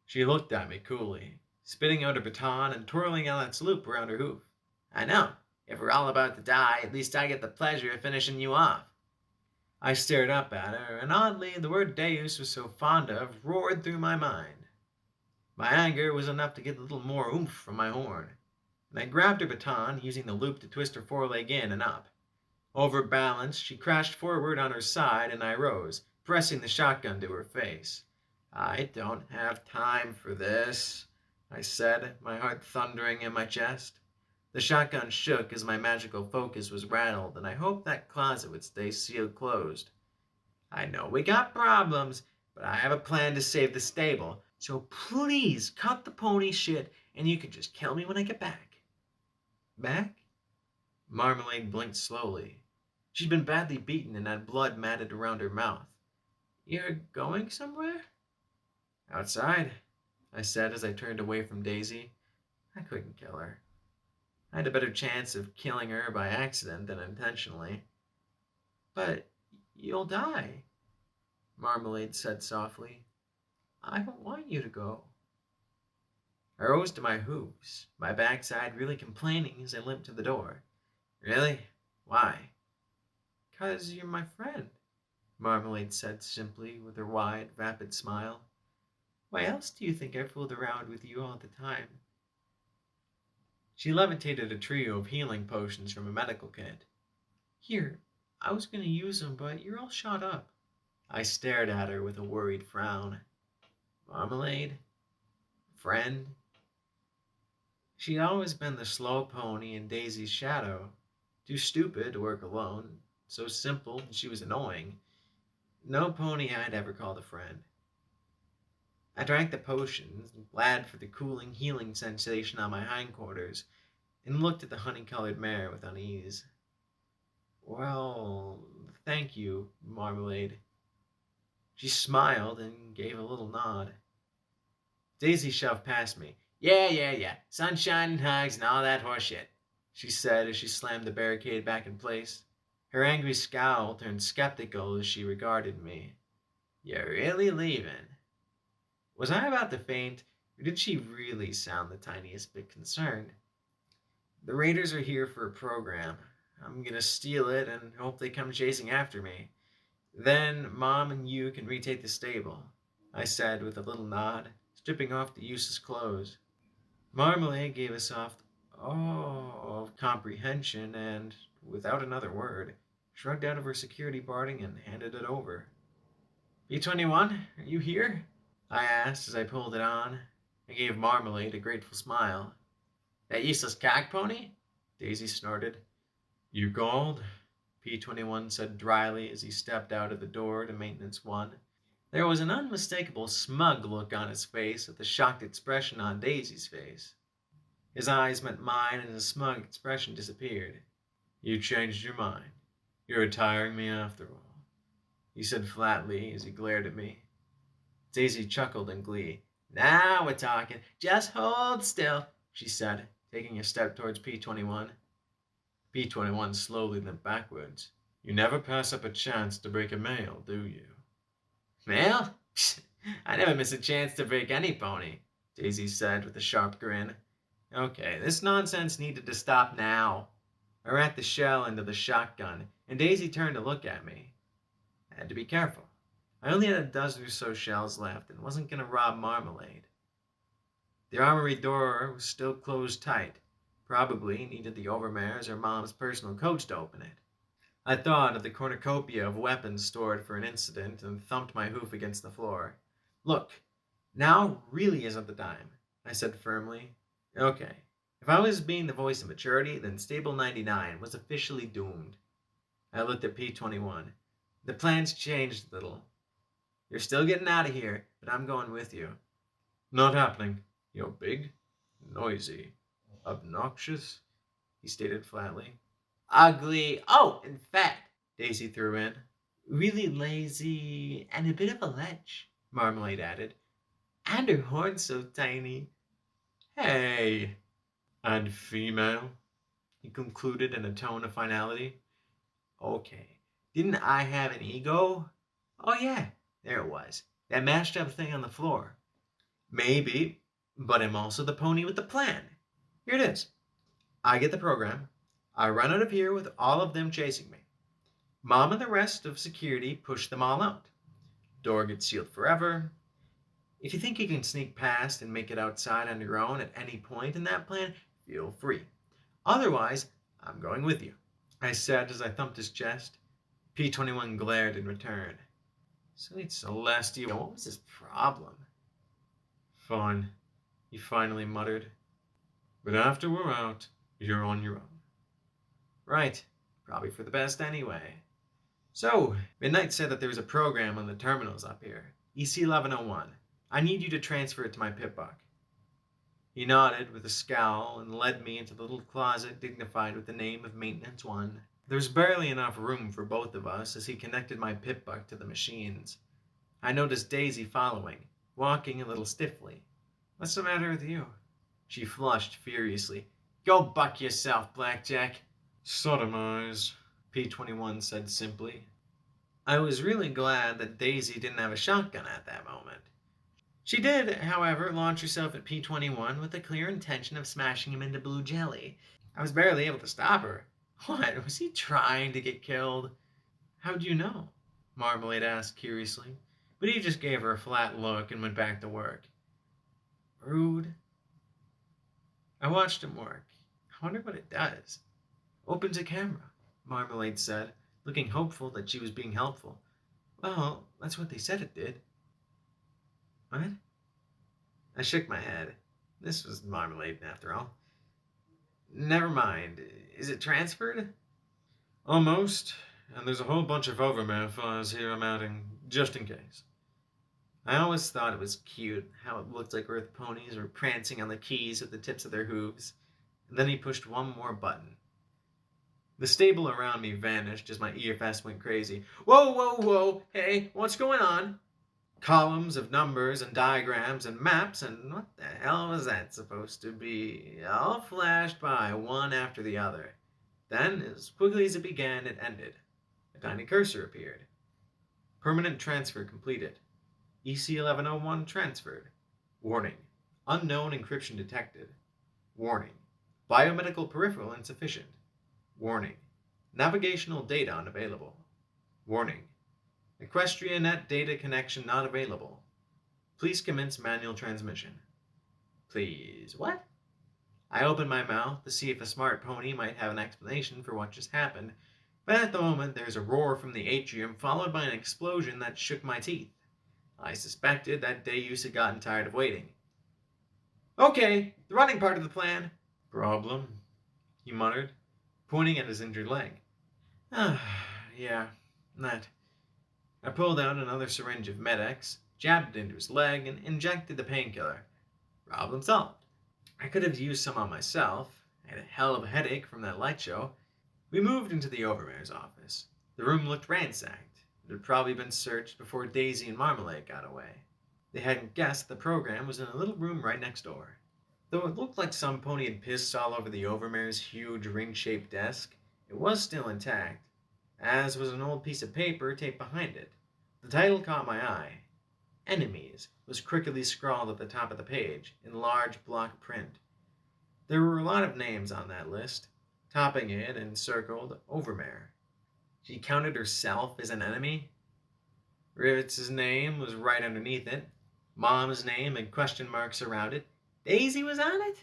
She looked at me coolly, spitting out her baton and twirling on its loop around her hoof. I know. If we're all about to die, at least I get the pleasure of finishing you off. I stared up at her, and oddly, the word Deus was so fond of roared through my mind. My anger was enough to get a little more oomph from my horn, and I grabbed her baton, using the loop to twist her foreleg in and up. Overbalanced, she crashed forward on her side, and I rose, pressing the shotgun to her face. I don't have time for this, I said, my heart thundering in my chest. The shotgun shook as my magical focus was rattled, and I hoped that closet would stay sealed closed. I know we got problems, but I have a plan to save the stable, so please cut the pony shit and you can just kill me when I get back. Back? Marmalade blinked slowly. She'd been badly beaten and had blood matted around her mouth. You're going somewhere? Outside, I said as I turned away from Daisy. I couldn't kill her. I had a better chance of killing her by accident than intentionally. But you'll die, Marmalade said softly. I don't want you to go. I rose to my hooves, my backside really complaining as I limped to the door. Really? Why? 'Cause you're my friend, Marmalade said simply with her wide, vapid smile. Why else do you think I fooled around with you all the time? She levitated a trio of healing potions from a medical kit. Here, I was going to use them, but you're all shot up. I stared at her with a worried frown. Marmalade? Friend? She'd always been the slow pony in Daisy's shadow. Too stupid to work alone. So simple, she was annoying. No pony I'd ever called a friend. I drank the potions, glad for the cooling, healing sensation on my hindquarters, and looked at the honey-colored mare with unease. Well, thank you, Marmalade. She smiled and gave a little nod. Daisy shoved past me. Yeah. Sunshine and hugs and all that horseshit, she said as she slammed the barricade back in place. Her angry scowl turned skeptical as she regarded me. You're really leaving? Was I about to faint, or did she really sound the tiniest bit concerned? The Raiders are here for a program. I'm gonna steal it and hope they come chasing after me. Then Mom and you can retake the stable, I said with a little nod, stripping off the useless clothes. Marmalade gave a soft "oh" of comprehension and, without another word, shrugged out of her security barding and handed it over. B-21, are you here? I asked as I pulled it on. I gave Marmalade a grateful smile. That useless cock pony? Daisy snorted. You called? P-21 said dryly as he stepped out of the door to Maintenance 1. There was an unmistakable smug look on his face at the shocked expression on Daisy's face. His eyes met mine and his smug expression disappeared. You changed your mind. You're retiring me after all, he said flatly as he glared at me. Daisy chuckled in glee. Now we're talking. Just hold still, she said, taking a step towards P-21. P-21 slowly limped backwards. You never pass up a chance to break a mail, do you? Mail? I never miss a chance to break any pony, Daisy said with a sharp grin. Okay, this nonsense needed to stop now. I racked the shell into the shotgun, and Daisy turned to look at me. I had to be careful. I only had a dozen or so shells left and wasn't going to rob Marmalade. The armory door was still closed tight. Probably needed the overmares or Mom's personal coach to open it. I thought of the cornucopia of weapons stored for an incident and thumped my hoof against the floor. Look, now really isn't the time, I said firmly. Okay, if I was being the voice of maturity, then Stable 99 was officially doomed. I looked at P-21. The plans changed a little. You're still getting out of here, but I'm going with you. Not happening. You're big, noisy, obnoxious, he stated flatly. Ugly, oh, and fat, Daisy threw in. Really lazy and a bit of a lech, Marmalade added. And her horn's so tiny. Hey, And female, he concluded in a tone of finality. Okay, didn't I have an ego? Oh yeah, there it was. That mashed up thing on the floor. Maybe, but I'm also the pony with the plan. Here it is. I get the program. I run out of here with all of them chasing me. Mom and the rest of security push them all out. Door gets sealed forever. If you think you can sneak past and make it outside on your own at any point in that plan, feel free. Otherwise, I'm going with you, I said as I thumped his chest. P-21 glared in return. Sweet Celestia, what was his problem? Fine, he finally muttered. But after we're out, you're on your own. Right, probably for the best anyway. So, Midnight said that there was a program on the terminals up here, EC1101. I need you to transfer it to my pip-buck. He nodded with a scowl and led me into the little closet dignified with the name of Maintenance 1. There was barely enough room for both of us as he connected my pip-buck to the machines. I noticed Daisy following, walking a little stiffly. What's the matter with you? She flushed furiously. Go buck yourself, Blackjack. Sodomize, P-21 said simply. I was really glad that Daisy didn't have a shotgun at that moment. She did, however, launch herself at P-21 with the clear intention of smashing him into blue jelly. I was barely able to stop her. What, was he trying to get killed? How'd you know? Marmalade asked curiously, but he just gave her a flat look and went back to work. Rude. I watched him work. I wonder what it does. Opens a camera, Marmalade said, looking hopeful that she was being helpful. Well, that's what they said it did. What? I shook my head. This was Marmalade, after all. Never mind. Is it transferred? Almost. And there's a whole bunch of overmare files here I'm adding, just in case. I always thought it was cute how it looked like Earth ponies were prancing on the keys with the tips of their hooves. And then he pushed one more button. The stable around me vanished as my earfest went crazy. Whoa, whoa, whoa! Hey, what's going on? Columns of numbers and diagrams and maps, and what the hell was that supposed to be? All flashed by one after the other. Then, as quickly as it began, it ended. A tiny cursor appeared. Permanent transfer completed. EC1101 transferred. Warning. Unknown encryption detected. Warning. Biomedical peripheral insufficient. Warning. Navigational data unavailable. Warning. Equestria net data connection not available. Please commence manual transmission. Please, what? I opened my mouth to see if a smart pony might have an explanation for what just happened, but at the moment there's a roar from the atrium followed by an explosion that shook my teeth. I suspected that Deus had gotten tired of waiting. Okay, the running part of the plan. Problem? He muttered, pointing at his injured leg. Yeah, that. I pulled out another syringe of Med-X, jabbed it into his leg, and injected the painkiller. Problem solved. I could have used some on myself. I had a hell of a headache from that light show. We moved into the Overmare's office. The room looked ransacked. It had probably been searched before Daisy and Marmalade got away. They hadn't guessed the program was in a little room right next door. Though it looked like some pony had pissed all over the Overmare's huge ring-shaped desk, it was still intact, as was an old piece of paper taped behind it. The title caught my eye. Enemies was crookedly scrawled at the top of the page in large block print. There were a lot of names on that list. Topping it and circled Overmare. She counted herself as an enemy. Rivett's name was right underneath it. Mom's name and question marks around it. Daisy was on it?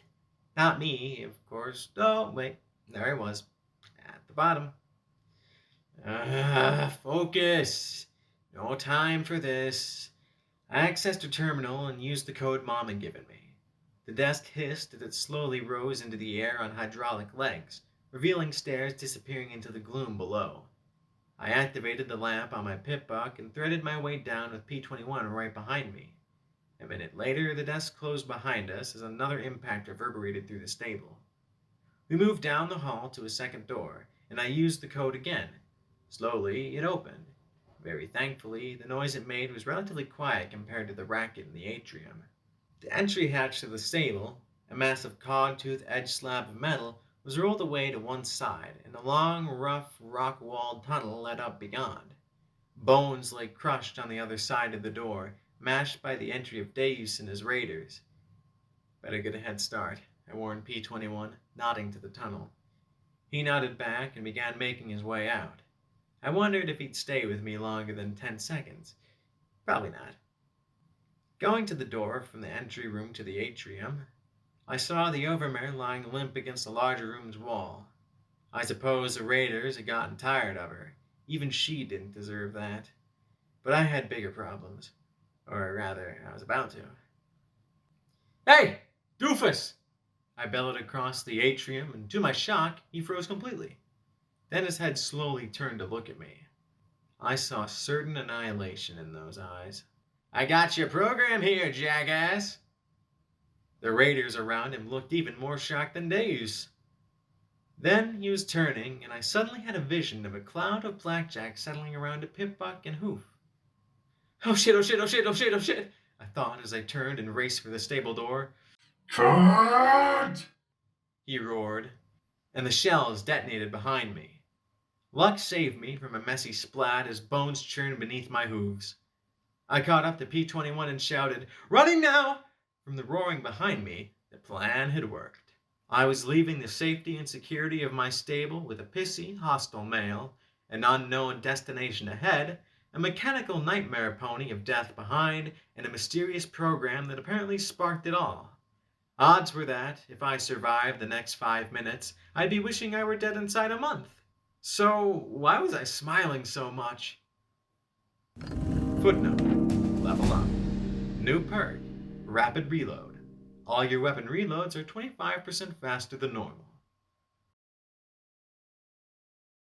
Not me, of course. Oh, wait, there I was, at the bottom. Focus. No time for this. I accessed a terminal and used the code Mom had given me. The desk hissed as it slowly rose into the air on hydraulic legs, revealing stairs disappearing into the gloom below. I activated the lamp on my pip-buck and threaded my way down with P-21 right behind me. A minute later, the desk closed behind us as another impact reverberated through the stable. We moved down the hall to a second door, and I used the code again. Slowly, it opened. Very thankfully, the noise it made was relatively quiet compared to the racket in the atrium. The entry hatch to the stable, A massive cog-tooth edged slab of metal was rolled away to one side, and a long, rough, rock-walled tunnel led up beyond. Bones lay crushed on the other side of the door, mashed by the entry of Deus and his raiders. Better get a head start, I warned P-21, nodding to the tunnel. He nodded back and began making his way out. I wondered if he'd stay with me longer than 10 seconds. Probably not. Going to the door from the entry room to the atrium, I saw the Overmare lying limp against the larger room's wall. I suppose the raiders had gotten tired of her. Even she didn't deserve that. But I had bigger problems. Or rather, I was about to. "Hey, doofus!" I bellowed across the atrium, and to my shock, he froze completely. Then his head slowly turned to look at me. I saw certain annihilation in those eyes. "I got your program here, jackass!" The raiders around him looked even more shocked than Deus. Then he was turning, and I suddenly had a vision of a cloud of blackjack settling around a pip-buck and hoof. "Oh shit, oh shit, oh shit, oh shit, oh shit," I thought as I turned and raced for the stable door. Cut! He roared, and the shells detonated behind me. Luck saved me from a messy splat as bones churned beneath my hooves. I caught up to P-21 and shouted, "Running now!" From the roaring behind me, the plan had worked. I was leaving the safety and security of my stable with a pissy, hostile male, an unknown destination ahead, a mechanical nightmare pony of death behind, and a mysterious program that apparently sparked it all. Odds were that, if I survived the next 5 minutes, I'd be wishing I were dead inside a month. So, why was I smiling so much? Footnote. Level up. New perk. Rapid reload. All your weapon reloads are 25% faster than normal.